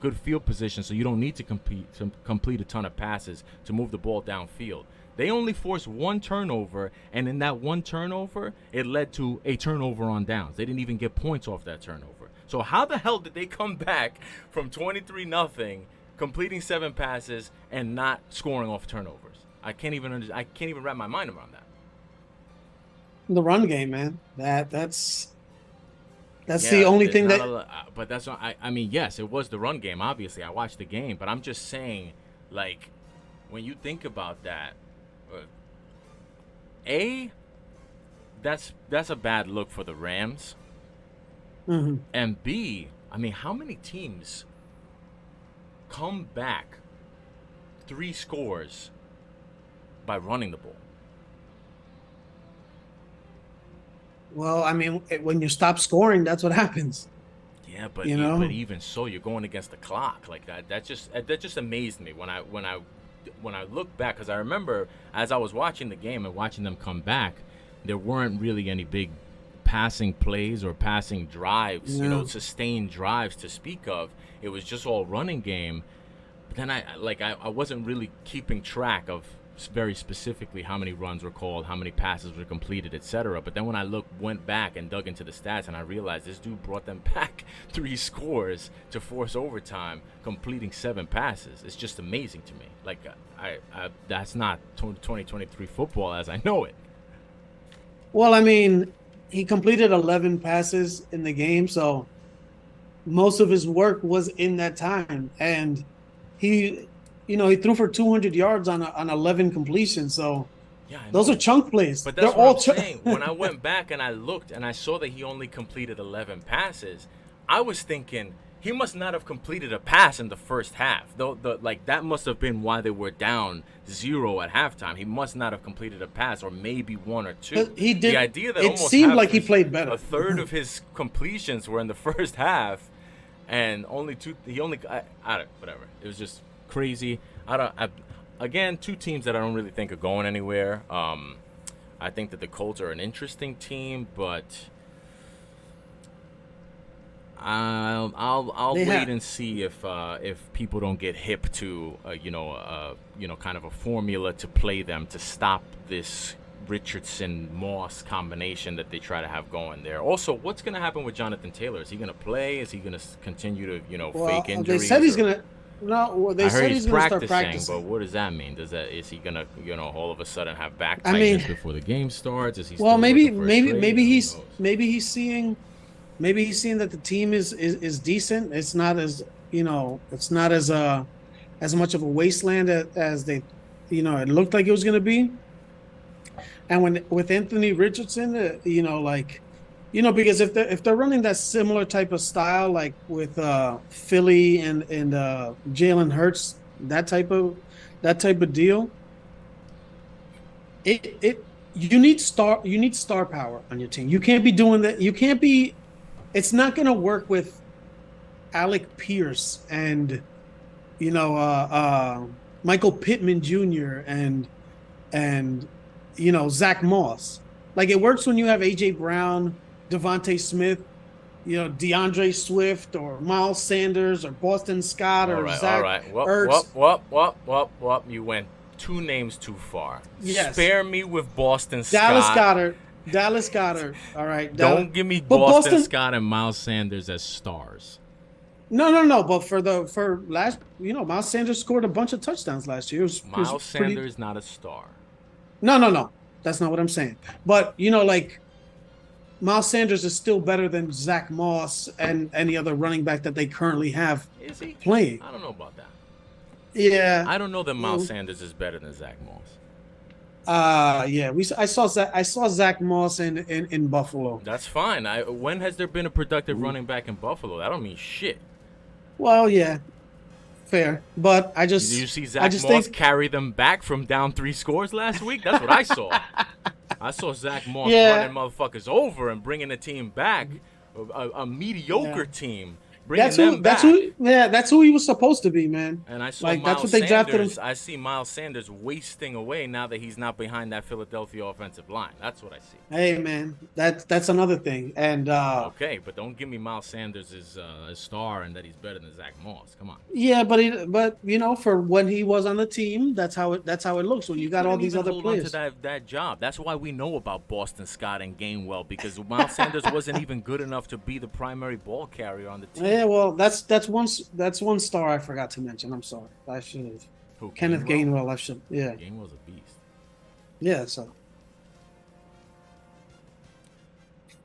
good field position, so you don't need to complete a ton of passes to move the ball downfield. They only forced 1 turnover, and in that 1 turnover, it led to a turnover on downs. They didn't even get points off that turnover. So how the hell did they come back from 23-0, completing 7 passes, and not scoring off turnovers? I can't even wrap my mind around that. The run game, man. That's the only thing that. But that's not. I mean, yes, it was the run game. Obviously, I watched the game, but I'm just saying, like, when you think about that, that's a bad look for the Rams. And B, I mean, how many teams come back 3 scores by running the ball? Well, I mean, when you stop scoring, that's what happens. Yeah, but But even so, you're going against the clock like that. That just amazed me when I look back, because I remember as I was watching the game and watching them come back, there weren't really any big passing plays or passing drives, sustained drives to speak of. It was just all running game. But then I wasn't really keeping track of very specifically how many runs were called, how many passes were completed, etc. But then when I went back and dug into the stats, and I realized this dude brought them back 3 scores to force overtime, completing 7 passes. It's just amazing to me. Like, I that's not 2023 football as I know it. Well, I mean, he completed 11 passes in the game, so most of his work was in that time, and he threw for 200 yards on 11 completions. So Yeah, I those know. are chunk plays. But that's They're all what I'm saying. When I went back and I looked and I saw that he only completed 11 passes, I was thinking, he must not have completed a pass in the first half. Though that must have been why they were down 0 at halftime. He must not have completed a pass, or maybe 1 or 2. He did. The idea that it almost seemed like he played better. A third of his completions were in the first half, and only 2. Whatever. It was just crazy. Again, 2 teams that I don't really think are going anywhere. I think that the Colts are an interesting team, but I'll wait and see if people don't get hip to kind of a formula to play them to stop this Richardson Moss combination that they try to have going there. Also, what's going to happen with Jonathan Taylor? Is he going to play? Is he going to continue to fake injuries? They said he's going to. No, they said he's going to start practicing. But what does that mean? Is he going to all of a sudden have back tightness before the game starts? Is he still maybe he's seeing that the team is decent. It's not as it's not as much of a wasteland as they it looked like it was going to be. And with Anthony Richardson, because if they're running that similar type of style, like with Philly and Jalen Hurts, that type of deal, you need star power on your team. You can't be doing that. You can't be. It's not going to work with Alec Pierce and Michael Pittman Jr. and Zach Moss. Like, it works when you have AJ Brown, Devontae Smith, DeAndre Swift, or Miles Sanders, or Boston Scott, or Zach Ertz. Whoop. You went 2 names too far. Yes. Spare me with Boston Scott. Dallas Goedert. All right. Don't give me Boston Scott and Miles Sanders as stars. No. But for last, Miles Sanders scored a bunch of touchdowns last year. Miles Sanders not a star. No. That's not what I'm saying. But Miles Sanders is still better than Zach Moss and any other running back that they currently have playing. I don't know about that. Yeah. I don't know that Miles Sanders is better than Zach Moss. Yeah. I saw Zach Moss in Buffalo. That's fine. When has there been a productive running back in Buffalo? That don't mean shit. Well, yeah. Fair. But Did you see Zach Moss carry them back from down 3 scores last week? That's what I saw. I saw Zach Moss running motherfuckers over and bringing the team back, a mediocre team. That's who he was supposed to be, man. And I saw that's what they drafted him. I see Miles Sanders wasting away now that he's not behind that Philadelphia offensive line. That's what I see. Hey, man, that's another thing. And okay, but don't give me Miles Sanders as a star and that he's better than Zach Moss. Come on. Yeah, but for when he was on the team, that's how it looks when you got all these other players. To that job. That's why we know about Boston Scott and Gainwell, because Miles Sanders wasn't even good enough to be the primary ball carrier on the team. Yeah, well, that's one star I forgot to mention. I'm sorry. I should have. Who, Kenneth Gainwell. I should. Yeah. Gainwell's a beast. Yeah.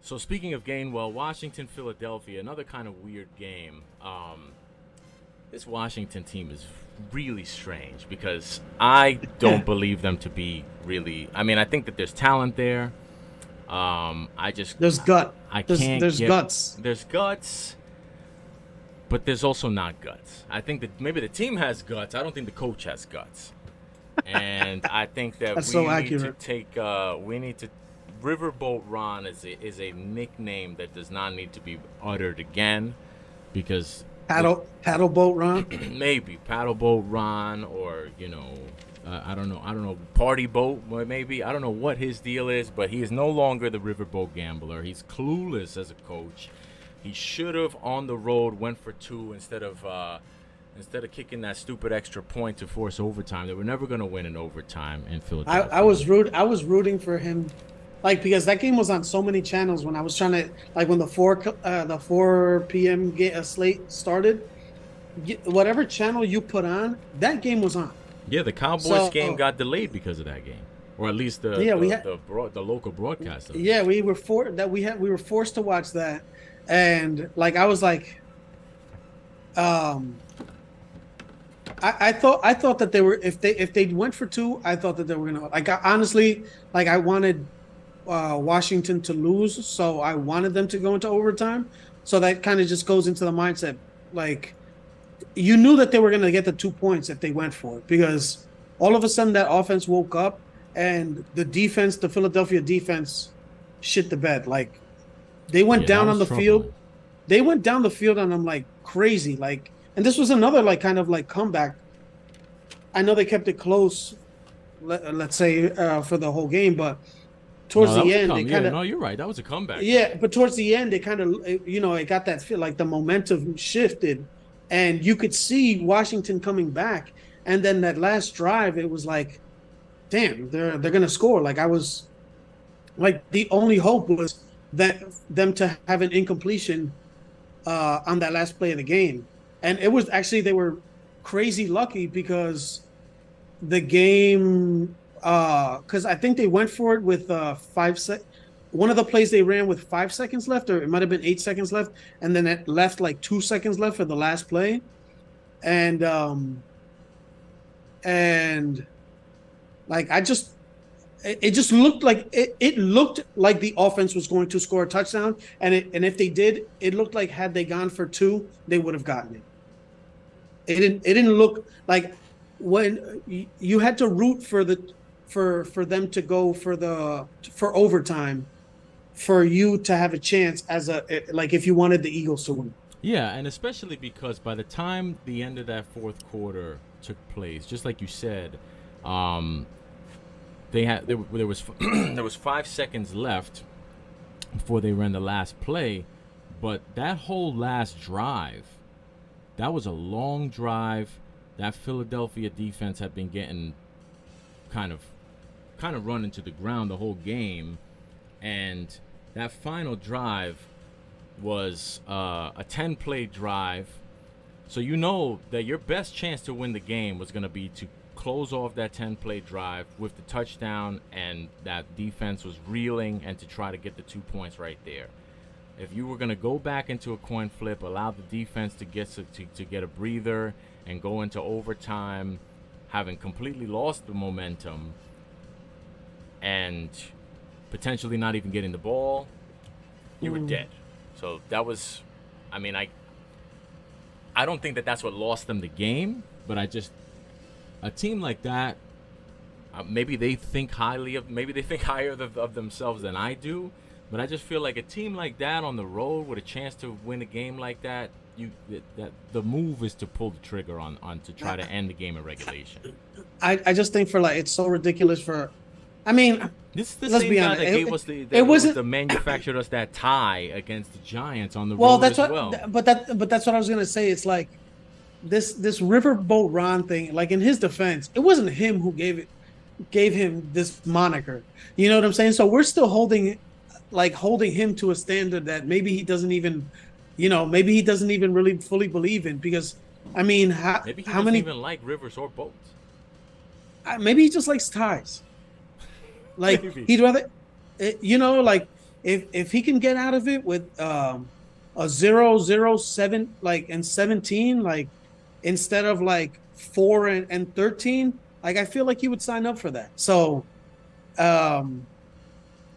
So speaking of Gainwell, Washington, Philadelphia, another kind of weird game. This Washington team is really strange because I don't believe them to be really. I mean, I think that there's talent there. There's guts. There's guts, but there's also not guts. I think that maybe the team has guts. I don't think the coach has guts, and I think that we need to Riverboat Ron is a nickname that does not need to be uttered again, because Paddleboat Ron, maybe Paddleboat Ron, or I don't know, Party Boat, maybe. I don't know what his deal is, but he is no longer the Riverboat Gambler. He's clueless as a coach. He should have on the road went for 2 instead of kicking that stupid extra point to force overtime. They were never going to win in overtime in Philadelphia. I was rooting for him, because that game was on so many channels when I was trying to, when the 4 p.m. slate started. Whatever channel you put on, that game was on. Yeah, the Cowboys game got delayed because of that game, or at least the local broadcast. Yeah, we were forced to watch that, and I was like, I thought that they were, if they went for 2, I thought that they were gonna, honestly, I wanted Washington to lose, so I wanted them to go into overtime. So that kind of just goes into the mindset. like you knew that they were going to get the 2 points if they went for it, because all of a sudden that offense woke up and the defense, the Philadelphia defense, shit the bed. Like they went Yeah, that down on was the field. troubling. They went down the field on them like crazy. Like, and this was another like kind of like comeback. I know they kept it close, let's say for the whole game, but No, towards that the was a end, they come. kind Yeah, of no, you're right. That was a comeback though. yeah, but towards the end, they kind of it got that feel like the momentum shifted, and you could see Washington coming back, and then that last drive, it was like, damn, they're gonna score. Like I was like the only hope was that them to have an incompletion on that last play of the game, and it was actually they were crazy lucky because the game because I think they went for it with 5 sec. One of the plays they ran with 5 seconds left, or it might have been 8 seconds left, and then it left like 2 seconds left for the last play, and and like it just looked like it looked like the offense was going to score a touchdown, and if they did, it looked like had they gone for two, they would have gotten it. It didn't look like when you had to root for for them to go for overtime for you to have a chance as a like if you wanted the Eagles to win. Yeah, and especially because by the time the end of that fourth quarter took place, just like you said, um, there was there was 5 seconds left before they ran the last play, but that whole last drive, that was a long drive. That Philadelphia defense had been getting kind of run into the ground the whole game, and that final drive was a 10-play drive. So you know that your best chance to win the game was going to be to close off that 10-play drive with the touchdown, and that defense was reeling, and to try to get the 2 points right there. If you were going to go back into a coin flip, allow the defense to get a breather and go into overtime, having completely lost the momentum and potentially not even getting the ball, you were dead. So that was, I mean, I don't think that that's what lost them the game, but a team like that, maybe they think higher of themselves than I do, but I just feel like a team like that on the road with a chance to win a game like that, that the move is to pull the trigger on to try to end the game in regulation. I just think for like it's so ridiculous for. I mean, This is the let's same be guy honest. that gave us It wasn't. the manufactured us that tie against the Giants on the Well, road that's as what. well. But that's what I was gonna say. It's like this Riverboat Ron thing. Like in his defense, it wasn't him who gave him this moniker. You know what I'm saying? So we're still holding him to a standard that maybe he doesn't even, maybe he doesn't even really fully believe in. Because I mean, Maybe he how doesn't many? even like rivers or boats. Maybe he just likes ties. Like Maybe. he'd rather, like if he can get out of it with a 0-0-7 like and 17 like instead of like 4 and 13, like I feel like he would sign up for that. So um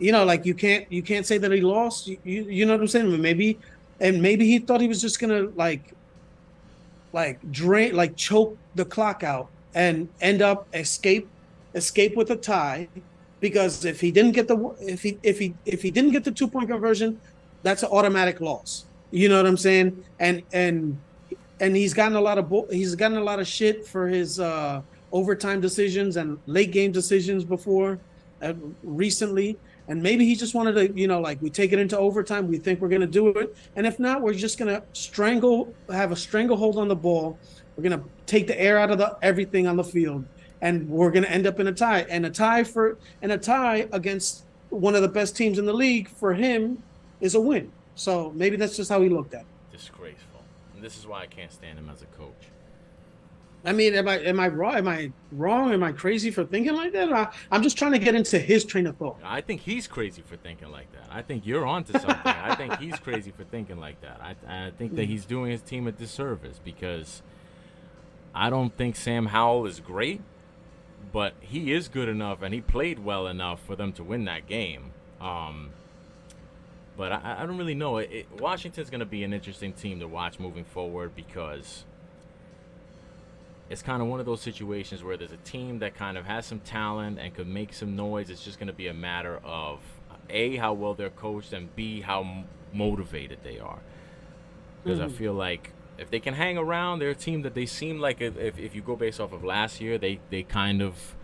like you can't say that he lost. You know what I'm saying? Maybe he thought he was just gonna like drain, like choke the clock out and end up escape with a tie, because if he didn't get the if he didn't get the 2 point conversion, that's an automatic loss. You know what I'm saying? And he's gotten a lot of shit for his overtime decisions and late game decisions before recently. And maybe he just wanted to, like we take it into overtime. We think we're going to do it. And if not, we're just going to have a stranglehold on the ball. We're going to take the air out of everything on the field. And we're going to end up in a tie. And a tie against one of the best teams in the league for him is a win. So maybe that's just how he looked at it. Disgraceful. And this is why I can't stand him as a coach. I mean, am I wrong? Am I wrong? Am I crazy for thinking like that? I'm just trying to get into his train of thought. I think he's crazy for thinking like that. I think you're onto something. I think he's crazy for thinking like that. I think that he's doing his team a disservice, because I don't think Sam Howell is great, but he is good enough and he played well enough for them to win that game. But I don't really know. Washington's going to be an interesting team to watch moving forward because it's kind of one of those situations where there's a team that kind of has some talent and could make some noise. It's just going to be a matter of A, how well they're coached, and B, how motivated they are. Because I feel like if they can hang around, they're a team that they seem like, if you go based off of last year, they kind of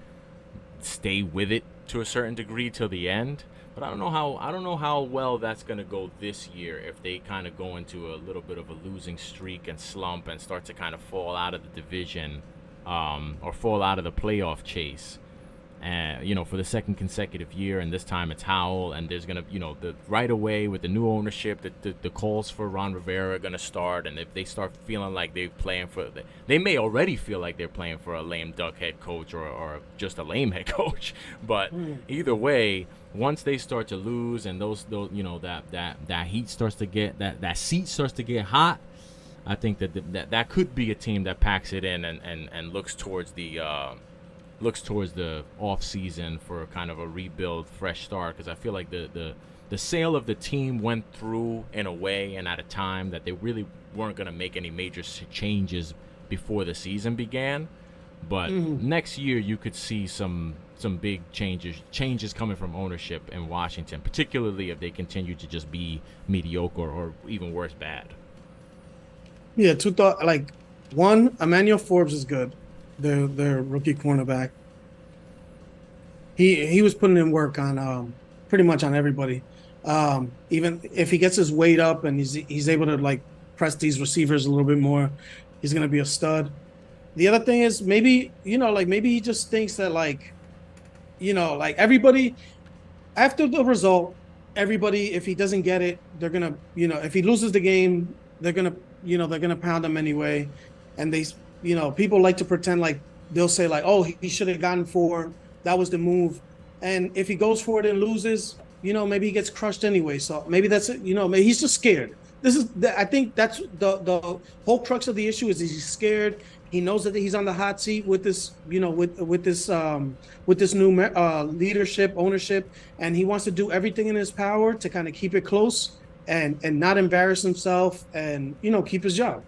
stay with it to a certain degree till the end. But I don't know how well that's going to go this year if they kind of go into a little bit of a losing streak and slump and start to kind of fall out of the division, or fall out of the playoff chase. And for the second consecutive year, and this time it's Howell, and there's gonna, the right away with the new ownership, the calls for Ron Rivera are gonna start, and if they start feeling like they may already feel like they're playing for a lame duck head coach or just a lame head coach, but either way, once they start to lose and those that heat starts to get that seat starts to get hot, I think that could be a team that packs it in and looks towards the off season for kind of a rebuild, fresh start, because I feel like the sale of the team went through in a way and at a time that they really weren't going to make any major changes before the season began. But next year you could see some big changes coming from ownership in Washington, particularly if they continue to just be mediocre or even worse, bad. Yeah, two thought like one, Emmanuel Forbes is good. Their rookie cornerback. He was putting in work on pretty much on everybody. Even if he gets his weight up and he's able to like press these receivers a little bit more, he's gonna be a stud. The other thing is maybe maybe he just thinks that like everybody after the result, everybody, if he doesn't get it, they're gonna if he loses the game, they're gonna pound him anyway, and people like to pretend like they'll say like, oh, he should have gotten 4. That was the move. And if he goes for it and loses, maybe he gets crushed anyway. So maybe that's it. Maybe he's just scared. I think that's the whole crux of the issue is he's scared. He knows that he's on the hot seat with this, with this new leadership, ownership, and he wants to do everything in his power to kind of keep it close and not embarrass himself and, keep his job.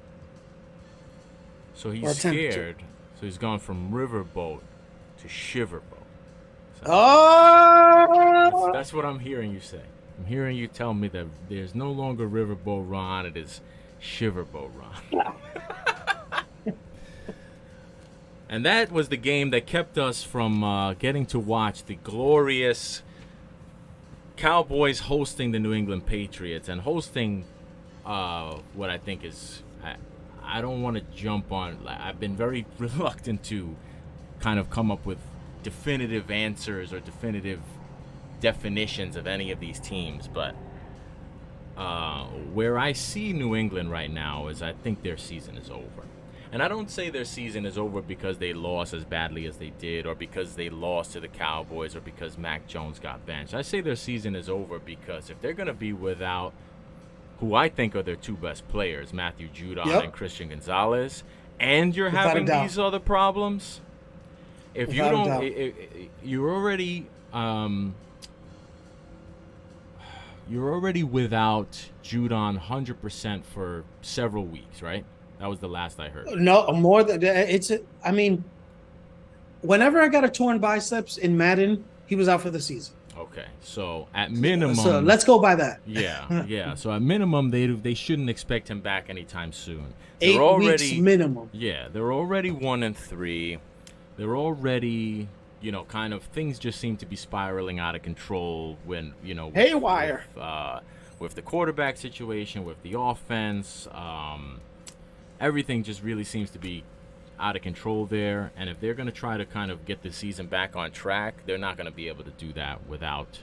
So he's scared. So he's gone from riverboat to shiverboat. So that's what I'm hearing you say. I'm hearing you tell me that there's no longer riverboat Ron. It is shiverboat Ron. And that was the game that kept us from getting to watch the glorious Cowboys hosting the New England Patriots and hosting what I think is... I don't want to jump on. I've been very reluctant to kind of come up with definitive answers or definitive definitions of any of these teams, but where I see New England right now is I think their season is over. And I don't say their season is over because they lost as badly as they did or because they lost to the Cowboys or because Mac Jones got benched. I say their season is over because if they're going to be without who I think are their 2 best players, Matthew Judon and Christian Gonzalez, and you're having these other problems, if you don't, you're already without Judon 100% for several weeks, right? That was the last I heard. No, more than whenever I got a torn biceps in Madden, he was out for the season. Okay, so at minimum, so let's go by that. Yeah. So at minimum, they shouldn't expect him back anytime soon. 8 weeks minimum. Yeah, they're already 1-3. They're already, kind of things just seem to be spiraling out of control when haywire with the quarterback situation, with the offense. Everything just really seems to be out of control there, and if they're going to try to kind of get the season back on track, they're not going to be able to do that without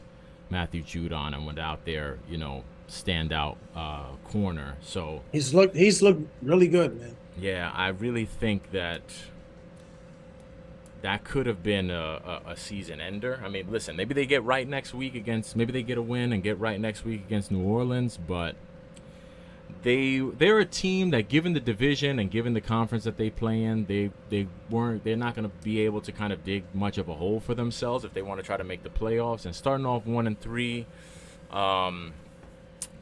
Matthew Judon and without their standout corner. So he's looked really good, man. Yeah, I really think that could have been a season ender. I mean, listen, maybe they get right next week maybe they get a win and get right next week against New Orleans, but they're a team that, given the division and given the conference that they play in, they're not going to be able to kind of dig much of a hole for themselves if they want to try to make the playoffs. And starting off 1-3,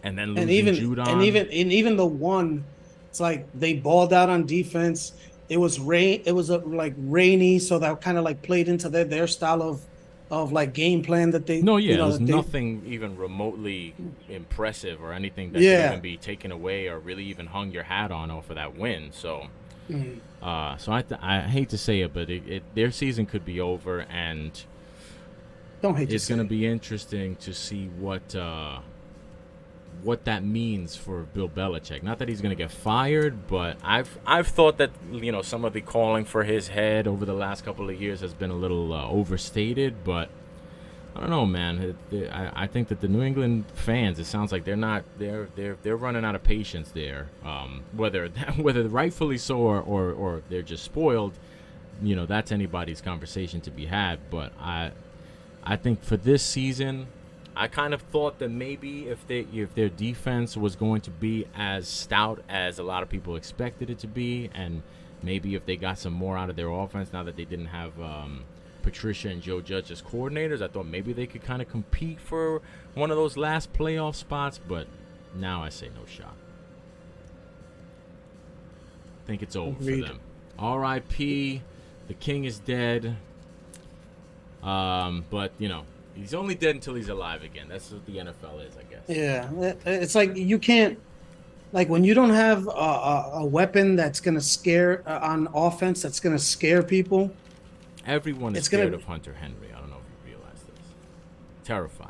and then And losing Judon. even the one, it's like they balled out on defense. It was rain. It was like rainy, so that kind of like played into their style of like game plan that they No, yeah, it was that they nothing even remotely impressive or anything that could even yeah. be taken away or really even hung your hat on off of that win. So, Mm. I hate to say it, but their season could be over, and Don't hate to it's gonna say. be interesting to see what that means for Bill Belichick. Not that he's going to get fired, but I've thought that some of the calling for his head over the last couple of years has been a little overstated. But I don't know, man. I think that the New England fans, it sounds like they're running out of patience there. Whether whether rightfully so or they're just spoiled, that's anybody's conversation to be had. But I think for this season, I kind of thought that maybe if their defense was going to be as stout as a lot of people expected it to be, and maybe if they got some more out of their offense now that they didn't have Patricia and Joe Judge as coordinators, I thought maybe they could kind of compete for one of those last playoff spots. But now I say no shot. I think it's over Agreed. for them. R.I.P. The king is dead. But he's only dead until he's alive again. That's what the NFL is, I guess. Yeah, it's like you can't like when you don't have a weapon that's gonna scare on offense that's gonna scare people. Everyone is It's scared gonna of Hunter Henry. I don't know if you realize this. Terrified.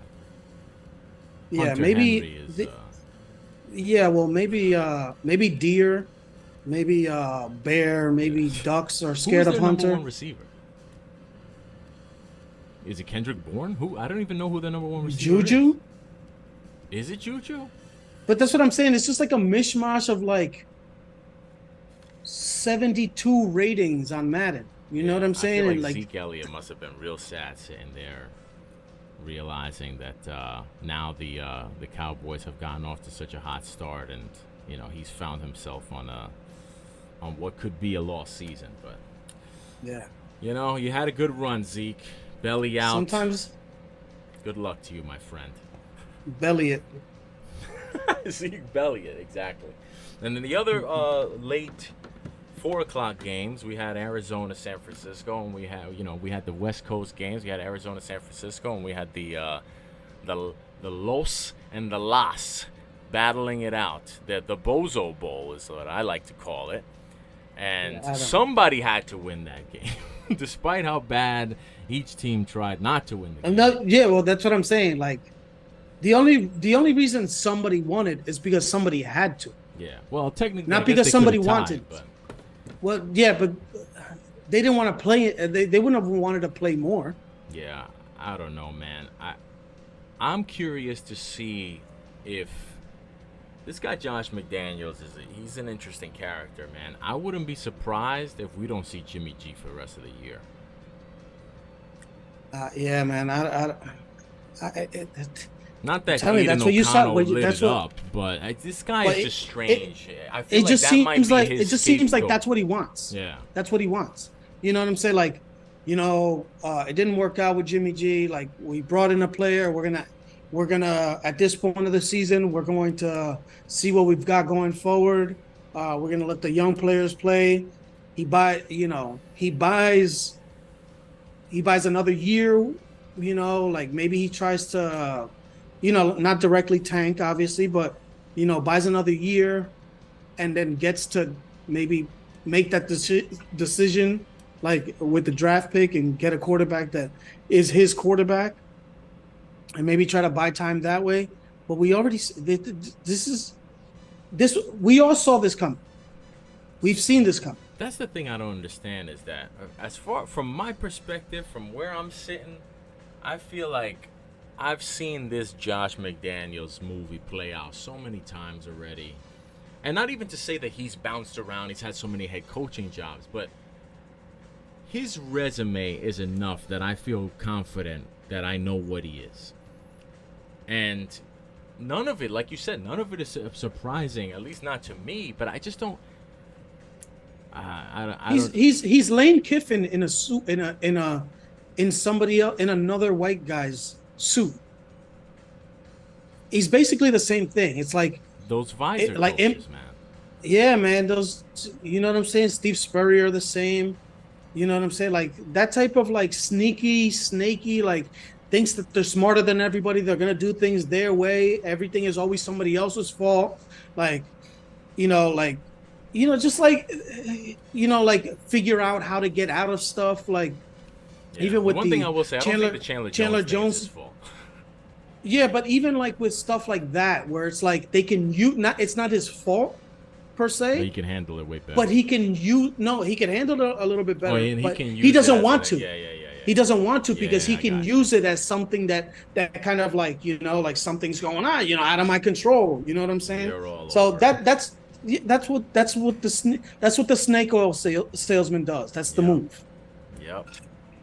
yeah Hunter maybe Henry is. yeah well maybe deer, maybe bear, maybe ducks are Who's scared of their number one Hunter. receiver? Is it Kendrick Bourne? Who? I don't even know who their number one receiver is. Juju. Is it Juju? But that's what I'm saying. It's just like a mishmash of like 72 ratings on Madden. You know Yeah, what I'm I feel saying? like And like, Zeke Elliott must have been real sad sitting there, realizing that now the Cowboys have gotten off to such a hot start, and he's found himself on what could be a lost season. But yeah, you had a good run, Zeke. Belly out. sometimes Good luck to you, my friend. belly it. Zeke Belliot, exactly. And then the other late 4:00 games, we had Arizona, San Francisco, and we had the West Coast games. We had Arizona, San Francisco, and we had the Los and the Las battling it out. The Bozo Bowl is what I like to call it. And Yeah, somebody had to win that game, despite how bad each team tried not to win the game. Yeah, well, that's what I'm saying. Like, the only reason somebody won it is because somebody had to, Yeah, well, technically, not I guess because they somebody could've tied, wanted. but Well, yeah, but they didn't want to play it. They wouldn't have wanted to play more. yeah, I don't know, man. I'm curious to see if this guy Josh McDaniels he's an interesting character, man. I wouldn't be surprised if we don't see Jimmy G for the rest of the year. Yeah, man. Not that Tell me, Aiden that's what you saw. O'Connell lit That's it what. up, but this guy But is just strange. I feel it like just that might seems be like his it just seems like scapegoat. that's what he wants. Yeah. That's what he wants. You know what I'm saying? Like, it didn't work out with Jimmy G. Like, we brought in a player. We're gonna at this point of the season, we're going to see what we've got going forward. We're gonna let the young players play. He buys another year. Like maybe he tries to, not directly tank, obviously, but buys another year, and then gets to maybe make that decision, like with the draft pick, and get a quarterback that is his quarterback, and maybe try to buy time that way. But we already we all saw this coming. We've seen this coming. That's the thing I don't understand is that as far from my perspective, from where I'm sitting, I feel like I've seen this Josh McDaniels movie play out so many times already. And not even to say that he's bounced around, he's had so many head coaching jobs, but his resume is enough that I feel confident that I know what he is. And none of it, like you said, none of it is surprising, at least not to me, but I just don't. He's Lane Kiffin in a suit in somebody else in another white guy's suit. he's basically the same thing. It's like Those visor like coaches, man. yeah, man. Those, you know what I'm saying? Steve Spurrier the same. You know what I'm saying? Like that type of like sneaky, snaky, like thinks that they're smarter than everybody. They're gonna do things their way. Everything is always somebody else's fault. Like, like, just like, like figure out how to get out of stuff. Like Yeah. even The with one thing I the will say, I don't think the Chandler Chandler Jones thing is his Jones. fault. Yeah, but even like with stuff like that, where it's like they can use not, it's not his fault per But he se, can handle it way better. but he can use no, he can handle it a little bit Oh, better, and he but can he use it doesn't as want an to. yeah, yeah, yeah, yeah, He doesn't want to yeah. because Yeah, he I can got you. use it as something that kind of like like something's going on, out of my control. You know what I'm saying? You're all So over it. that's what the snake oil salesman does. That's the Yep. move. Yep.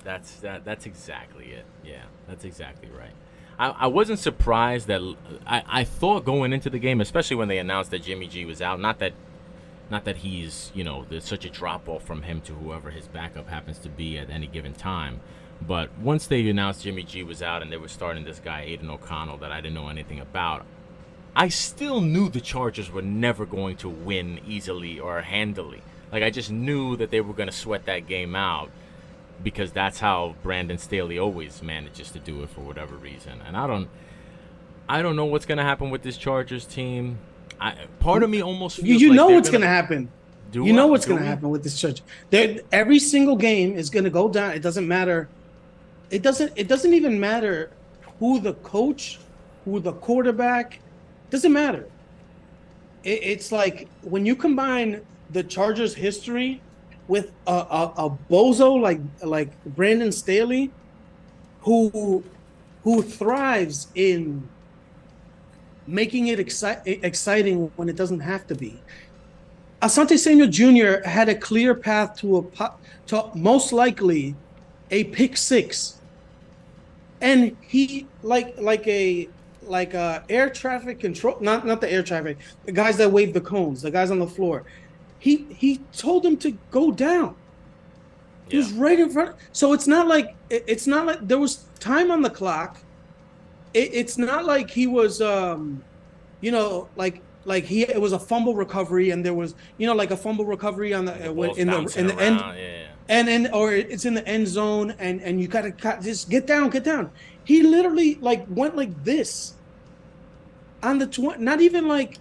That's exactly it. Yeah, that's exactly right. I wasn't surprised that I thought going into the game, especially when they announced that Jimmy G was out. Not that he's there's such a drop off from him to whoever his backup happens to be at any given time. But once they announced Jimmy G was out and they were starting this guy Aiden O'Connell that I didn't know anything about, I still knew the Chargers were never going to win easily or handily. Like I just knew that they were going to sweat that game out because that's how Brandon Staley always manages to do it for whatever reason. And I don't know what's going to happen with this Chargers team. Part of me almost feels You like know they're what's going going to to happen. do You know what? what's Do going to we? happen with this church. Every single game is going to go down. It doesn't matter. It doesn't even matter who the coach, who the quarterback. It doesn't matter. It's like when you combine the Chargers' history with a bozo like Brandon Staley, who thrives in making it exciting when it doesn't have to be. Asante Samuel Jr. had a clear path to most likely a pick six, and he like air traffic control, not the air traffic, the guys that wave the cones, the guys on the floor. He told him to go down. He Yeah. was right in front. So it's not like there was time on the clock. It's not like he was it was a fumble recovery and there was like a fumble recovery on And the the ball's in bouncing the end, around. Yeah. and or it's in the end zone, and you gotta just get down. He literally like went like this on the 20, not even like,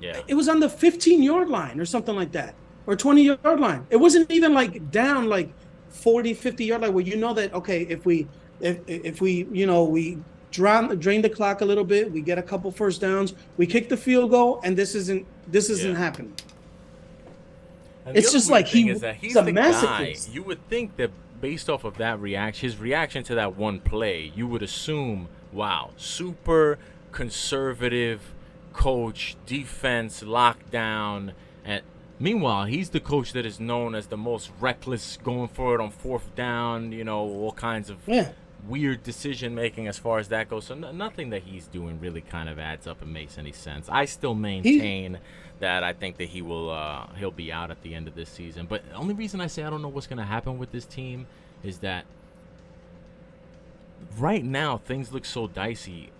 Yeah. it was on the 15-yard line or something like that, or 20-yard line. It wasn't even like down like 40-50-yard line where that, okay, if we we drain the clock a little bit, we get a couple first downs, we kick the field goal, and this isn't Yeah. happening. And the It's other just weird like thing is that he's he's a the guy. masochist. You would think that based off of that reaction, his reaction to that one play, you would assume, wow, super conservative coach, defense, lockdown. And meanwhile, he's the coach that is known as the most reckless, going for it on fourth down. All kinds of Yeah. weird decision making as far as that goes. So nothing that he's doing really kind of adds up and makes any sense. I still maintain that I think that he'll be out at the end of this season. But the only reason I say I don't know what's going to happen with this team is that right now things look so dicey.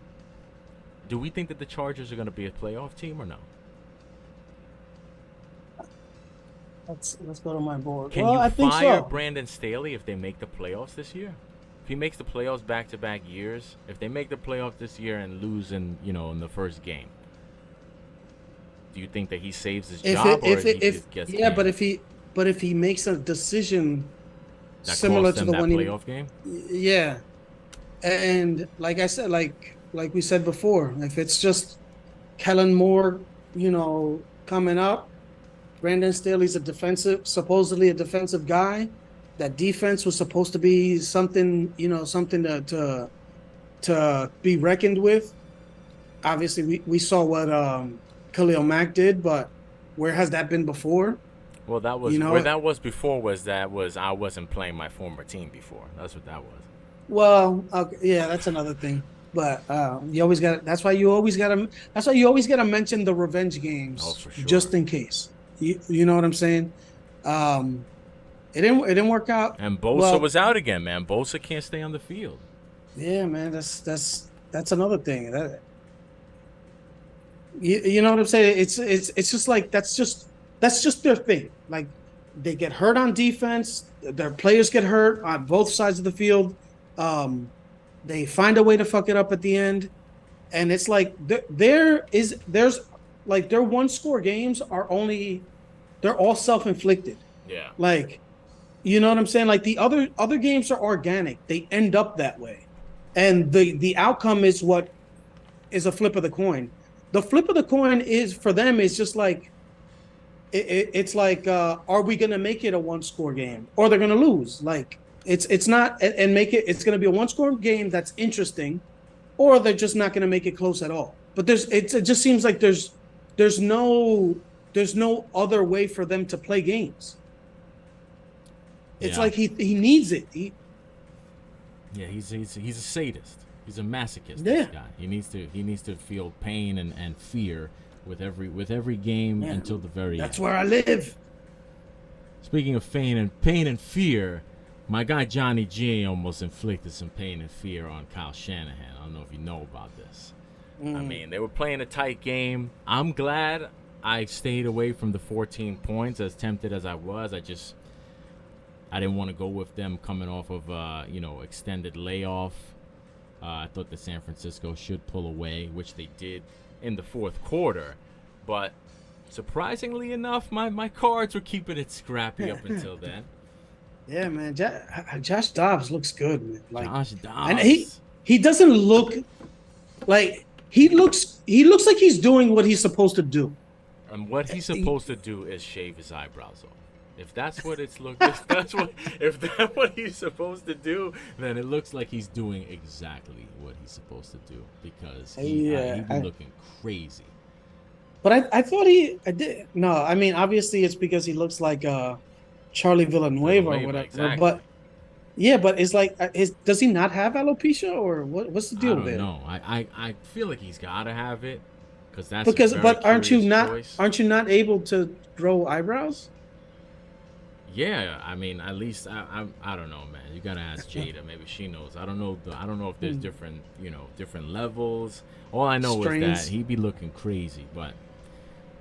Do we think that the Chargers are going to be a playoff team or no? Let's go to my board. Can Well, you I think fire so. Brandon Staley if they make the playoffs this year? If he makes the playoffs back-to-back years, if they make the playoffs this year and lose in the first game, do you think that he saves his job or he just gets yeah, canned? but if he makes a decision That similar cost to them the that one playoff game? yeah, and like I said, like we said before, if it's just Kellen Moore, coming up, Brandon Staley's supposedly a defensive guy. That defense was supposed to be something, something to be reckoned with. Obviously, we saw what Khalil Mack did, but where has that been before? Well, that was where that was before. Was I wasn't playing my former team before. That's what that was. Well, okay, yeah, that's another thing. But you always got. That's why you always got to. That's why you always got to mention the revenge games, Oh, for sure. just in case. You know what I'm saying? It didn't work out. And Bosa was out again, man. Bosa can't stay on the field. Yeah, man. That's another thing. You know what I'm saying? It's just like that's just their thing. Like they get hurt on defense, their players get hurt on both sides of the field. Um, they find a way to fuck it up at the end, and it's like there's like their one score games are only they're all self inflicted. Yeah. Like you know what I'm saying? Like the other games are organic. They end up that way, and the outcome is what is a flip of the coin. The flip of the coin is for them is just like it's like are we going to make it a one score game or they're going to lose? Like it's not and make it it's going to be a one score game that's interesting or they're just not going to make it close at all. But it just seems like there's no there's no other way for them to play games. It's Yeah. like he needs it. Yeah, he's a sadist. He's a masochist. This Yeah. guy. He needs to feel pain and fear with every game Yeah. until the very That's end. where I live. Speaking of pain and fear, my guy Johnny G almost inflicted some pain and fear on Kyle Shanahan. I don't know if you know about this. I mean, they were playing a tight game. I'm glad I stayed away from the 14 points. As tempted as I was, I didn't want to go with them coming off of extended layoff. I thought that San Francisco should pull away, which they did in the fourth quarter. But surprisingly enough, my cards were keeping it scrappy up until then. Yeah, man. Josh Dobbs looks good, man. Like, Josh and Dobbs. he doesn't look like he looks like he's doing what he's supposed to do. And what he's supposed to do is shave his eyebrows off. If that's what if that's what he's supposed to do, then it looks like he's doing exactly what he's supposed to do because he be looking crazy. But I thought I did. No, I mean obviously it's because he looks like Charlie Villanueva or whatever. Exactly. But yeah, but it's like does he not have alopecia or what's the I deal don't there? know. I feel like he's gotta have it because that's Because a very but curious choice. aren't you not able to grow eyebrows? Yeah, I mean, at least I don't know, man. You gotta ask Jada. Maybe she knows. I don't know. I don't know if there's different levels. All I know is that he be looking crazy, but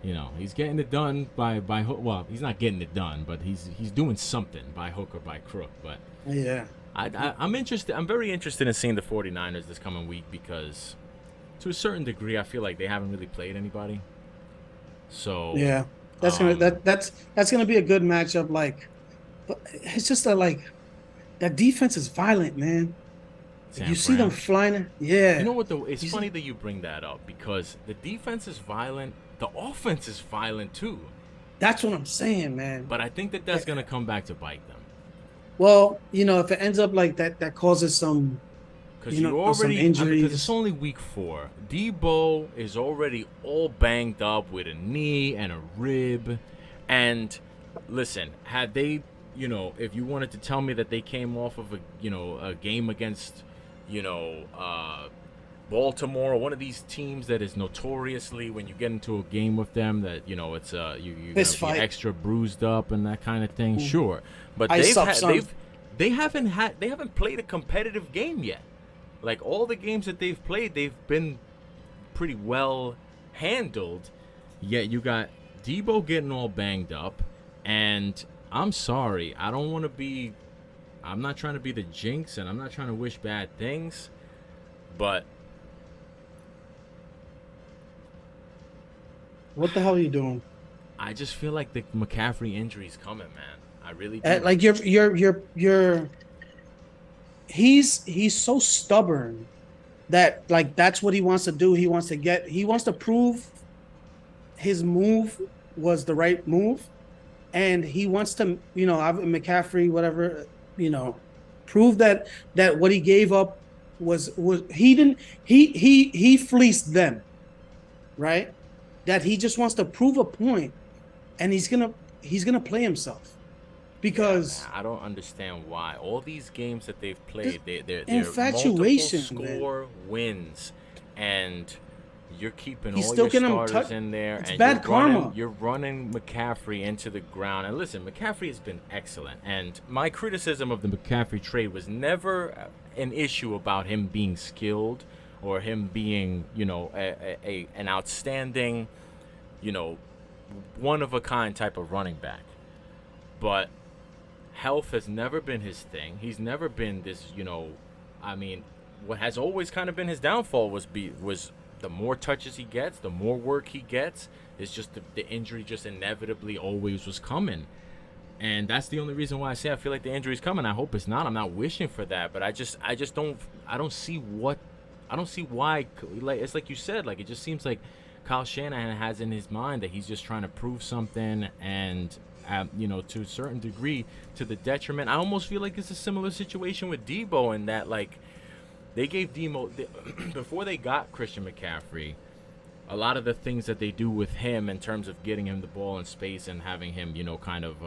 he's getting it done by hook. Well, he's not getting it done, but he's doing something by hook or by crook. But Yeah. I'm interested. I'm very interested in seeing the 49ers this coming week because, to a certain degree, I feel like they haven't really played anybody. So Yeah. That's gonna be a good matchup. Like, but it's just that defense is violent, man. San You see them Fran. flying. Yeah. You know what though? It's You funny see- that you bring that up because the defense is violent, the offense is violent too. That's what I'm saying, man. But I think that that's gonna come back to bite them Well, if it ends up like that, that causes some, because some because injuries. it's only week 4. Debo is already all banged up with a knee and a rib, and listen, had they, if you wanted to tell me that they came off of a game against, Baltimore, one of these teams that is notoriously when you get into a game with them that it's you Fist gotta be fight. extra bruised up and that kind of thing. Sure, but Ice up some. they haven't played a competitive game yet. Like all the games that they've played, they've been pretty well handled. Yet you got Debo getting all banged up, and I'm sorry, I'm not trying to be the jinx, and I'm not trying to wish bad things, but What the hell are you doing? I just feel like the McCaffrey injury's coming, man. I really do. Like you're. He's so stubborn that like that's what he wants to do. He wants to prove his move was the right move, and he wants to McCaffrey whatever prove that what he gave up was he didn't he fleeced them, right? That he just wants to prove a point, and he's gonna play himself because I don't understand why all these games that they've played, they're infatuation, multiple score wins, and you're keeping He's all still your getting him starters in there, it's and bad karma. You're running McCaffrey into the ground. And listen, McCaffrey has been excellent, and my criticism of the McCaffrey trade was never an issue about him being skilled or him being, an outstanding, you know, one of a kind type of running back. But health has never been his thing. He's never been this, I mean, what has always kind of been his downfall was the more touches he gets, the more work he gets. It's just the injury just inevitably always was coming. And that's the only reason why I say I feel like the injury's coming. I hope it's not. I'm not wishing for that, but I just don't see why. Like, it's like you said, like, it just seems like Kyle Shanahan has in his mind that he's just trying to prove something, and to a certain degree, to the detriment. I almost feel like it's a similar situation with Debo, in that, like, they gave Debo before they got Christian McCaffrey. A lot of the things that they do with him in terms of getting him the ball in space and having him, kind of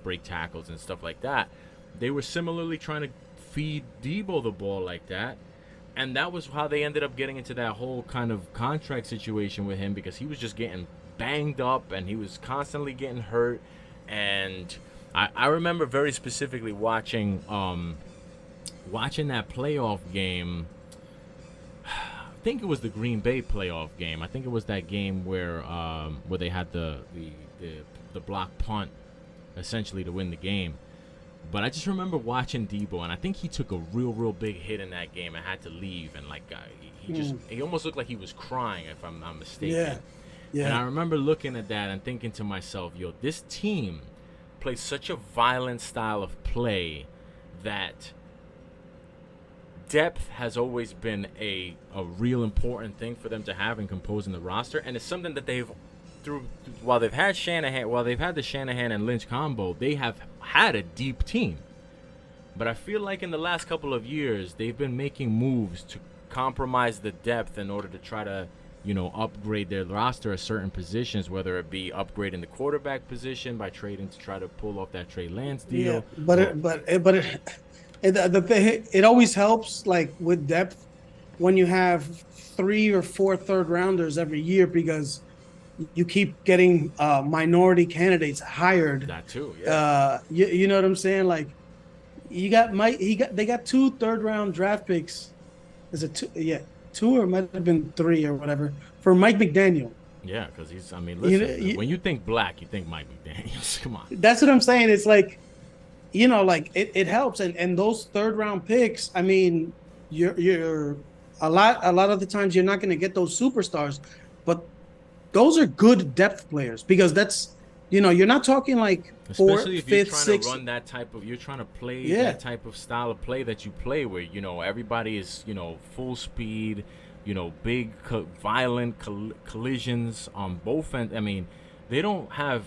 break tackles and stuff like that, they were similarly trying to feed Debo the ball like that. And that was how they ended up getting into that whole kind of contract situation with him, because he was just getting banged up and he was constantly getting hurt. And I remember very specifically watching that playoff game. I think it was the Green Bay playoff game. I think it was that game where they had the block punt essentially to win the game. But I just remember watching Debo, and I think he took a real big hit in that game and had to leave. And like he almost looked like he was crying, if I'm not mistaken. Yeah. And I remember looking at that and thinking to myself, yo, this team plays such a violent style of play that depth has always been a real important thing for them to have in composing the roster, and it's something that they've while they've had the Shanahan and Lynch combo, they have had a deep team. But I feel like in the last couple of years, they've been making moves to compromise the depth in order to try to, upgrade their roster at certain positions, whether it be upgrading the quarterback position by trading to try to pull off that Trey Lance deal. Yeah, it always helps, like, with depth, when you have 3 or 4 third rounders every year, because you keep getting minority candidates hired. That too, yeah. You know what I'm saying? Like, they got 2 third-round draft picks. Is it 2? Yeah, 2, or it might have been 3 or whatever, for Mike McDaniel. Yeah, because listen, when you think black, you think Mike McDaniels. Come on. That's what I'm saying. It's like, like, it helps, and those third-round picks. I mean, you're a lot of the times you're not going to get those superstars, but those are good depth players, because that's, you're not talking like especially 4th, 5th, if you're trying 6th. to run you're trying to play that type of style of play that you play, where everybody is full speed, big violent collisions on both ends. I mean, they don't have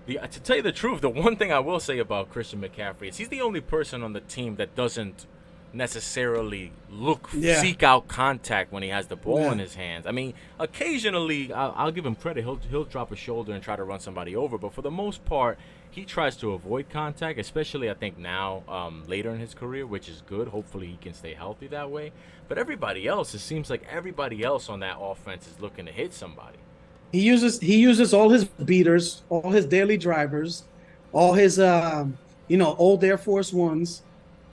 to tell you the truth, the one thing I will say about Christian McCaffrey is he's the only person on the team that doesn't necessarily seek out contact when he has the ball in his hands. I mean, occasionally I'll give him credit. He'll drop a shoulder and try to run somebody over, but for the most part, he tries to avoid contact, especially I think now later in his career, which is good. Hopefully he can stay healthy that way. But everybody else, it seems like everybody else on that offense is looking to hit somebody. He uses all his beaters, all his daily drivers, all his old Air Force Ones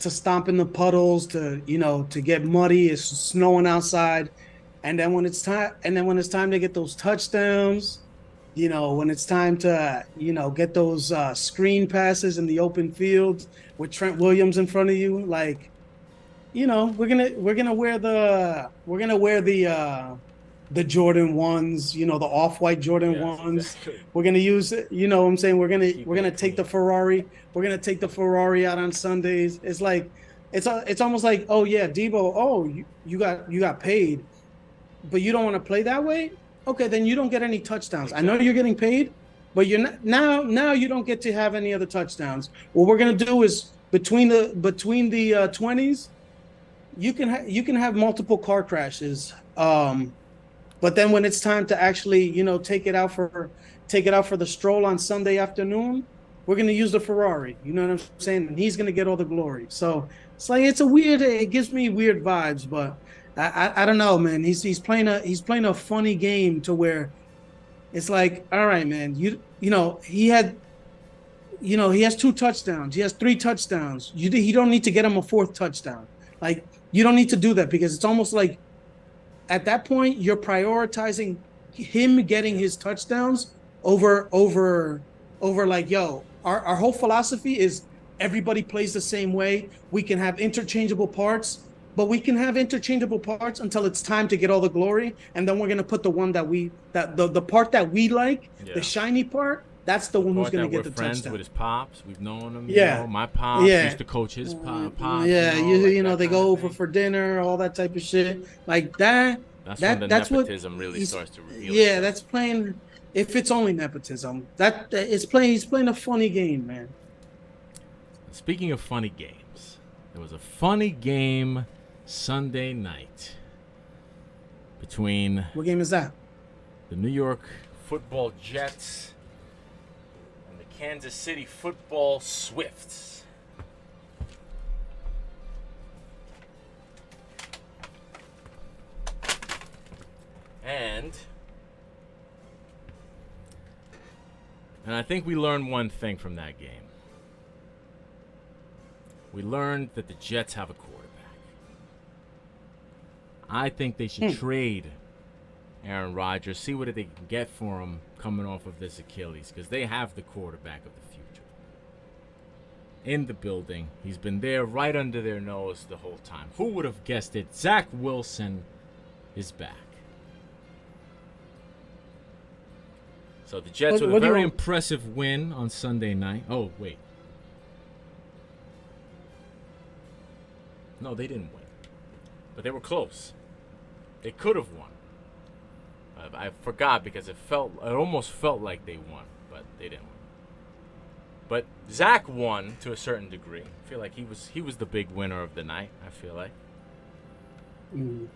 to stomp in the puddles, to get muddy. It's snowing outside, and then when it's time to get those touchdowns, when it's time to get those screen passes in the open field with Trent Williams in front of you, like, we're gonna wear the Jordan ones, the off-white Jordan ones. Exactly. We're gonna use it. What I'm saying, we're gonna take the Ferrari. We're gonna take the Ferrari out on Sundays. It's like, it's almost like, oh yeah, Debo, oh, you got paid, but you don't want to play that way. Okay, then you don't get any touchdowns. Exactly. I know you're getting paid, but you're not, now you don't get to have any other touchdowns. What we're gonna do is between the 20s, you can have multiple car crashes. But then when it's time to actually, take it out for the stroll on Sunday afternoon, we're going to use the Ferrari. You know what I'm saying? And he's going to get all the glory. So it's like, it gives me weird vibes, but I don't know, man. He's playing a funny game, to where it's like, all right, man, he has 2 touchdowns. He has 3 touchdowns. You don't need to get him a 4th touchdown. Like, you don't need to do that, because it's almost like at that point, you're prioritizing him getting his touchdowns over like, yo, our whole philosophy is everybody plays the same way. We can have interchangeable parts, but we can have interchangeable parts until it's time to get all the glory. And then we're gonna put the one that the part that we like, the shiny part, that's the one who's gonna get the friends touchdown. with his pops. We've known him. Yeah. My pops used to coach his pops. Yeah, like they go over for dinner, all that type of shit. Like that. That's when the that's nepotism what really starts to reveal. Yeah, itself. that's playing. If it's only nepotism, that it's playing. He's playing a funny game, man. Speaking of funny games, there was a funny game Sunday night between What game is that? the New York Football Jets and the Kansas City Football Swifts. And I think we learned one thing from that game. We learned that the Jets have a quarterback. I think they should trade Aaron Rodgers, see what they can get for him coming off of this Achilles, because they have the quarterback of the future in the building. He's been there right under their nose the whole time. Who would have guessed it? Zach Wilson is back. So the Jets with a very impressive win on Sunday night. Oh, wait. No, they didn't win. But they were close. They could have won. I forgot because it almost felt like they won, but they didn't win. But Zach won to a certain degree. I feel like he was the big winner of the night, I feel like. And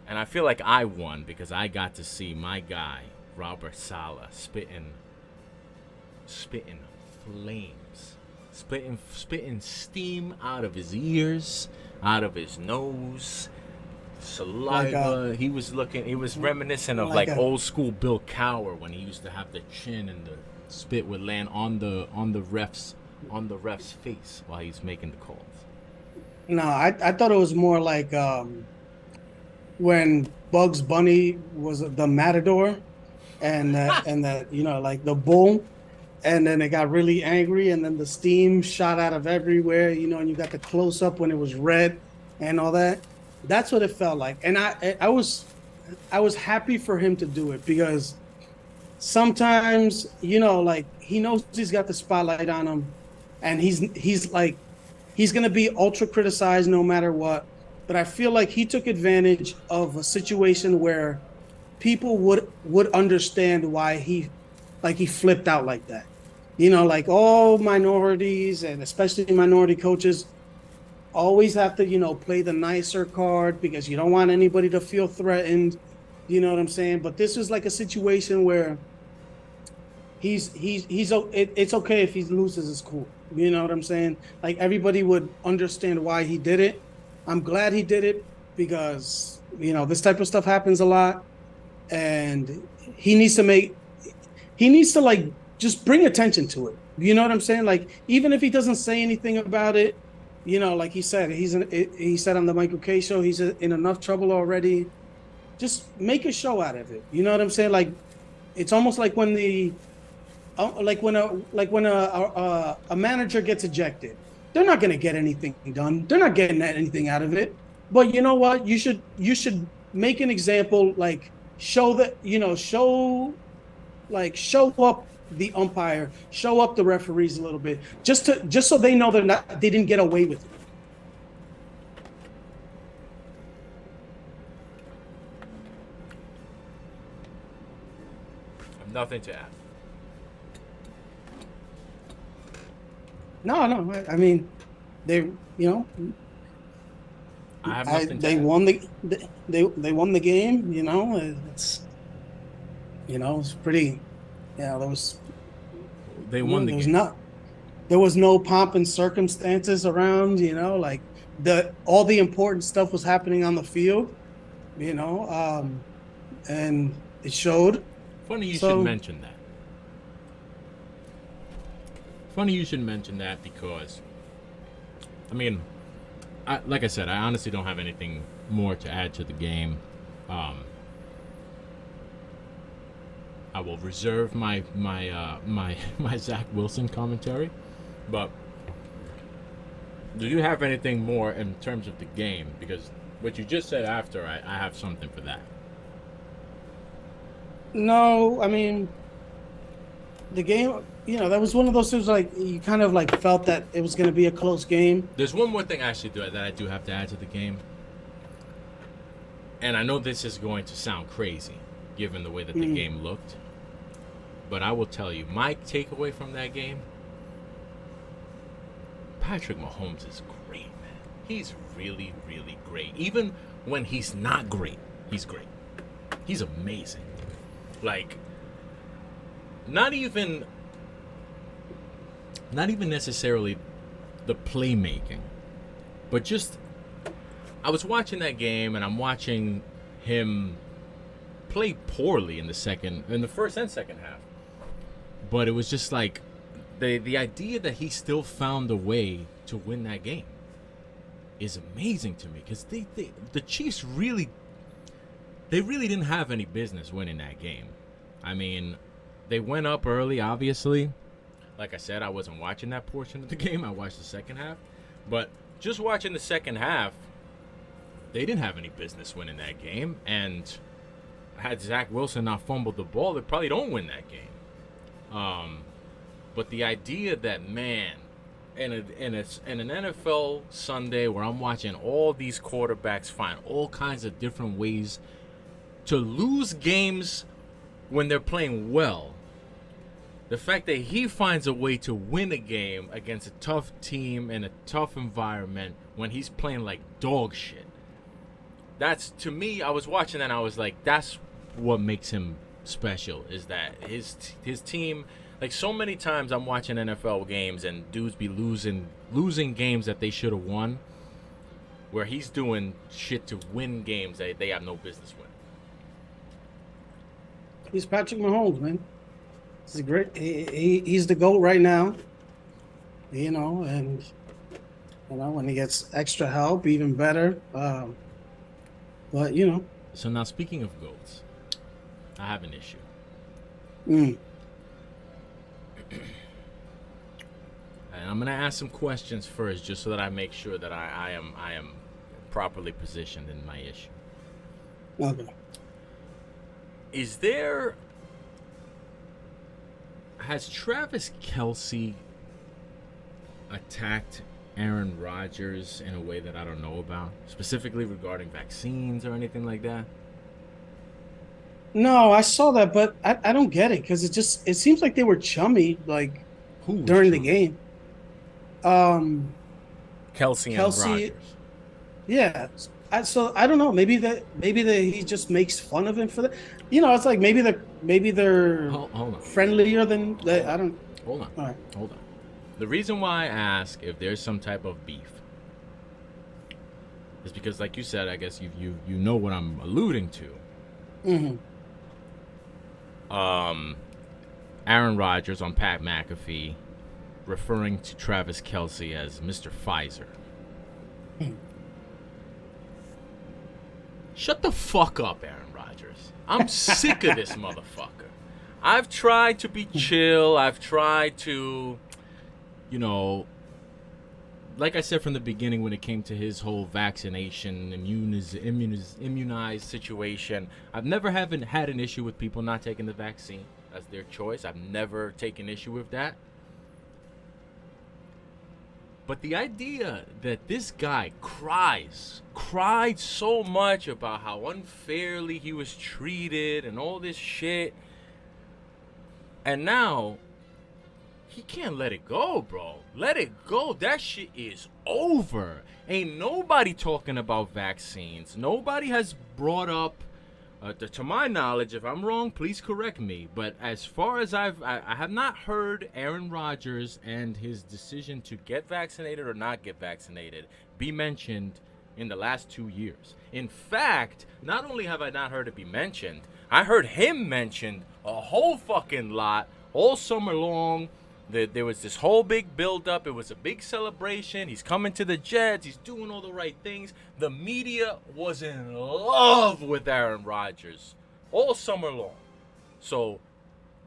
I feel like I won because I got to see my guy, Robert Saleh, spitting flames, spitting steam out of his ears, out of his nose, saliva. He was reminiscent of like old school Bill Cowher when he used to have the chin and the spit would land on the ref's face while he's making the calls. No, I thought it was more like when Bugs Bunny was the matador. And that like the bull, and then it got really angry, and then the steam shot out of everywhere, and you got the close up when it was red and all that. That's what it felt like, and I was happy for him to do it, because sometimes like he knows he's got the spotlight on him, and he's gonna be ultra criticized no matter what. But I feel like he took advantage of a situation where people would understand why he flipped out like that. Like all minorities, and especially minority coaches, always have to, play the nicer card because you don't want anybody to feel threatened. You know what I'm saying? But this was like a situation where it's okay if he loses his cool. You know what I'm saying? Like everybody would understand why he did it. I'm glad he did it because, this type of stuff happens a lot. And he needs to like just bring attention to it. You know what I'm saying? Like even if he doesn't say anything about it, like he said, he said on the Michael K show, he's in enough trouble already. Just make a show out of it. You know what I'm saying? Like it's almost like when a manager gets ejected, they're not going to get anything done. They're not getting anything out of it. But you know what? You should make an example, like show up the umpire, show up the referees a little bit, just so they know they didn't get away with it. I have nothing to add. No, I mean, they I have nothing to they add. won they won the game. It's it's pretty. They won the game. There was no pomp and circumstances around. Like all the important stuff was happening on the field. And it showed. Funny you should mention that. Funny you should mention that because, like I said, I honestly don't have anything more to add to the game. Um, I will reserve my Zach Wilson commentary, but do you have anything more in terms of the game? Because what you just said after, I have something for that. No, I mean the game. That was one of those things like you kind of like felt that it was going to be a close game. There's one more thing actually that I do have to add to the game, and I know this is going to sound crazy, given the way that the game looked. But I will tell you, my takeaway from that game: Patrick Mahomes is great, man. He's really, really great. Even when he's not great, he's great. He's amazing. Like, not even necessarily the playmaking, but just I was watching that game and I'm watching him play poorly in the first and second half. But it was just like the idea that he still found a way to win that game is amazing to me, because the Chiefs really didn't have any business winning that game. I mean, they went up early, obviously. Like I said, I wasn't watching that portion of the game. I watched the second half. But just watching the second half, they didn't have any business winning that game. And had Zach Wilson not fumbled the ball, they probably don't win that game. But the idea that, man, in an NFL Sunday where I'm watching all these quarterbacks find all kinds of different ways to lose games when they're playing well, the fact that he finds a way to win a game against a tough team in a tough environment when he's playing like dog shit, that's, to me, I was watching that and I was like, that's what makes him special, is that his team, like, so many times I'm watching NFL games and dudes be losing games that they should have won, where he's doing shit to win games that they have no business winning. He's Patrick Mahomes, man. He's great. He's the GOAT right now. And when he gets extra help, even better. But So now, speaking of GOATs, I have an issue. And I'm gonna ask some questions first, just so that I make sure that I am properly positioned in my issue. Okay. Has Travis Kelce attacked Aaron Rodgers in a way that I don't know about, specifically regarding vaccines or anything like that? No, I saw that, but I don't get it, because it seems like they were chummy, like, during the game. Kelce and Rodgers. Yeah. So I don't know. Maybe he just makes fun of him for that. It's like maybe they're Hold on. friendlier than that. I don't. Hold on. All right. Hold on. The reason why I ask if there's some type of beef is because, like you said, I guess you know what I'm alluding to. Mm-hmm. Aaron Rodgers on Pat McAfee referring to Travis Kelce as Mr. Pfizer. Shut the fuck up, Aaron Rodgers. I'm sick of this motherfucker. I've tried to be chill. I've tried to, like I said from the beginning when it came to his whole vaccination, immunized situation, I've never had an issue with people not taking the vaccine. That's their choice. I've never taken issue with that. But the idea that this guy cried so much about how unfairly he was treated and all this shit, and now he can't let it go, bro. Let it go. That shit is over. Ain't nobody talking about vaccines. Nobody has brought up, to my knowledge, if I'm wrong, please correct me. But as far as I have not heard Aaron Rodgers and his decision to get vaccinated or not get vaccinated be mentioned in the last 2 years. In fact, not only have I not heard it be mentioned, I heard him mentioned a whole fucking lot all summer long There was this whole big build-up. It was a big celebration. He's coming to the Jets. He's doing all the right things. The media was in love with Aaron Rodgers all summer long. So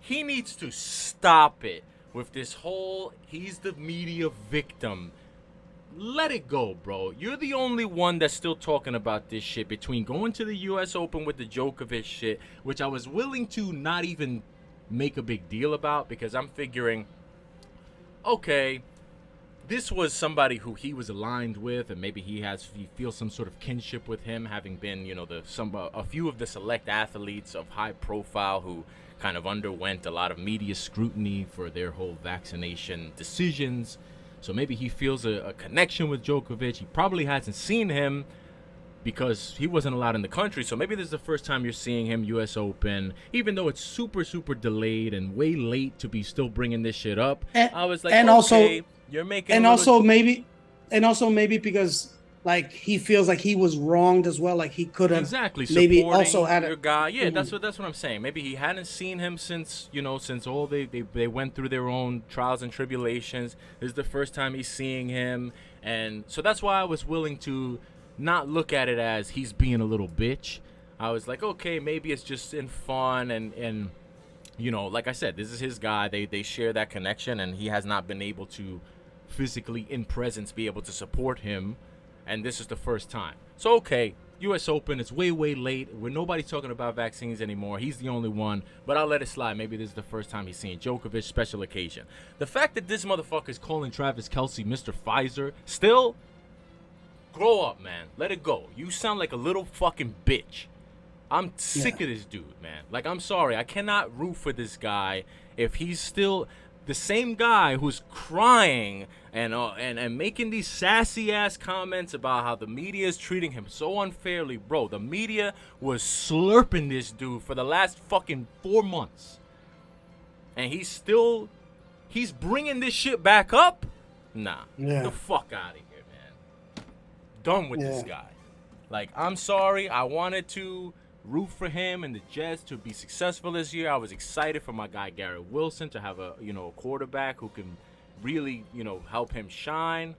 he needs to stop it with this whole he's the media victim. Let it go, bro. You're the only one that's still talking about this shit between going to the U.S. Open with the Djokovic shit, which I was willing to not even make a big deal about because I'm figuring, okay, this was somebody who he was aligned with, and maybe he feels some sort of kinship with him, having been, a few of the select athletes of high profile who kind of underwent a lot of media scrutiny for their whole vaccination decisions. So maybe he feels a connection with Djokovic. He probably hasn't seen him because he wasn't allowed in the country. So maybe this is the first time you're seeing him U.S. Open, even though it's super, super delayed and way late to be still bringing this shit up. I was like, and okay, also, you're making and also maybe because like he feels like he was wronged as well. Like he could have maybe also had your guy. Yeah, that's what I'm saying. Maybe he hadn't seen him since all they went through their own trials and tribulations. This is the first time he's seeing him, and so that's why I was willing to not look at it as he's being a little bitch. I was like, okay, maybe it's just in fun and like I said, this is his guy. They share that connection, and he has not been able to physically in presence be able to support him. And this is the first time. So, okay, U.S. Open, it's way, way late. Nobody's talking about vaccines anymore. He's the only one. But I'll let it slide. Maybe this is the first time he's seeing Djokovic, special occasion. The fact that this motherfucker is calling Travis Kelce Mr. Pfizer, still, grow up, man. Let it go. You sound like a little fucking bitch. I'm sick of this dude, man. Like, I'm sorry. I cannot root for this guy if he's still the same guy who's crying and making these sassy ass comments about how the media is treating him so unfairly. Bro, the media was slurping this dude for the last fucking 4 months, and he's bringing this shit back up. Nah, get the fuck out of here, man. Done with this guy. Like, I'm sorry, I wanted to root for him and the Jets to be successful this year. I was excited for my guy Garrett Wilson to have a quarterback who can really help him shine.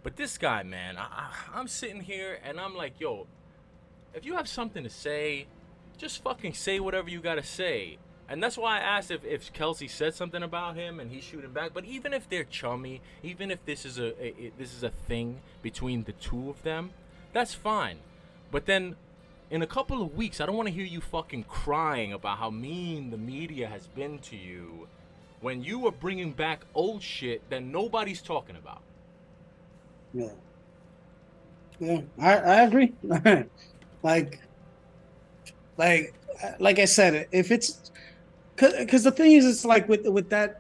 But this guy, man, I'm sitting here and I'm like, yo, if you have something to say, just fucking say whatever you gotta say. And that's why I asked if Kelce said something about him and he's shooting back. But even if they're chummy, even if this is a thing between the two of them, that's fine. But then in a couple of weeks, I don't want to hear you fucking crying about how mean the media has been to you when you are bringing back old shit that nobody's talking about. Yeah, I agree. like I said, if it's because the thing is, it's like with that,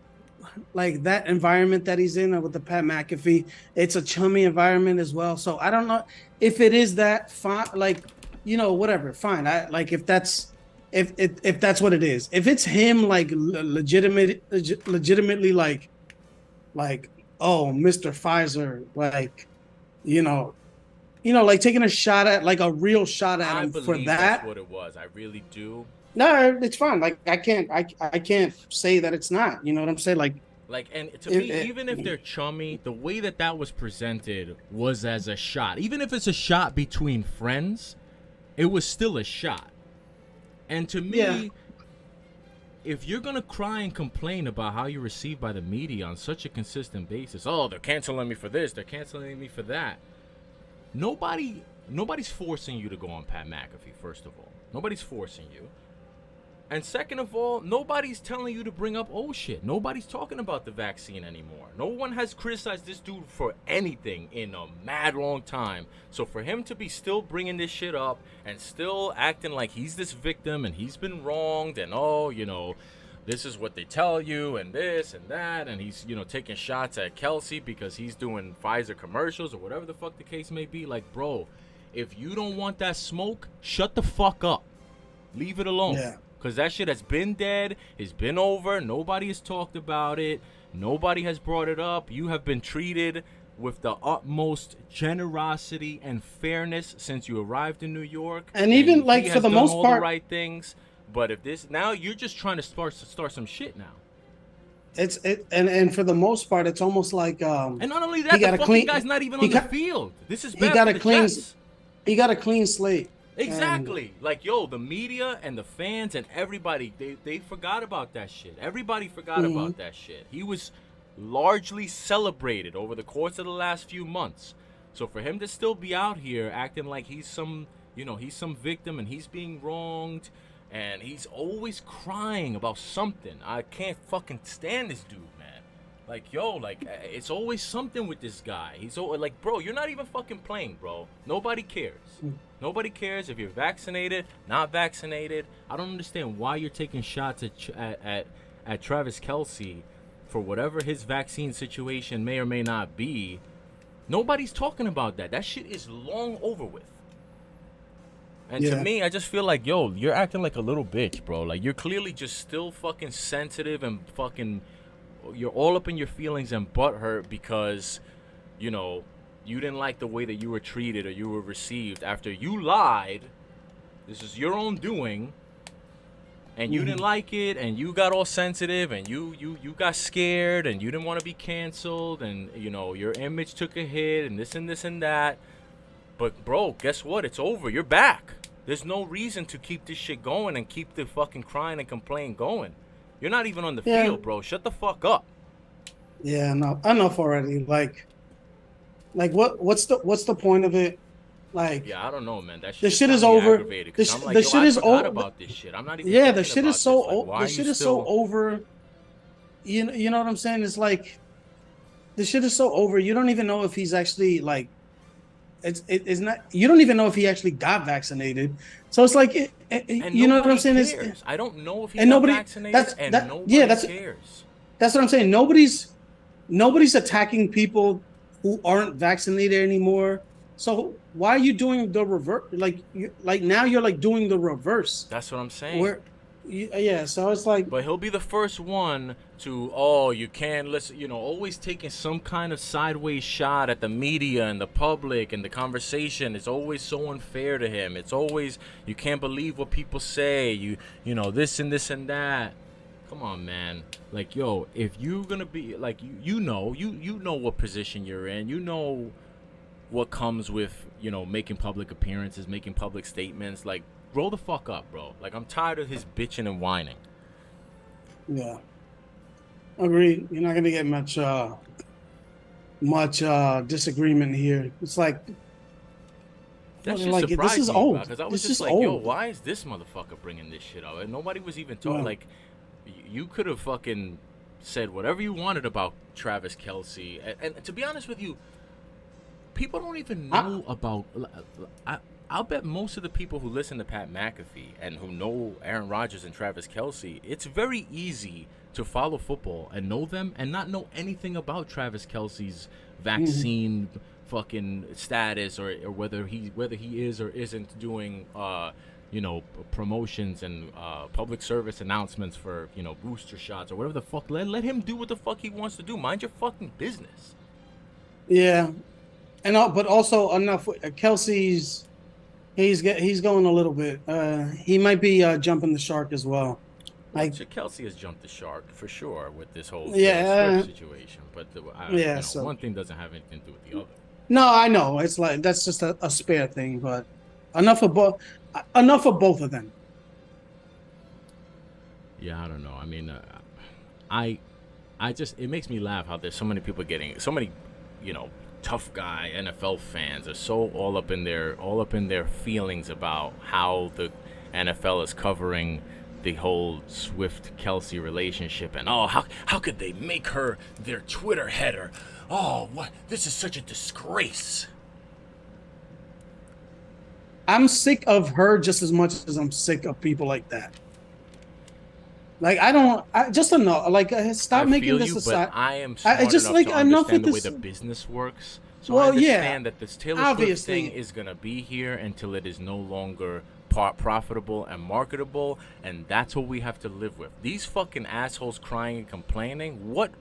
like that environment that he's in with the Pat McAfee, it's a chummy environment as well. So I don't know if it is that fine, like, whatever, fine. I like if that's what it is. If it's him like legitimately like oh, Mr. Pfizer, like like taking a shot at like a real shot at him for that. That's what it was. I really do. No, it's fine. Like I can't say that it's not. You know what I'm saying? Like, and to me, even if they're chummy, the way that was presented was as a shot. Even if it's a shot between friends, it was still a shot. And to me, if you're going to cry and complain about how you're received by the media on such a consistent basis, oh, they're canceling me for this, they're canceling me for that. Nobody's forcing you to go on Pat McAfee, first of all. Nobody's forcing you. And second of all, nobody's telling you to bring up old shit. Nobody's talking about the vaccine anymore. No one has criticized this dude for anything in a mad long time. So for him to be still bringing this shit up and still acting like he's this victim and he's been wronged and, this is what they tell you and this and that, and he's, taking shots at Kelce because he's doing Pfizer commercials or whatever the fuck the case may be. Like, bro, if you don't want that smoke, shut the fuck up. Leave it alone. Yeah. Because that shit has been dead. It's been over. Nobody has talked about it. Nobody has brought it up. You have been treated with the utmost generosity and fairness since you arrived in New York. And even like for the most part, the right things. But if this now you're just trying to start some shit now. and for the most part, it's almost like And not only he that, the got a fucking clean guy's not even he on the got field. This is he bad got for a the clean Jets. he got a clean slate. And Exactly. Like, yo, the media and the fans and everybody, they forgot about that shit. Everybody forgot mhm, about that shit. He was largely celebrated over the course of the last few months. So for him to still be out here acting like he's some, he's some victim and he's being wronged and he's always crying about something. I can't fucking stand this dude, man. Like, yo, like, it's always something with this guy. He's like, bro, you're not even fucking playing, bro. Nobody cares. Nobody cares if you're vaccinated, not vaccinated. I don't understand why you're taking shots at Travis Kelce for whatever his vaccine situation may or may not be. Nobody's talking about that. That shit is long over with. And to yeah, me, I just feel like, yo, you're acting like a little bitch, bro. Like, you're clearly just still fucking sensitive and fucking, you're all up in your feelings and butthurt because, you didn't like the way that you were treated or you were received after you lied. This is your own doing. And you didn't like it, and you got all sensitive, and you got scared, and you didn't want to be canceled, and your image took a hit, and this and that. But bro, guess what? It's over. You're back. There's no reason to keep this shit going and keep the fucking crying and complaining going. You're not even on the yeah, field, bro. Shut the fuck up. yeah. No, enough already. Like what's the point of it? Like Yeah, I don't know, man. That the shit's shit got is me over. aggravated because I'm like, The yo, shit I is forgot over. about this shit. I'm not even Yeah, thinking about this. Like, why the are you shit is so still? over. You know what I'm saying? It's like the shit is so over. You don't even know if he's actually like it's not. You don't even know if he actually got vaccinated. So it's like And you know what I'm nobody saying? cares. I don't know if he And got nobody vaccinated, and yeah, nobody cares. that's what I'm saying. Nobody's attacking people who aren't vaccinated anymore. So why are you doing the reverse? Like now you're like doing the reverse. That's what I'm saying. Where yeah, so it's like But he'll be the first one to, oh, you can't listen, always taking some kind of sideways shot at the media and the public and the conversation. It's always so unfair to him. It's always, you can't believe what people say. This and this and that. Come on, man. Like, yo, if you're gonna be like, you know what position you're in. You know what comes with, making public appearances, making public statements. Like, grow the fuck up, bro. Like, I'm tired of his bitching and whining. yeah, agreed. You're not gonna get much disagreement here. It's like That shit like this surprised is me, old. because I was This just is like, yo, old. why is this motherfucker bringing this shit up? And nobody was even talking. Yeah. Like, you could have fucking said whatever you wanted about Travis Kelce. And to be honest with you, people don't even know about. I'll bet most of the people who listen to Pat McAfee and who know Aaron Rodgers and Travis Kelce, it's very easy to follow football and know them and not know anything about Travis Kelce's vaccine fucking status or whether he is or isn't doing promotions and public service announcements for booster shots or whatever the fuck. Let him do what the fuck he wants to do. Mind your fucking business. Yeah, and but also enough. Kelsey's he's going a little bit. He might be jumping the shark as well. Like Kelce has jumped the shark for sure with this whole yeah, Swift situation, but yeah. So one thing doesn't have anything to do with the other. no, I know it's like that's just a spare thing, but enough of both. Enough of both of them. Yeah, I don't know. I mean, I just it makes me laugh how there's so many people getting so many, tough guy NFL fans are so all up in their feelings about how the NFL is covering the whole Swift Kelce relationship and how could they make her their Twitter header? Oh, what? This is such a disgrace. I'm sick of her just as much as I'm sick of people like that. Like I just don't know. Like stop making this but I am smart just enough like to enough understand with the this. way the business works. So Well, I understand yeah, that this Taylor Swift thing is gonna be here until it is no longer profitable and marketable, and that's what we have to live with. These fucking assholes crying and complaining. What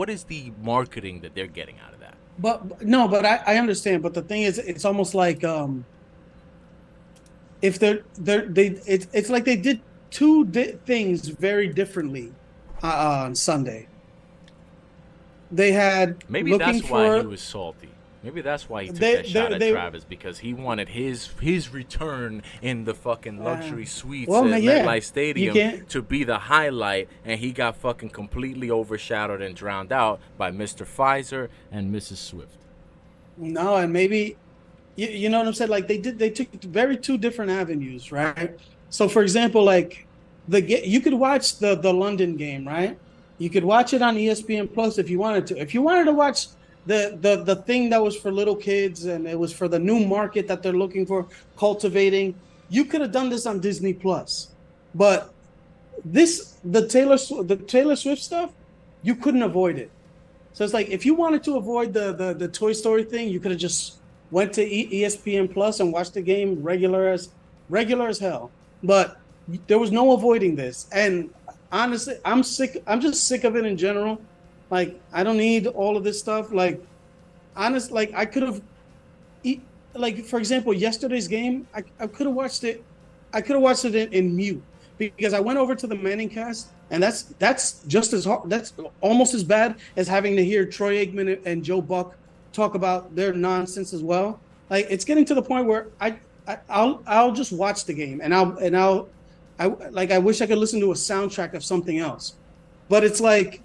is the marketing that they're getting out of that? But no, but I understand. But the thing is, it's almost like if it's like they did two things very differently on Sunday. They had Maybe looking that's why he for was salty. Maybe that's why he took they that shot at they Travis, because he wanted his return in the fucking luxury suites well, at yeah, MetLife you Stadium can't. to be the highlight, and he got fucking completely overshadowed and drowned out by Mr. Pfizer and Mrs. Swift. No, and maybe you know what I'm saying. Like they took very two different avenues, right? So, for example, like you could watch the London game, right? You could watch it on ESPN Plus if you wanted to. If you wanted to watch the thing that was for little kids and it was for the new market that they're looking for cultivating, you could have done this on Disney Plus. But the Taylor Swift stuff, you couldn't avoid it. So it's like if you wanted to avoid the Toy Story thing, you could have just went to ESPN Plus and watched the game regular as hell. But there was no avoiding this. And honestly, I'm sick. I'm just sick of it in general. Like I don't need all of this stuff. Like like I could have, like for example, yesterday's game. I could have watched it. I could have watched it in mute because I went over to the Manning cast, and that's just as hard. That's almost as bad as having to hear Troy Aikman and Joe Buck talk about their nonsense as well. Like it's getting to the point where I'll just watch the game and I wish I could listen to a soundtrack of something else. But it's like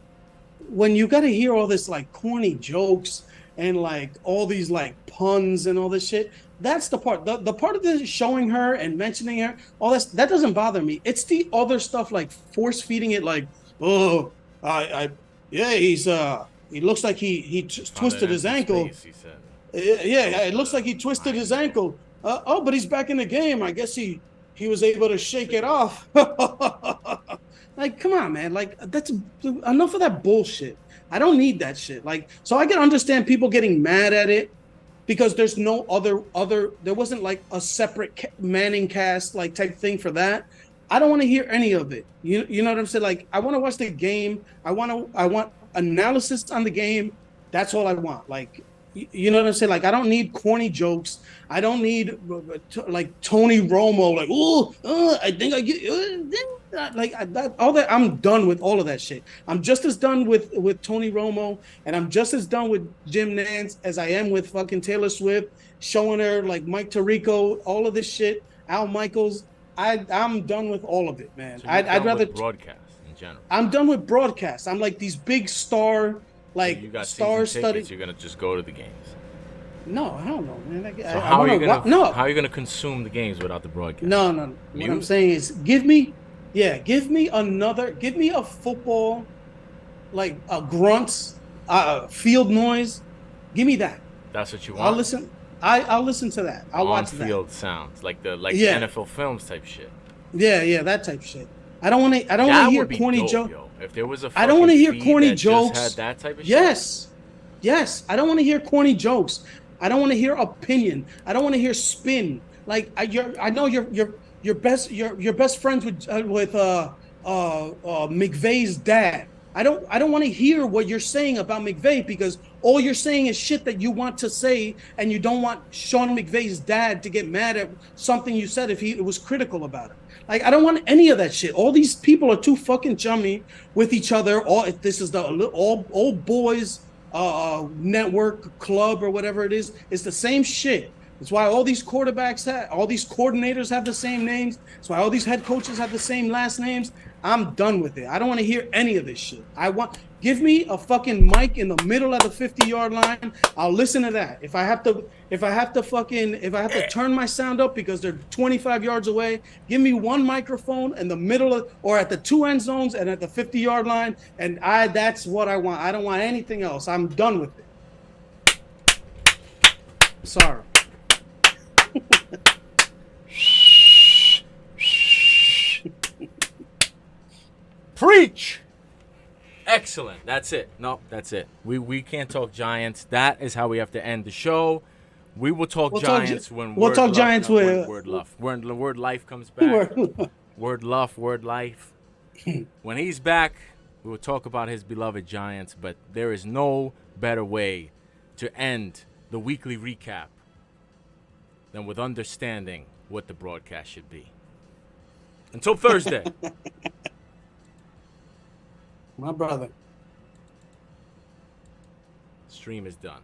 when you got to hear all this like corny jokes and like all these like puns and all this shit, that's the part. The part of this showing her and mentioning her, all that doesn't bother me. It's the other stuff like force feeding it, like, oh, I yeah, he looks like he twisted his ankle. Space, he said. Yeah, it looks like he twisted his ankle. Oh, but he's back in the game. I guess he was able to shake it off. Like, come on, man. Like, that's enough of that bullshit. I don't need that shit. Like, so I can understand people getting mad at it because there's no other. There wasn't like a separate Manning cast like type thing for that. I don't want to hear any of it. You know what I'm saying? Like, I want to watch the game. I want analysis on the game. That's all I want. Like, you know what I'm saying? Like, I don't need corny jokes. I don't need like Tony Romo. Like, I think I get all that. I'm done with all of that shit. I'm just as done with Tony Romo, and I'm just as done with Jim Nantz as I am with fucking Taylor Swift showing her like Mike Tirico, all of this shit. Al Michaels. I'm done with all of it, man. So I'd rather broadcast in general. I'm done with broadcast. I'm like these big star, like so you got star season study. tickets, you're gonna just go to the games. No, I don't know, man. So how are you gonna consume the games without the broadcast? No. What I'm saying is, give me a football, like a grunts, field noise. Give me that. That's what you want. I'll listen. I'll listen to that. I'll watch that. On-field sounds like the NFL films type shit. Yeah, that type shit. I don't want to hear corny jokes. If there was a I don't want to hear corny that jokes. Just had that type of shit. Yes. I don't want to hear corny jokes. I don't want to hear opinion. I don't want to hear spin. Like I know you're best friends with McVay's dad. I don't want to hear what you're saying about McVay because all you're saying is shit that you want to say, and you don't want Sean McVay's dad to get mad at something you said if he was critical about it. Like, I don't want any of that shit. All these people are too fucking chummy with each other. This is the all boys network club or whatever it is. It's the same shit. That's why all these all these coordinators have the same names. That's why all these head coaches have the same last names. I'm done with it. I don't want to hear any of this shit. Give me a fucking mic in the middle of the 50-yard line. I'll listen to that. If I have to turn my sound up because they're 25 yards away, give me one microphone in the middle or at the two end zones and at the 50-yard line, and that's what I want. I don't want anything else. I'm done with it. Sorry. Preach. Excellent. That's it. No, that's it. We can't talk Giants. That is how we have to end the show. We will talk Giants when we'll talk Giants with word life comes back. Word life. When he's back, we will talk about his beloved Giants. But there is no better way to end the weekly recap than with understanding what the broadcast should be. Until Thursday. My brother. stream is done.